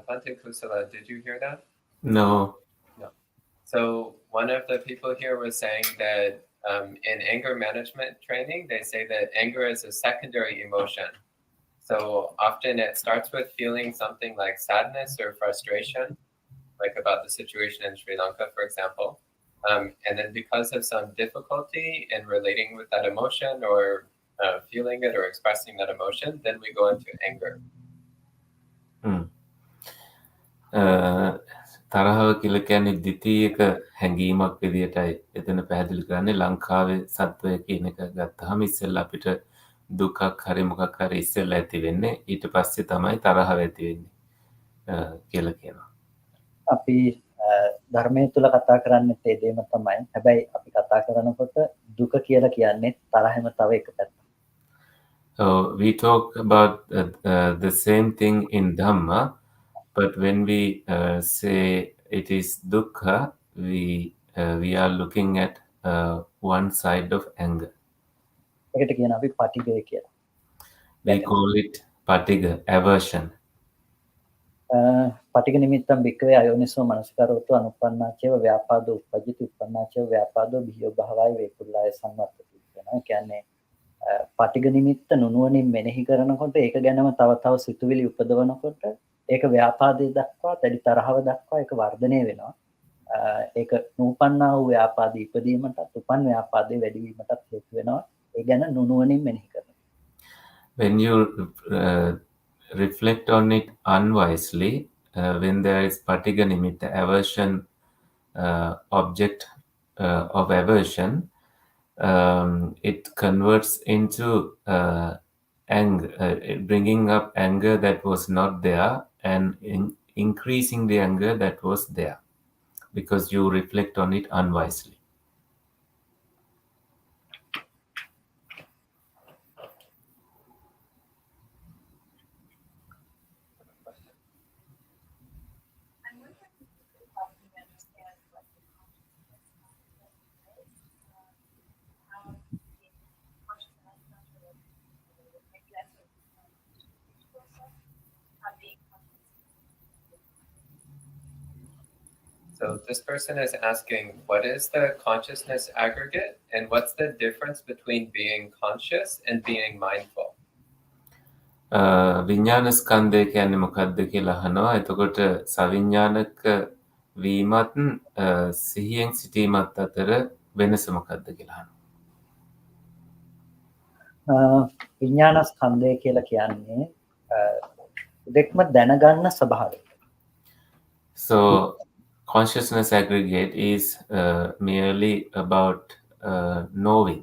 Speaker 3: Bhante Kusala, did you hear that?
Speaker 2: No.
Speaker 3: No. So one of the people here was saying that in anger management training, they say that anger is a secondary emotion. So often it starts with feeling something like sadness or frustration, like about the situation in Sri Lanka, for example. And then because of some difficulty in relating with that emotion or feeling it or expressing that emotion, then we go into anger.
Speaker 2: තරහව කියලා කියන්නේ ද්විතීයක හැඟීමක් විදියටයි එතන පැහැදිලි කරන්නේ ලංකාවේ සත්වය කියන එක ගත්තාම ඉස්සෙල්ලා අපිට දුකක් හරි මොකක් හරි ඉස්සෙල්ලා ඇති වෙන්නේ ඊට පස්සේ තමයි තරහව ඇති වෙන්නේ කියලා කියනවා.
Speaker 4: අපි ධර්මයේ තුල කතා කරන්නේ ඒ දෙයම තමයි. හැබැයි අපි කතා කරනකොට දුක කියලා කියන්නේ තරහෙම තව එක පැත්තක්.
Speaker 2: We talk about the same thing in Dhamma, but when we say it is dukkha, we are looking at one side of anger.
Speaker 4: ඒකට කියන අපි පටිඝය කියලා.
Speaker 2: We call it patiga, aversion.
Speaker 4: පටිඝ නිමිත්තම් භික්ඛවේ අයෝනිසෝ මනසිකරෝතු අනුප්පන්නාචේව ව්‍යාපාදෝ උපජ්ජති උප්පන්නාචේව ව්‍යාපාදෝ බිහියෝ භවයි වේකුල්ලාය සංවත්තති කියනවා. කියන්නේ පටිඝ නිමිත්ත නුනුවණින් මෙනෙහි කරනකොට ඒක ගැනම තව තව සිතුවිලි උපදවනකොට ඒක ව්‍යාපාදයේ දක්වා දැඩි තරහව දක්වා ඒක වර්ධනය වෙනවා. ඒක නූපන්නා වූ ව්‍යාපාදී ඉපදීමටත් උපන් ව්යාපාදයේ වැඩි වීමටත් හේතු වෙනවා. ඒ ගැන නුනුවණින් මෙනෙහි කරනවා.
Speaker 2: When you reflect on it unwisely, when there is patiga nimitta, aversion, object of aversion, it converts into anger, bringing up anger that was not there and increasing the anger that was there because you reflect on it unwisely.
Speaker 3: So this person is asking, what is the consciousness aggregate and what's the difference between being conscious and being mindful?
Speaker 2: විඥාන ස්කන්ධය කියන්නේ මොකක්ද කියලා අහනවා. එතකොට සවිඥානික වීමත් සිහියෙන් සිටීමත් අතර වෙනස මොකක්ද කියලා අහනවා.
Speaker 4: විඥාන ස්කන්ධය කියලා කියන්නේ දෙක්ම දැනගන්න ස්වභාවය.
Speaker 2: So consciousness aggregate is merely about knowing.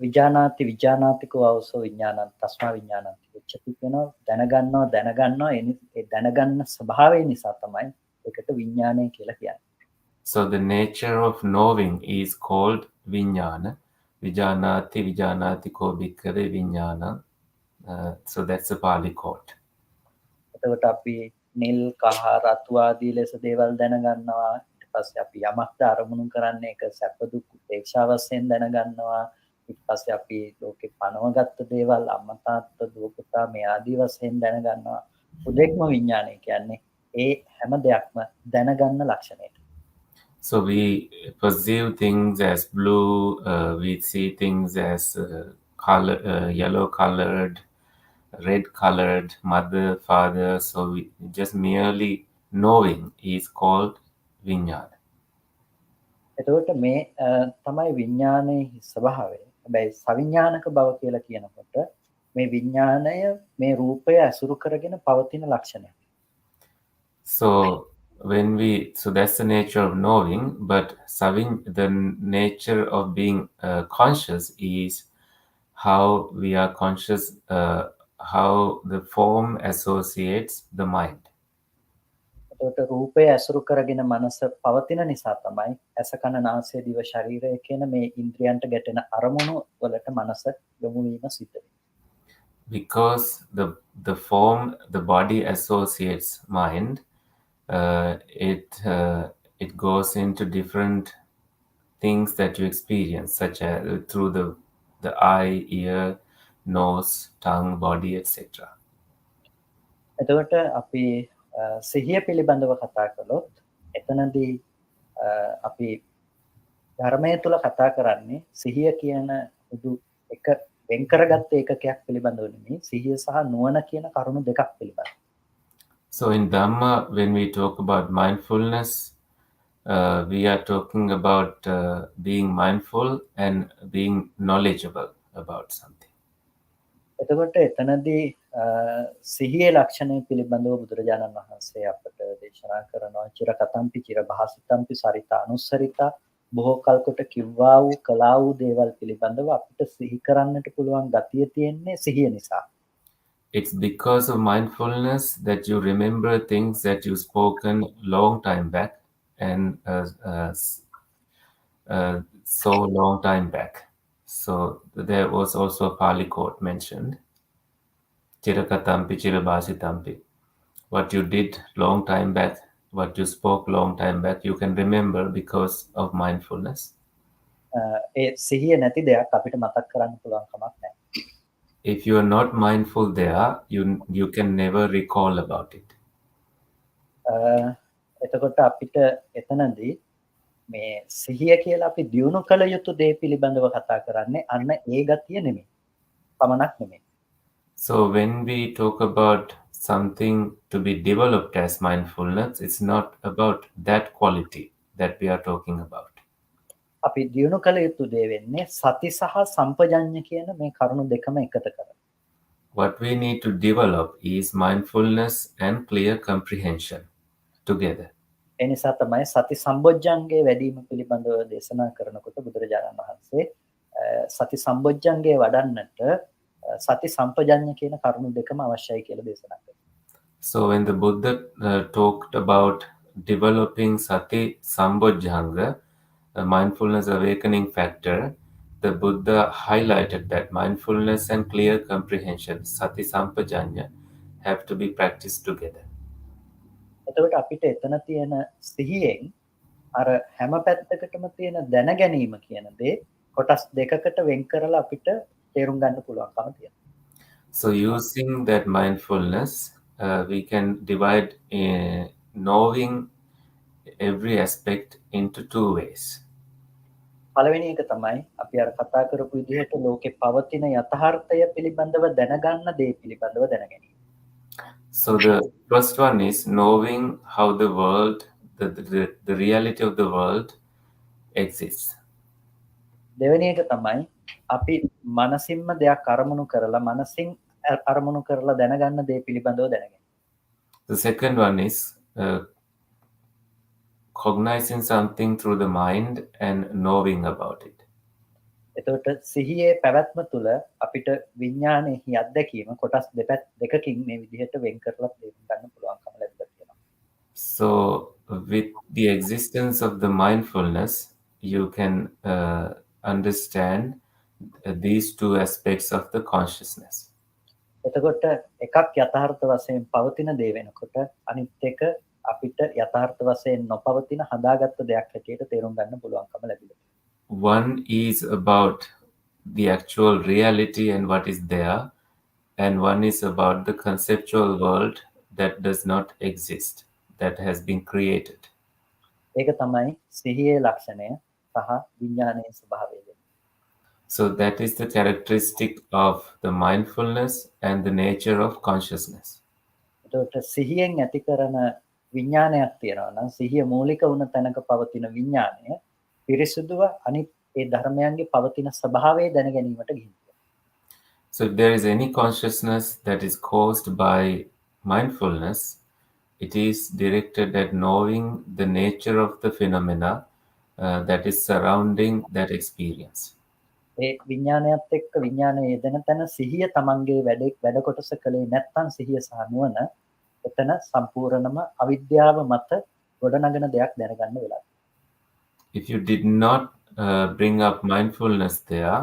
Speaker 4: විඥානාති විඥානාතිකෝ අවසෝ විඥානං තස්මා විඥානං උච්චති කියනවා. දැනගන්නවා ඒ දැනගන්න ස්වභාවය නිසා තමයි ඒකට විඥානය කියලා කියන්නේ.
Speaker 2: So the nature of knowing is called viññāna. Vijjanati vijjanatiko bhikkave viññāna. So that's the Pali quote.
Speaker 4: එතකොට අපි නිල් කහ රතු ආදී ලෙස දේවල් දැනගන්නවා. ඊට පස්සේ අපි යමක්ද අරමුණු කරන්නේ ඒක සැප දුක් උපේක්ෂා වශයෙන් දැනගන්නවා. ඊට පස්සේ අපි ලෝකේ පනවගත්ත දේවල් අම්මා තාත්තා දුව පුතා මේ ආදී වශයෙන් දැනගන්නවා. උදෙක්ම විඥානය කියන්නේ ඒ හැම දෙයක්ම දැනගන්න ලක්ෂණයට.
Speaker 2: So we perceive things as blue, we see things as yellow colored, red colored, mother, father. So we just merely knowing is called viññāna.
Speaker 4: එතකොට මේ තමයි විඥානයේ ස්වභාවය. හැබැයි සවිඥානික බව කියලා කියනකොට මේ විඥානය මේ රූපය අසුරු කරගෙන පවතින ලක්ෂණය.
Speaker 2: So that's the nature of knowing, but the nature of being conscious is how we are conscious, how the form associates the mind.
Speaker 4: එතකොට රූපය අසුරු කරගෙන මනස පවතින නිසා තමයි ඇස කන නාසය දිව ශරීරය කියන මේ ඉන්ද්‍රියන්ට ගැටෙන අරමුණු වලට මනස යොමු වීම සිද්ධ වෙන්නේ.
Speaker 2: Because the form, the body associates mind, it goes into different things that you experience, such as through the eye, ear, nose, tongue, body, etc.
Speaker 4: එතකොට අපි සිහිය පිළිබඳව කතා කළොත් එතනදී අපි ධර්මයේ තුල කතා කරන්නේ සිහිය කියන උදු එක වෙන් කරගත්ත ඒකකයක් පිළිබඳව නෙමෙයි සිහිය සහ නුවණ කියන කරුණු දෙකක් පිළිබඳව.
Speaker 2: So in Dhamma, when we talk about mindfulness, we are talking about being mindful and being knowledgeable about something.
Speaker 4: එතකොට එතනදී සිහියේ ලක්ෂණය පිළිබඳව බුදුරජාණන් වහන්සේ අපට දේශනා කරනවා චිරකතම්පි චිරභාසිතම්පි සරිතා අනුස්සරිතා බොහෝ කල් කොට කිව්වා වූ කළා වූ දේවල් පිළිබඳව අපිට සිහි කරන්නට පුළුවන් ගතිය තියෙන්නේ සිහිය නිසා.
Speaker 2: It's because of mindfulness that you remember things that you spoken long time back and so long time back. So there was also a Pali quote mentioned, Chirakatampi Chirabhasitampi. What you did long time back, what you spoke long time back, you can remember because of mindfulness.
Speaker 4: ඒ සිහිය නැති දෙයක් අපිට මතක් කරන්න පුළුවන් කමක් නැහැ.
Speaker 2: If you are not mindful there, you can never recall about it.
Speaker 4: එතකොට අපිට එතනදී මේ සිහිය කියලා අපි දියුණු කළ යුතු දේ පිළිබඳව කතා කරන්නේ අන්න ඒ ගතිය නෙමෙයි. පමණක් නෙමෙයි.
Speaker 2: So when we talk about something to be developed as mindfulness, it's not about that quality that we are talking about.
Speaker 4: අපි දියුණු කළ යුතු දේ වෙන්නේ සති සහ සම්පජඤ්ඤ කියන මේ කරුණු දෙකම එකතු කරගෙන.
Speaker 2: What we need to develop is mindfulness and clear comprehension together.
Speaker 4: ඒ නිසා තමයි සති සම්බොජ්ජංගේ වැඩිම පිළිබඳව දේශනා කරනකොට බුදුරජාණන් වහන්සේ සති සම්බොජ්ජංගේ වඩන්නට සති සම්පජඤ්ඤ කියන කරුණු දෙකම අවශ්‍යයි කියලා දේශනා කළා.
Speaker 2: So when the Buddha talked about developing sati sambojjhanga, a mindfulness awakening factor, the Buddha highlighted that mindfulness and clear comprehension, sati sampajanya, have to be practiced together.
Speaker 4: එතකොට අපිට එතන තියෙන සිහියෙන් අර හැම පැත්තකටම තියෙන දැන ගැනීම කියන දේ කොටස් දෙකකට වෙන් කරලා අපිට තේරුම් ගන්න පුළුවන්කම තියෙනවා.
Speaker 2: So using that mindfulness, we can divide knowing every aspect into two ways.
Speaker 4: පළවෙනි එක තමයි අපි අර කතා කරපු විදිහට ලෝකේ පවතින යථාර්ථය පිළිබඳව දැනගන්න දේ පිළිබඳව දැනගැනීම.
Speaker 2: So the first one is knowing how the world, the reality of the world exists.
Speaker 4: දෙවෙනි එක තමයි අපි මනසින්ම දෙයක් අරමුණු කරලා මනසින් අරමුණු කරලා දැනගන්න දේ පිළිබඳව දැනගැනීම.
Speaker 2: The second one is cognizing something through the mind and knowing about it.
Speaker 4: එතකොට සිහියේ පැවැත්ම තුළ අපිට විඥානයේ අත්දැකීම කොටස් දෙකකින් මේ විදිහට වෙන් කරලා තේරුම් ගන්න පුළුවන්කම ලැබිලා තියෙනවා.
Speaker 2: So with the existence of the mindfulness, you can understand these two aspects of the consciousness.
Speaker 4: එතකොට එකක් යථාර්ථ වශයෙන් පවතින දේ වෙනකොට අනිත් එක අපිට යථාර්ථ වශයෙන් නොපවතින හදාගත්ත දෙයක් හැටියට තේරුම් ගන්න පුළුවන්කම ලැබිලා.
Speaker 2: One is about the actual reality and what is there, and one is about the conceptual world that does not exist, that has been created.
Speaker 4: ඒක තමයි සිහියේ ලක්ෂණය සහ විඥානයේ ස්වභාවය.
Speaker 2: So that is the characteristic of the mindfulness and the nature of consciousness.
Speaker 4: එතකොට සිහියෙන් ඇති කරන විඥානයක් තියෙනවා නම් සිහිය මූලික වුණ තැනක පවතින විඥානය පිරිසුදුව අනිත් ඒ ධර්මයන්ගේ පවතින ස්වභාවය දැන ගැනීමට ගිහිනවා.
Speaker 2: So if there is any consciousness that is caused by mindfulness, it is directed at knowing the nature of the phenomena that is surrounding that experience.
Speaker 4: ඒ විඥානයත් එක්ක විඥානයේ යෙදෙන තැන සිහිය තමන්ගේ වැඩ කොටස කලේ නැත්නම් සිහිය සහ නුවණ එතන සම්පූර්ණම අවිද්‍යාව මත ගොඩනගන දෙයක් දැනගන්න වෙලා.
Speaker 2: If you did not bring up mindfulness there,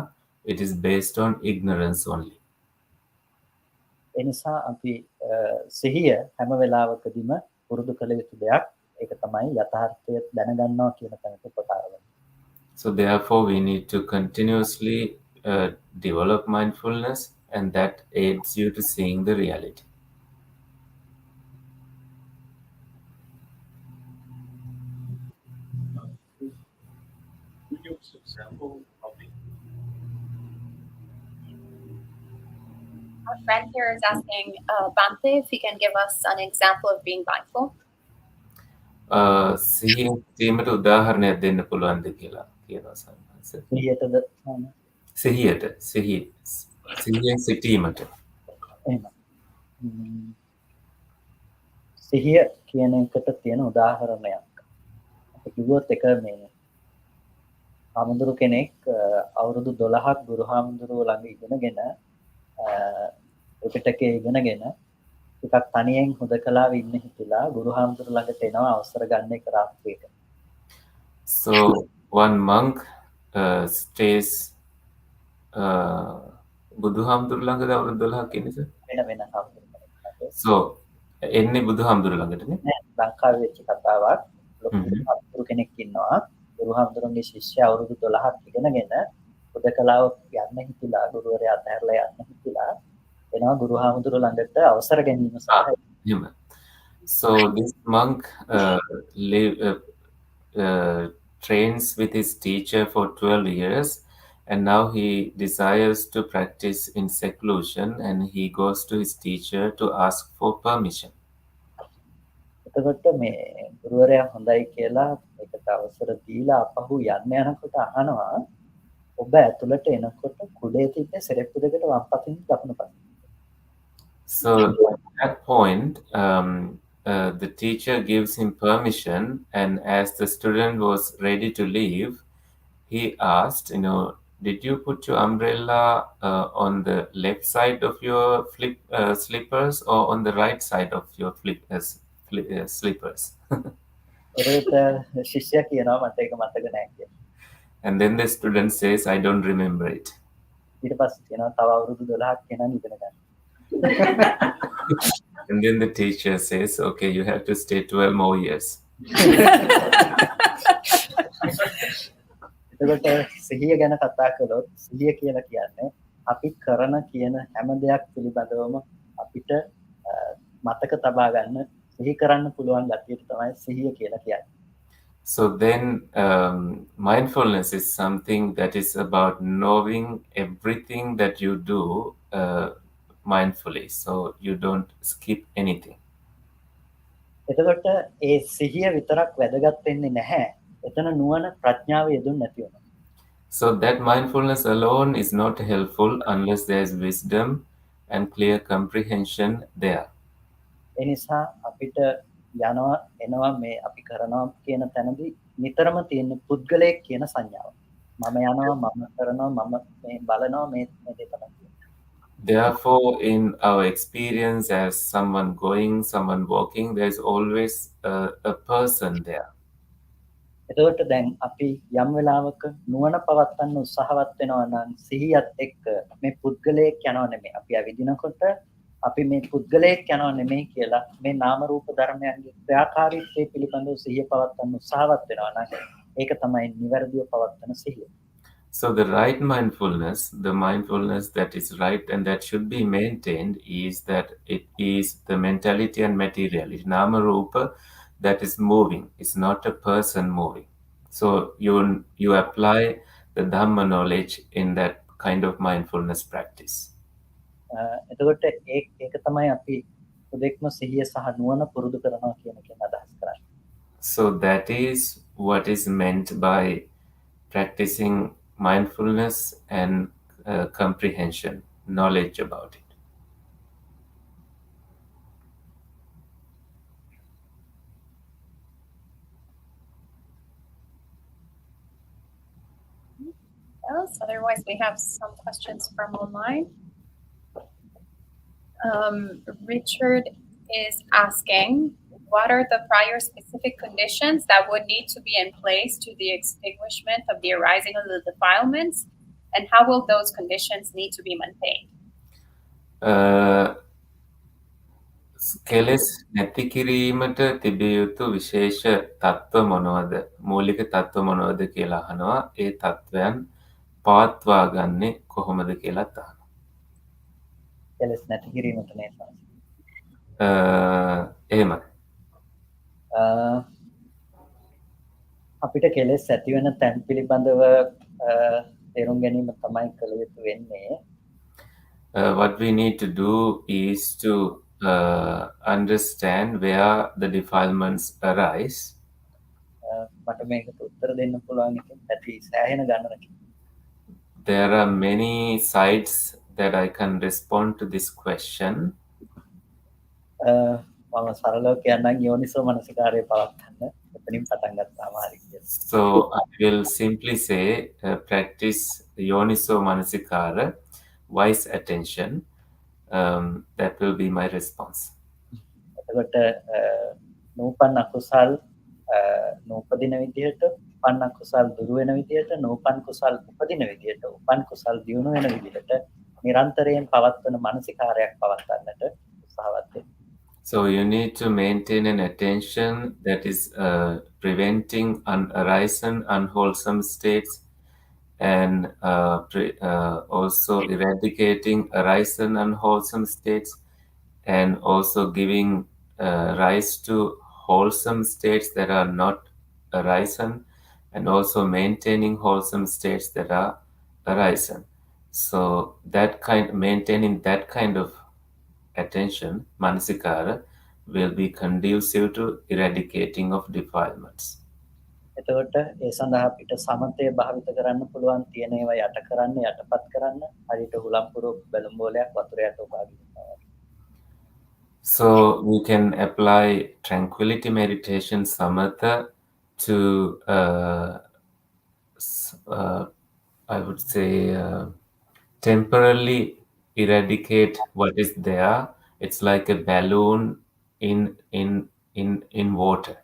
Speaker 2: it is based on ignorance only.
Speaker 4: ඒ නිසා අපි සිහිය හැම වෙලාවකදීම පුරුදු කළ යුතු දෙයක්. ඒක තමයි යථාර්ථය දැනගන්නවා කියන තැනට උපකාරවන්නේ.
Speaker 2: So therefore we need to continuously develop mindfulness, and that aids you to seeing the reality.
Speaker 5: use example of the
Speaker 1: Our friend here is asking Bante if he can give us an example of being mindful.
Speaker 2: සිහියෙන් සිටීමට උදාහරණයක් දෙන්න පුළුවන්ද කියලා කියනවා සම්මාස.
Speaker 4: සිහියටද
Speaker 2: සිහියෙන් සිටීමට.
Speaker 4: එහෙම. සිහිය කියන එකට තියෙන උදාහරණයක්. අපි කිව්වොත් එක මේ ආමඳුරු කෙනෙක් අවුරුදු 12ක් ගුරුහාමුදුරුවෝ ළඟ ඉගෙනගෙන පිටකේ ඉගෙනගෙන ටිකක් තනියෙන් හුදකලාව ඉන්න හිතලා ගුරුහාමුදුරුවෝ ළඟට එනවා අවසර ගන්න එක රාත්‍රියක.
Speaker 2: So one monk stays බුදුහාමුදුරු ළඟද අවුරුදු 12ක් ඉන්නේ සර්?
Speaker 4: වෙන හාමුදුරුවෝ.
Speaker 2: So එන්නේ බුදුහාමුදුරු ළඟටනේ?
Speaker 4: ලංකාවේ වෙච්ච කතාවක්. ලොකු හාමුදුරු කෙනෙක් ඉන්නවා. ගුරුහාමුදුරුවන්ගේ ශිෂ්‍යයා අවුරුදු 12ක් ඉගෙනගෙන හුදකලාව යන්න හිතලා ගුරුවරයා අතහැරලා යන්න හිතලා එනවා ගුරුහාමුදුරුවෝ ළඟට අවසර ගැනීම සඳහා.
Speaker 2: So this monk trains with his teacher for 12 years, and now he desires to practice in seclusion, and he goes to his teacher to ask for permission.
Speaker 4: එතකොට මේ ගුරුවරයා හොඳයි කියලා ඒකට අවසර දීලා අපහු යන්න යනකොට අහනවා ඔබ ඇතුළට එනකොට කුඩේ තිබ්බ සෙරෙප්පු දෙකට වම් පතින් දකුණු පතින්.
Speaker 2: So at that point, the teacher gives him permission, and as the student was ready to leave, he asked, did you put your umbrella on the left side of your slippers or on the right side of your slippers?
Speaker 4: ශිෂ්‍යයා කියනවා මට ඒක මතක නැහැ කියලා.
Speaker 2: And then the student says, I don't remember it.
Speaker 4: ඊට පස්සේ කියනවා තව අවුරුදු 12ක් කෙනා ඉගෙන ගන්න.
Speaker 2: And then the teacher says, okay, you have to stay 12 more years.
Speaker 4: එතකොට සිහිය ගැන කතා කළොත් සිහිය කියලා කියන්නේ අපි කරන කියන හැම දෙයක් පිළිබඳවම අපිට මතක තබා ගන්න සිහි කරන්න පුළුවන් ගැතියට තමයි සිහිය කියලා කියන්නේ.
Speaker 2: So then mindfulness is something that is about knowing everything that you do mindfully, so you don't skip anything.
Speaker 4: එතකොට ඒ සිහිය විතරක් වැදගත් වෙන්නේ නැහැ. එතන නුවණ ප්‍රඥාව යෙදුන්නේ නැති වෙනවා.
Speaker 2: So that mindfulness alone is not helpful unless there is wisdom and clear comprehension there.
Speaker 4: ඒ නිසා අපිට යනවා එනවා මේ අපි කරනවා කියන තැනදී නිතරම තියෙන පුද්ගලයෙක් කියන සංඥාව. මම යනවා මම කරනවා මම මේ බලනවා මේ දේ තමයි.
Speaker 2: Therefore, in our experience as someone going, someone walking, there is always a person there.
Speaker 4: එතකොට දැන් අපි යම් වෙලාවක නුවණ පවත්වන්න උත්සාහවත් වෙනවා නම් සිහියත් එක්ක මේ පුද්ගලයෙක් යනවා නෙමෙයි. අපි ඇවිදිනකොට අපි මේ පුද්ගලයෙක් යනවා නෙමෙයි කියලා මේ නාම රූප ධර්මයන්ගේ ක්‍රියාකාරීත්වය පිළිබඳව සිහිය පවත්වන්න උත්සාහවත් වෙනවා නම් ඒක තමයි නිවැරදිව පවත්වන සිහිය.
Speaker 2: So the right mindfulness, the mindfulness that is right and that should be maintained is that it is the mentality and materiality. Nama Rupa that is moving. It's not a person moving. So you apply the Dhamma knowledge in that kind of mindfulness practice.
Speaker 4: එතකොට ඒක තමයි අපි උදෙක්ම සිහිය සහ නුවණ පුරුදු කරනවා කියන එකෙන් අදහස් කරන්නේ.
Speaker 2: So that is what is meant by practicing mindfulness and comprehension, knowledge about it.
Speaker 1: Else? Otherwise, we have some questions from online. Richard is asking, what are the prior specific conditions that would need to be in place to the extinguishment of the arising of the defilements, and how will those conditions need to be maintained?
Speaker 2: කෙලෙස් නැති කිරීමට තිබිය යුතු විශේෂ තත්ත්ව මොනවද? මූලික තත්ත්ව මොනවද කියලා අහනවා. ඒ තත්ත්වයන් පවත්වා ගන්නේ කොහොමද කියලා අහනවා.
Speaker 4: කෙලෙස් නැති කිරීමට නේද?
Speaker 2: එහෙමයි.
Speaker 4: අපිට කෙලෙස් ඇති වෙන තැන් පිළිබඳව තේරුම් ගැනීම තමයි කළ යුතු වෙන්නේ.
Speaker 2: What we need to do is to understand where the defilements arise.
Speaker 4: මට මේකට උත්තර දෙන්න පුළුවන් ඉතින් ඇති සෑහෙන ගණනකින්.
Speaker 2: There are many sides that I can respond to this question.
Speaker 4: මම සරලව කියන්නම් යෝනිසෝ මනසිකාරය පවත්වන්න. එතනින් පටන් ගත්තාම හරි කියලා.
Speaker 2: So I will simply say practice yoniso manasikara, wise attention. That will be my response.
Speaker 4: එතකොට නූපන් අකුසල් නූපදින විදිහට, උපන් අකුසල් දුරු වෙන විදිහට, නූපන් කුසල් උපදින විදිහට, උපන් කුසල් දියුණු වෙන විදිහට නිරන්තරයෙන් පවත්වන මානසිකාරයක් පවත්වන්නට උත්සාහවත් වෙන්න.
Speaker 2: So you need to maintain an attention that is preventing arisen unwholesome states and also eradicating arisen unwholesome states and also giving rise to wholesome states that are not arisen and also maintaining wholesome states that are arisen. So maintaining that kind of attention, manasikara, will be conducive to eradicating of defilements.
Speaker 4: එතකොට ඒ සඳහා අපිට සමතය භාවිත කරන්න පුළුවන් තියෙන ඒවා යට කරන්න යටපත් කරන්න හරියට හුලම්පුරු බැලුම් බෝලයක් වතුර යට උපාගෙන.
Speaker 2: So we can apply tranquility meditation samatha to I would say temporarily eradicate what is there. It's like a balloon in water.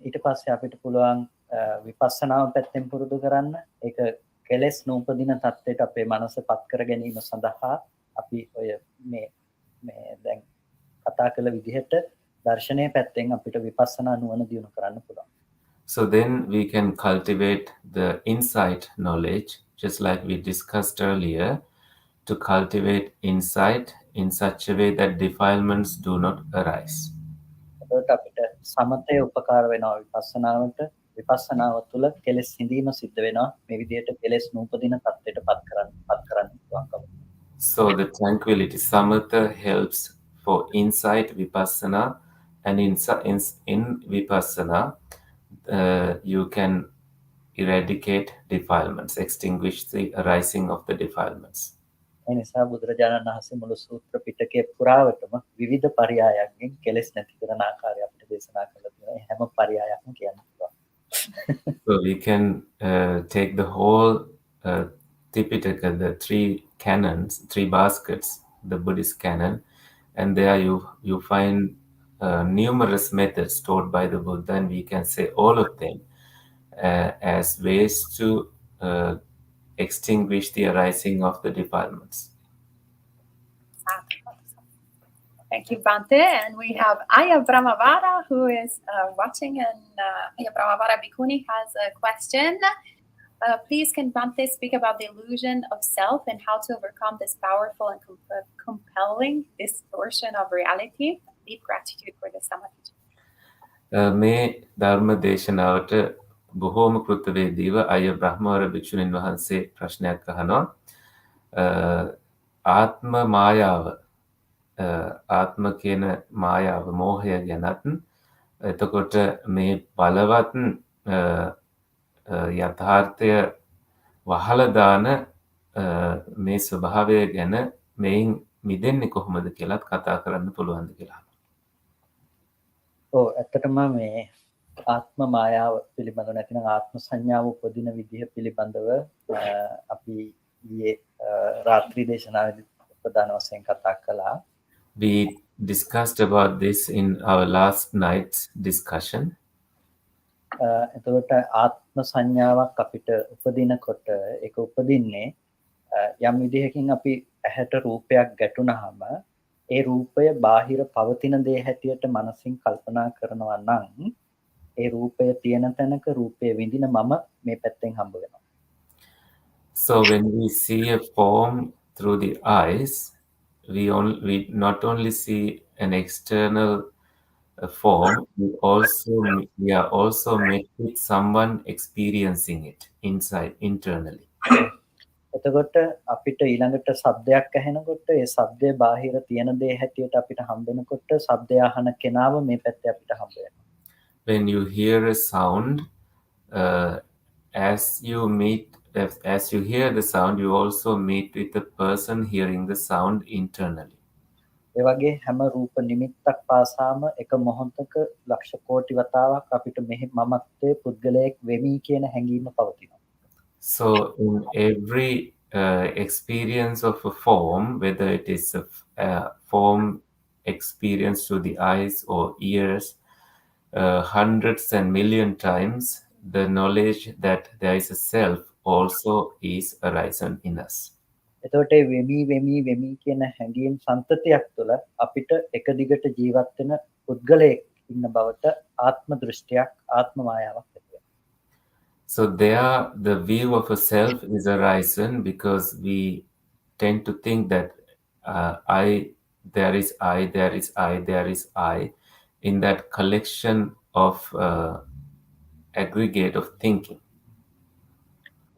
Speaker 4: ඊට පස්සේ අපිට පුළුවන් විපස්සනාව පැත්තෙන් පුරුදු කරන්න. ඒක කෙලෙස් නූපදින තත්ත්වයට අපේ මනස පත් කර ගැනීම සඳහා අපි ඔය මේ දැන් කතා කළ විදිහට දර්ශනයේ පැත්තෙන් අපිට විපස්සනා නුවණ දියුණු කරන්න පුළුවන්.
Speaker 2: So then we can cultivate the insight knowledge, just like we discussed earlier, to cultivate insight in such a way that defilements do not arise.
Speaker 4: එතකොට අපිට සමතේ උපකාර වෙනවා විපස්සනාවට. විපස්සනාව තුළ කෙලෙස් හිඳීම සිද්ධ වෙනවා. මේ විදිහට කෙලෙස් නූපදින තත්ත්වයට පත් කරන්න පුළුවන්කම.
Speaker 2: So the tranquility samatha helps for insight vipassana, and in vipassana you can eradicate defilements, extinguish the arising of the defilements.
Speaker 4: ඒ නිසා බුදුරජාණන් වහන්සේ මුළු සූත්‍ර පිටකයේ පුරාවටම විවිධ පරයයන්ගෙන් කෙලෙස් නැති කරන ආකාරය අපිට දේශනා කළා තියෙනවා. ඒ හැම පරයයක්ම කියන්න පුළුවන්.
Speaker 2: So we can take the whole Tipitaka, the three canons, three baskets, the Buddhist canon, and there you find numerous methods taught by the Buddha, and we can say all of them as ways to extinguish the arising of the defilements.
Speaker 1: Thank you, Bhante. And we have Aya Brahmavara who is watching, and Aya Brahmavara Bhikkhuni has a question. Please, can Bhante speak about the illusion of self and how to overcome this powerful and compelling distortion of reality? Deep gratitude for this Dhamma.
Speaker 2: මේ ධර්ම දේශනාවට බොහෝම කෘතවේදීව අය බ්‍රහ්මවර භික්ෂුණීන් වහන්සේ ප්‍රශ්නයක් අහනවා. ආත්ම මායාව, ආත්ම කියන මායාව, මෝහය ගැනත්, එතකොට මේ බලවත් යථාර්ථය වහලා දාන මේ ස්වභාවය ගැන මේන් මිදෙන්නේ කොහොමද කියලාත් කතා කරන්න පුළුවන්ද කියලා.
Speaker 4: ඔව් ඇත්තටම මේ ආත්ම මායාව පිළිබඳව නැතිනම් ආත්ම සංඥාව උපදින විදිහ පිළිබඳව අපි ඊයේ රාත්‍රී දේශනාවේදී ප්‍රධාන වශයෙන් කතා කළා.
Speaker 2: We discussed about this in our last night's discussion.
Speaker 4: එතකොට ආත්ම සංඥාවක් අපිට උපදිනකොට ඒක උපදින්නේ යම් විදිහකින් අපි ඇහැට රූපයක් ගැටුණාම ඒ රූපය බාහිර පවතින දේ හැටියට මනසින් කල්පනා කරනවා නම් ඒ රූපය තියෙන තැනක රූපය විඳින මම මේ පැත්තෙන් හම්බ වෙනවා.
Speaker 2: So when we see a form through the eyes, we not only see an external form, we are also met with someone experiencing it inside internally.
Speaker 4: එතකොට අපිට ඊළඟට ශබ්දයක් ඇහෙනකොට ඒ ශබ්දයේ බාහිර තියෙන දේ හැටියට අපිට හම්බෙනකොට ශබ්දය අහන කෙනාව මේ පැත්තේ අපිට හම්බ වෙනවා.
Speaker 2: When you hear a sound, as you hear the sound, you also meet with the person hearing the sound internally.
Speaker 4: ඒ වගේ හැම රූප නිමිත්තක් පාසාම එක මොහොතක ලක්ෂ කෝටි වතාවක් අපිට මෙහි මමත්වයේ පුද්ගලයෙක් වෙමි කියන හැඟීම පවතිනවා.
Speaker 2: So in every experience of a form, whether it is a form experienced through the eyes or ears, hundreds and million times, the knowledge that there is a self also is arisen in us.
Speaker 4: එතකොට ඒ වෙමි කියන හැඟීම් සම්තතියක් තුළ අපිට එක දිගට ජීවත් වෙන පුද්ගලයෙක් ඉන්න බවට ආත්ම දෘෂ්ටියක් ආත්ම මායාවක් ඇති වෙනවා.
Speaker 2: So there the view of a self is arisen because we tend to think that there is I in that collection of aggregate of thinking.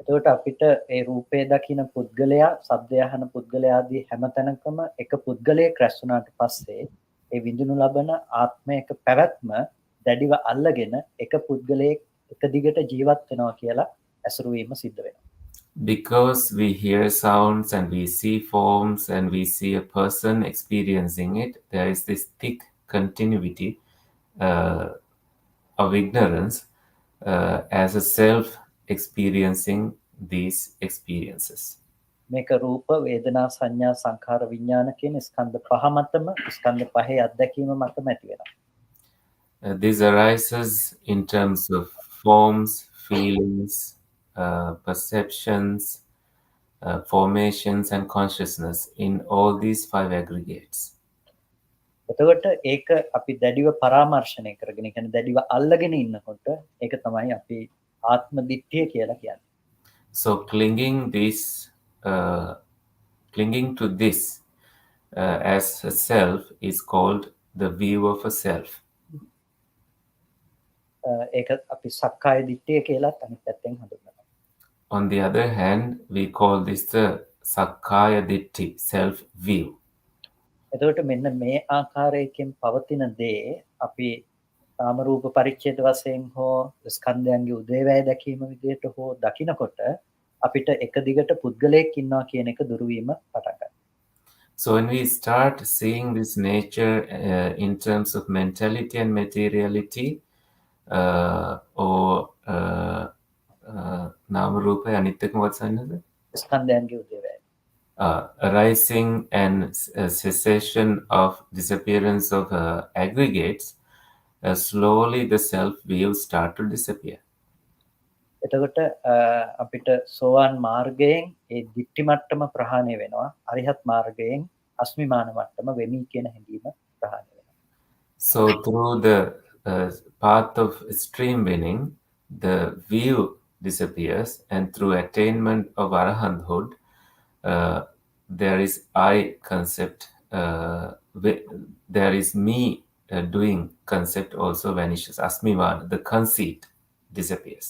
Speaker 4: එතකොට අපිට ඒ රූපේ දකින පුද්ගලයා, ශබ්දය අහන පුද්ගලයා ආදී හැමතැනකම එක පුද්ගලයෙක් රැස් වුණාට පස්සේ ඒ විඳිනු ලබන ආත්මයක පැවැත්ම දැඩිව අල්ලගෙන එක පුද්ගලයෙක් එක දිගට ජීවත් වෙනවා කියලා ඇසුරු වීම සිද්ධ වෙනවා.
Speaker 2: Because we hear sounds and we see forms and we see a person experiencing it, there is this thick continuity of ignorance as a self experiencing these experiences.
Speaker 4: මේක රූප, වේදනා, සංඥා, සංඛාර, විඥාන කියන ස්කන්ධ පහ මතම ස්කන්ධ පහේ අත්දැකීම මතම ඇති වෙනවා.
Speaker 2: This arises in terms of forms, feelings, perceptions, formations and consciousness in all these 5 aggregates.
Speaker 4: එතකොට ඒක අපි දැඩිව පරාමර්ශණය කරගෙන කියන්නේ දැඩිව අල්ලගෙන ඉන්නකොට ඒක තමයි අපි ආත්ම දිට්ඨිය කියලා කියන්නේ.
Speaker 2: So clinging to this as a self is called the view of a self.
Speaker 4: ඒක අපි සක්කාය දිට්ඨිය කියලා අනිත් පැත්තෙන් හඳුන්වනවා.
Speaker 2: On the other hand, we call this the Sakkaya Ditti, self view.
Speaker 4: එතකොට මෙන්න මේ ආකාරයකින් පවතින දේ අපි නාම රූප පරිච්ඡේද වශයෙන් හෝ ස්කන්ධයන්ගේ උදේවැය දැකීම විදිහට හෝ දකිනකොට අපිට එක දිගට පුද්ගලයෙක් ඉන්නවා කියන එක දුරු වීම පටන් ගන්නවා.
Speaker 2: So when we start seeing this nature in terms of mentality and materiality, or Nama Rupa Anityak Vatsanada?
Speaker 4: ස්කන්ධයන්ගේ උදේවැය.
Speaker 2: Arising and cessation of disappearance of aggregates, slowly the self view start to disappear.
Speaker 4: එතකොට අපිට සෝවාන් මාර්ගයෙන් ඒ දිට්ඨි මට්ටම ප්‍රහාණය වෙනවා. අරිහත් මාර්ගයෙන් අස්මිමාන මට්ටම වෙමි කියන හැඟීම ප්‍රහාණය වෙනවා.
Speaker 2: So through the path of stream winning, the view disappears, and through attainment of arahanthood, there is I concept, there is me doing concept also vanishes. Asmivana, the conceit disappears.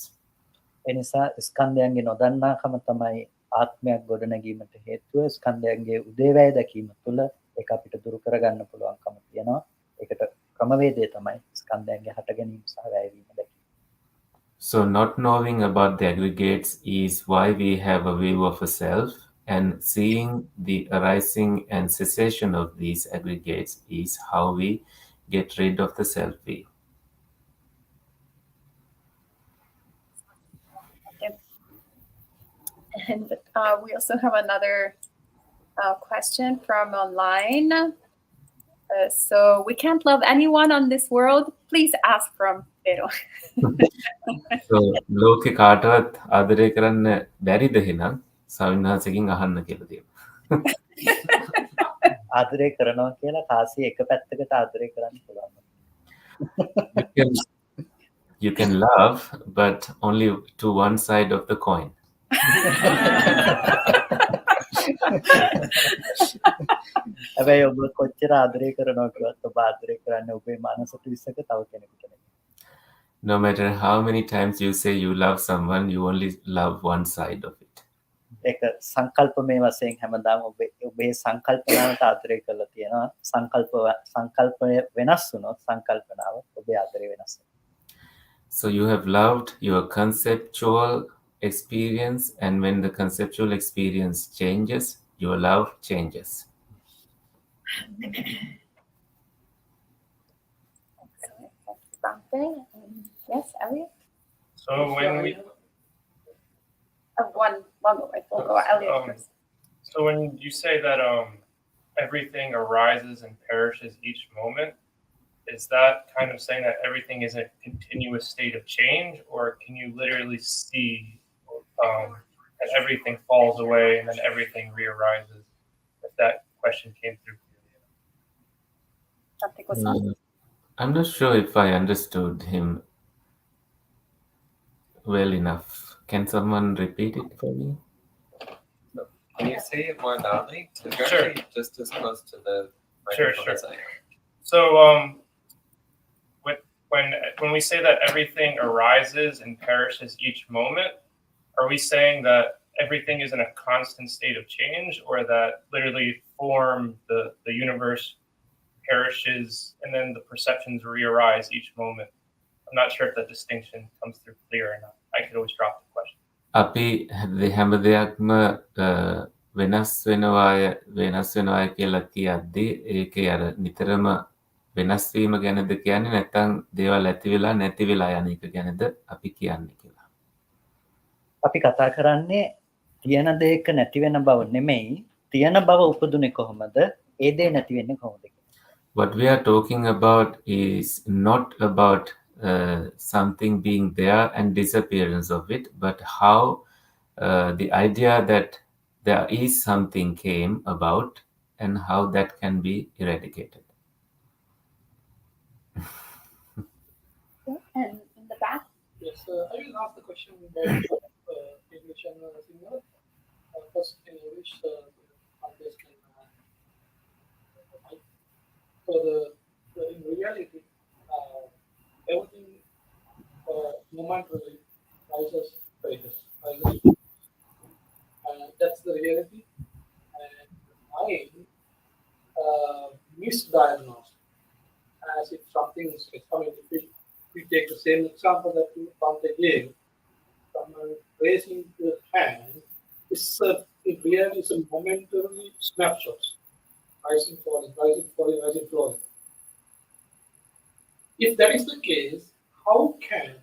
Speaker 4: එනිසා ස්කන්ධයන්ගේ නොදන්නාකම තමයි ආත්මයක් ගොඩනැගීමට හේතුව. ස්කන්ධයන්ගේ උදේවැය දැකීම තුළ ඒක අපිට දුරු කරගන්න පුළුවන්කම තියෙනවා. ඒකට ක්‍රමවේදය තමයි ස්කන්ධයන්ගේ හට ගැනීම සහ වැයවීම දැකීම.
Speaker 2: So not knowing about the aggregates is why we have a view of a self, and seeing the arising and cessation of these aggregates is how we get rid of the self view.
Speaker 1: And we also have another question from online. So we can't love anyone on this world. Please ask from Pero.
Speaker 2: So ලෝකේ කාටවත් ආදරය කරන්න බැරිද එහෙනම් සවින්හන්සකින් අහන්න කියලා තියෙනවා.
Speaker 4: ආදරය කරනවා කියලා කාසිය එක පැත්තකට ආදරය කරන්න පුළුවන්.
Speaker 2: You can love, but only to one side of the coin.
Speaker 4: හැබැයි ඔබ කොච්චර ආදරය කරනවා කිව්වත් ඔබ ආදරය කරන්නේ ඔබේ මානසික විශ්සක තව කෙනෙකුට නෙමෙයි.
Speaker 2: No matter how many times you say you love someone, you only love one side of it.
Speaker 4: ඒක සංකල්පමය වශයෙන් හැමදාම ඔබේ සංකල්පනාවට ආදරය කරලා තියෙනවා. සංකල්පය වෙනස් වුණොත් සංකල්පනාව ඔබේ ආදරය වෙනස් වෙනවා.
Speaker 2: So you have loved your conceptual experience, and when the conceptual experience changes, your love changes.
Speaker 1: Something. Yes, Elliot?
Speaker 6: So when we
Speaker 1: One more. We'll go Elliot first.
Speaker 6: so when you say that everything arises and perishes each moment, is that kind of saying that everything is a continuous state of change, or can you literally see that everything falls away and then everything re-arises? If that question came through clearly.
Speaker 1: Bhante Kusala.
Speaker 2: I'm not sure if I understood him well enough. Can someone repeat it for me?
Speaker 3: Can you say it more loudly? You're
Speaker 6: Sure.
Speaker 3: actually just as close to the
Speaker 6: Sure,
Speaker 3: microphone
Speaker 6: sure.
Speaker 3: as I am.
Speaker 6: So when we say that everything arises and perishes each moment, are we saying that everything is in a constant state of change, or that literally form, the universe perishes and then the perceptions re-arise each moment? I'm not sure if that distinction comes through clear or not. I could always drop the question.
Speaker 2: අපි හැම දෙයක්ම වෙනස් වෙනවා කියලා කියද්දී ඒකේ අර නිතරම වෙනස් වීම ගැනද කියන්නේ නැත්නම් දේවල් ඇති වෙලා නැති වෙලා යන එක ගැනද අපි කියන්නේ කියලා.
Speaker 4: අපි කතා කරන්නේ තියෙන දෙයක නැති වෙන බව නෙමෙයි, තියෙන බව උපදුනේ කොහොමද? ඒ දේ නැති වෙන්නේ කොහොමද?
Speaker 2: What we are talking about is not about something being there and disappearance of it, but how the idea that there is something came about and how that can be eradicated.
Speaker 1: And in the back?
Speaker 7: Yes, I will ask the question about English and Sinhala. First in English, others can. So in reality, everything momentarily rises. That's the reality. And mind misdiagnosed as if something is coming. If we take the same example that Bhante gave, someone raising the hand, it really is a momentary snapshot. Rising, falling, rising, falling, rising, falling. If that is the case, how can,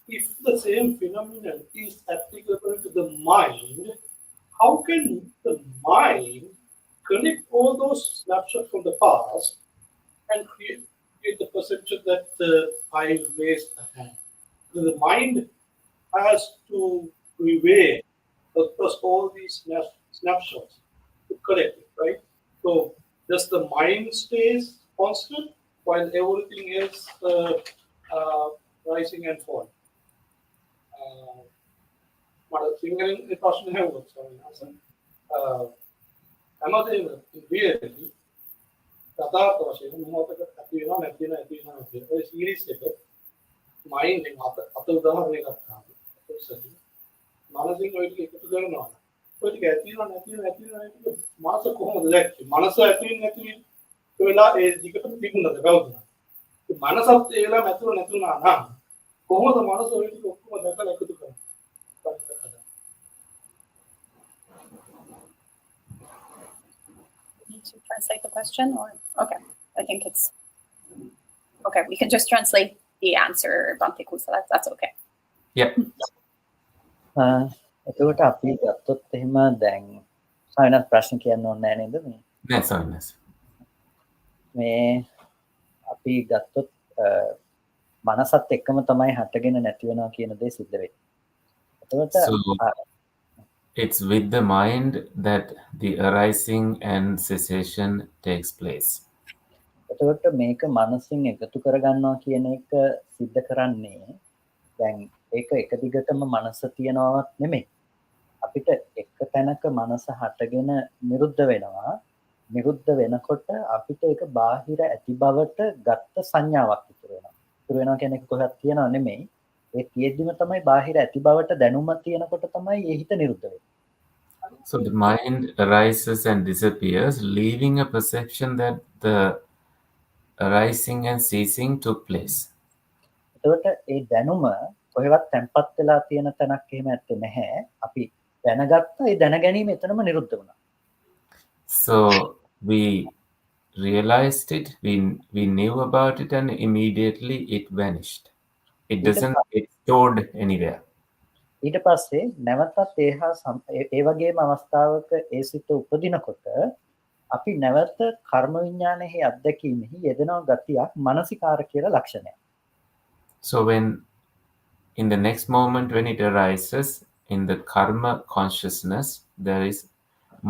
Speaker 7: if the same phenomenon is applicable to the mind, how can the mind connect all those snapshots from the past and create the perception that I raised the hand? So the mind has to prevail across all these snapshots to correct it, right? So just the mind stays constant while everything else rising and falling. Single person have another really යථාර්ථ වශයෙන් මොහොතක ඇති වෙනවා නැති වෙනවා ඒ series එක mind එක අත උදාහරණයක් ගන්නවා මානසික ඔය ටික එකතු කරනවා ඔය ටික ඇති වෙනවා නැති වෙනවා මානස කොහොමද දැක්කේ මනස ඇති වෙන්නේ නැති වෙලා ඒ දිගටම තිබුණාද කවුද ඒ මනසත් ඒ වෙලාව නැතුණා නම් කොහොමද මනස ඔය ටික ඔක්කොම දැකලා එකතු කරන්නේ
Speaker 1: To translate the question, or okay, I think it's okay. We can just translate the answer, Bhante Kusala. That's okay.
Speaker 2: Yeah.
Speaker 4: එතකොට අපි ගත්තොත් එහෙම දැන් සායනත් ප්‍රශ්න කියන්න ඕනේ නැහැ නේද මේ?
Speaker 2: නෑ සායනස්.
Speaker 4: මේ අපි ගත්තොත් මනසත් එක්කම තමයි හටගෙන නැති වෙනවා කියන දේ සිද්ධ වෙන්නේ. එතකොට
Speaker 2: it's with the mind that the arising and cessation takes place.
Speaker 4: එතකොට මේක මනසින් එකතු කරගන්නවා කියන එක සිද්ධ කරන්නේ දැන් ඒක එක දිගටම මනස තියනවත් නෙමෙයි. අපිට එක තැනක මනස හටගෙන නිරුද්ධ වෙනවා. නිරුද්ධ වෙනකොට අපිට ඒක බාහිර ඇති බවට ගත්ත සංඥාවක් ඉතුරු වෙනවා. ඉතුරු වෙනවා කියන්නේ කොහෙවත් තියනව නෙමෙයි. ඒ තියෙද්දිම තමයි බාහිර ඇති බවට දැනුම තියෙනකොට තමයි ඒ හිත නිරුද්ධ වෙන්නේ.
Speaker 2: So the mind arises and disappears, leaving a perception that the arising and ceasing took place.
Speaker 4: එතකොට ඒ දැනුම කොහෙවත් තැම්පත් වෙලා තියෙන තැනක් එහෙම ඇත්තේ නැහැ. අපි දැනගත්තා ඒ දැන ගැනීම එතනම නිරුද්ධ වුණා.
Speaker 2: So we realized it, we knew about it, and immediately it vanished. It doesn't get stored anywhere.
Speaker 4: ඊට පස්සේ නැවතත් ඒ වගේම අවස්ථාවක ඒ සිත උපදිනකොට අපි නැවත කර්ම විඥානයේ අත්දැකීමෙහි යෙදෙන ගතියක් මානසිකාර කියලා ලක්ෂණයක්.
Speaker 2: So when in the next moment when it arises in the karma consciousness, there is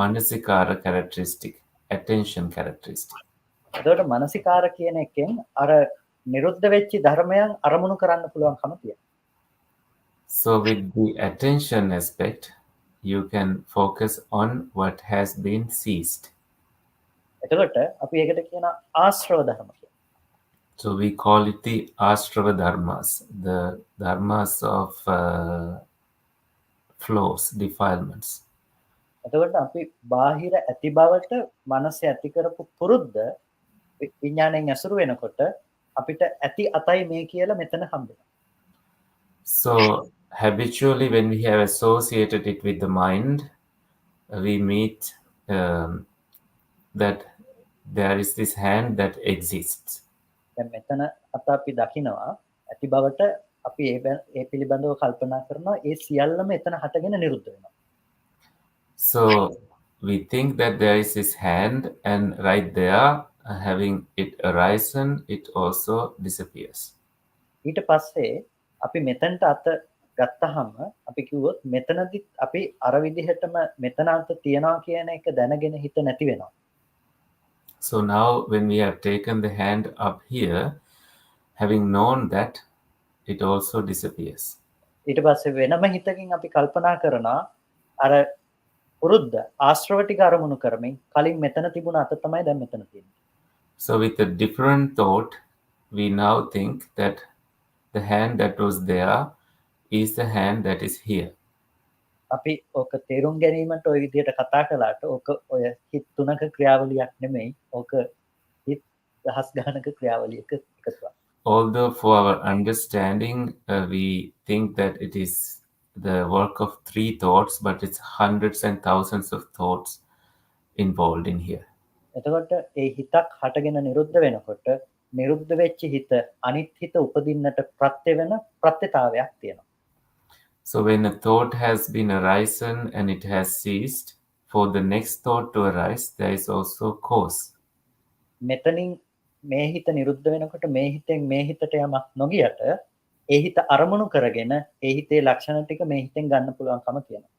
Speaker 2: manasikara characteristic, attention characteristic.
Speaker 4: එතකොට මානසිකාර කියන එකෙන් අර නිරුද්ධ වෙච්ච ධර්මයන් අරමුණු කරන්න පුළුවන්කම තියෙනවා.
Speaker 2: So with the attention aspect, you can focus on what has been ceased.
Speaker 4: එතකොට අපි ඒකට කියන ආශ්‍රව ධර්ම කියලා.
Speaker 2: So we call it the Ashrava dharmas, the dharmas of flows, defilements.
Speaker 4: එතකොට අපි බාහිර ඇති බවට මනස ඇති කරපු පුරුද්ද විඥාණයෙන් ඇසුරු වෙනකොට අපිට ඇති අතයි මේ කියලා මෙතන හම්බෙනවා.
Speaker 2: So habitually when we have associated it with the mind, we meet that there is this hand that exists.
Speaker 4: දැන් මෙතන අත අපි දකිනවා ඇති බවට අපි ඒ පිළිබඳව කල්පනා කරනවා ඒ සියල්ලම එතන හටගෙන නිරුද්ධ වෙනවා.
Speaker 2: So we think that there is this hand, and right there, having it arisen, it also disappears.
Speaker 4: ඊට පස්සේ අපි මෙතනට අත ගත්තාම අපි කිව්වොත් මෙතනදි අපි අර විදිහටම මෙතන අත තියනවා කියන එක දැනගෙන හිත නැති වෙනවා.
Speaker 2: So now when we have taken the hand up here, having known that, it also disappears.
Speaker 4: ඊට පස්සේ වෙනම හිතකින් අපි කල්පනා කරනවා අර පුරුද්ද ආශ්‍රව ටික අරමුණු කරමින් කලින් මෙතන තිබුණ අත තමයි දැන් මෙතන තියෙන්නේ.
Speaker 2: So with a different thought, we now think that the hand that was there is the hand that is here.
Speaker 4: අපි ඕක තේරුම් ගැනීමට ওই විදිහට කතා කළාට ඕක ඔය හිත තුනක ක්‍රියාවලියක් නෙමෙයි. ඕක හිත දහස් ගණනක ක්‍රියාවලියක එකතුවක්.
Speaker 2: Although for our understanding, we think that it is the work of 3 thoughts, but it's hundreds and thousands of thoughts involved in here.
Speaker 4: එතකොට ඒ හිතක් හටගෙන නිරුද්ධ වෙනකොට නිරුද්ධ වෙච්ච හිත අනිත් හිත උපදින්නට ප්‍රත්‍ය වෙන ප්‍රත්‍යතාවයක් තියෙනවා.
Speaker 2: So when a thought has been arisen and it has ceased, for the next thought to arise, there is also cause.
Speaker 4: මෙතනින් මේ හිත නිරුද්ධ වෙනකොට මේ හිතෙන් මේ හිතට යමක් නොගියට ඒ හිත අරමුණු කරගෙන ඒ හිතේ ලක්ෂණ ටික මේ හිතෙන් ගන්න පුළුවන්කම තියෙනවා.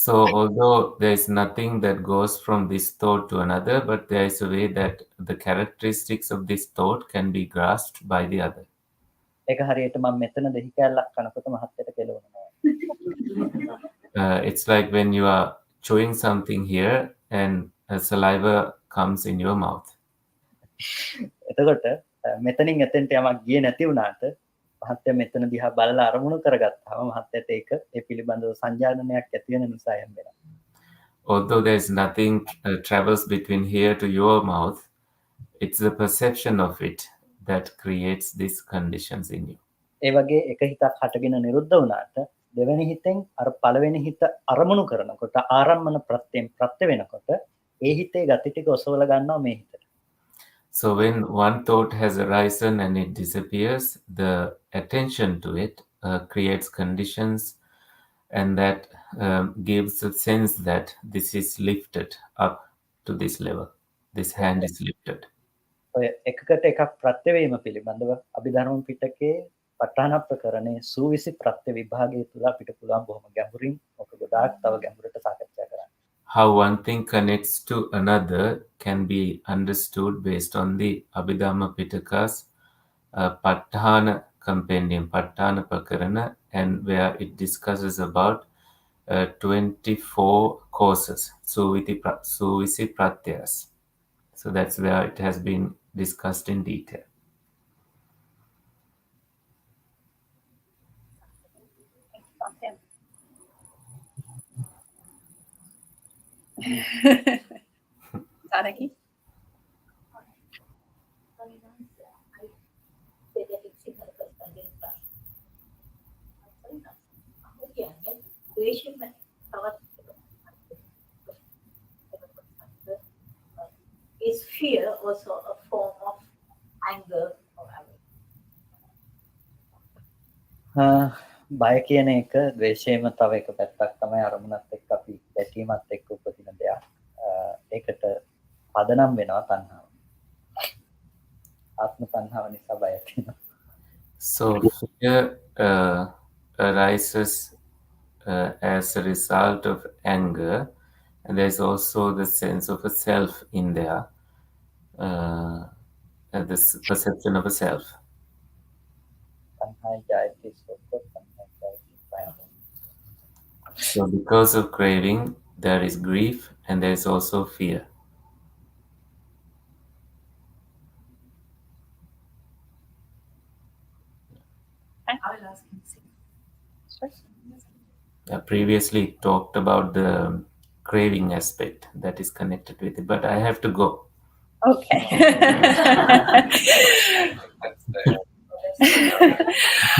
Speaker 2: So although there is nothing that goes from this thought to another, but there is a way that the characteristics of this thought can be grasped by the other.
Speaker 4: ඒක හරියට මම මෙතන දෙහි කැල්ලක් කනකොට මහත්තයට කෙලවෙනවා.
Speaker 2: It's like when you are chewing something here and a saliva comes in your mouth.
Speaker 4: එතකොට මෙතනින් එතෙන්ට යමක් ගියේ නැති වුණාට මහත්තයා මෙතන දිහා බලලා අරමුණු කරගත්තාම මහත්තයට ඒක ඒ පිළිබඳව සංජානනයක් ඇති වෙන නිසා යම් වෙනවා.
Speaker 2: Although there is nothing travels between here to your mouth, it's the perception of it that creates these conditions in you.
Speaker 4: ඒ වගේ එක හිතක් හටගෙන නිරුද්ධ වුණාට දෙවෙනි හිතෙන් අර පළවෙනි හිත අරමුණු කරනකොට ආරම්මන ප්‍රත්‍යයෙන් ප්‍රත්‍ය වෙනකොට ඒ හිතේ ගති ටික ඔසවලා ගන්නවා මේ හිතට.
Speaker 2: So when one thought has arisen and it disappears, the attention to it creates conditions, and that gives a sense that this is lifted up to this level. This hand is lifted.
Speaker 4: ඔය එකකට එකක් ප්‍රත්‍ය වීම පිළිබඳව අභිධර්ම පිටකේ පඨාන ප්‍රකරණේ සූවිසි ප්‍රත්‍ය විභාගය තුල අපිට පුළුවන් බොහොම ගැඹුරින් ඔක ගොඩාක් තව ගැඹුරට සාකච්ඡා කරන්න.
Speaker 2: How one thing connects to another can be understood based on the Abhidhamma Pitaka's Patthana compendium, Patthana Prakarana, and where it discusses about 24 courses, Suvisi Pratyas. So that's where it has been discussed in detail.
Speaker 1: Janaki?
Speaker 8: Is fear also a form of anger or
Speaker 4: බය කියන එක ද්වේෂයේම තව එක පැත්තක් තමයි අරමුණත් එක්ක අපි දැකීමත් එක්ක උපදින දෙයක්. ඒකට පදනම් වෙනවා තණ්හාව. ආත්ම තණ්හාව නිසා බය තියෙනවා.
Speaker 2: So fear arises as a result of anger, and there's also the sense of a self in there, this perception of a self. So because of craving, there is grief and there is also fear.
Speaker 8: I will ask him.
Speaker 2: Previously talked about the craving aspect that is connected with it, but I have to go.
Speaker 1: Okay.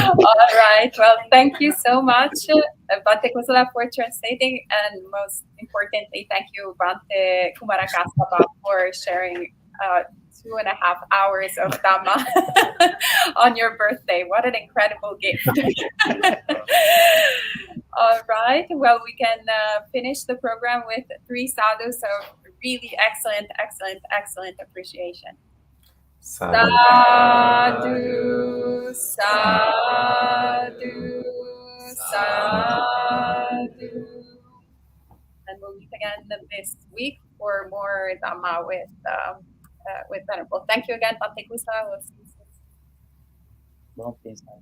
Speaker 1: All right. Well, thank you so much, Bhante Kusala, for translating, and most importantly, thank you, Bhante Kumāra Kassapa, for sharing 2.5 hours of Dhamma on your birthday. What an incredible gift. All right. Well, we can finish the program with 3 sadhus. So really excellent, excellent, excellent appreciation. Sadhu, sadhu, sadhu. And we'll meet again this week for more Dhamma with Venerable. Thank you again, Bhante Kusala. We'll see you soon.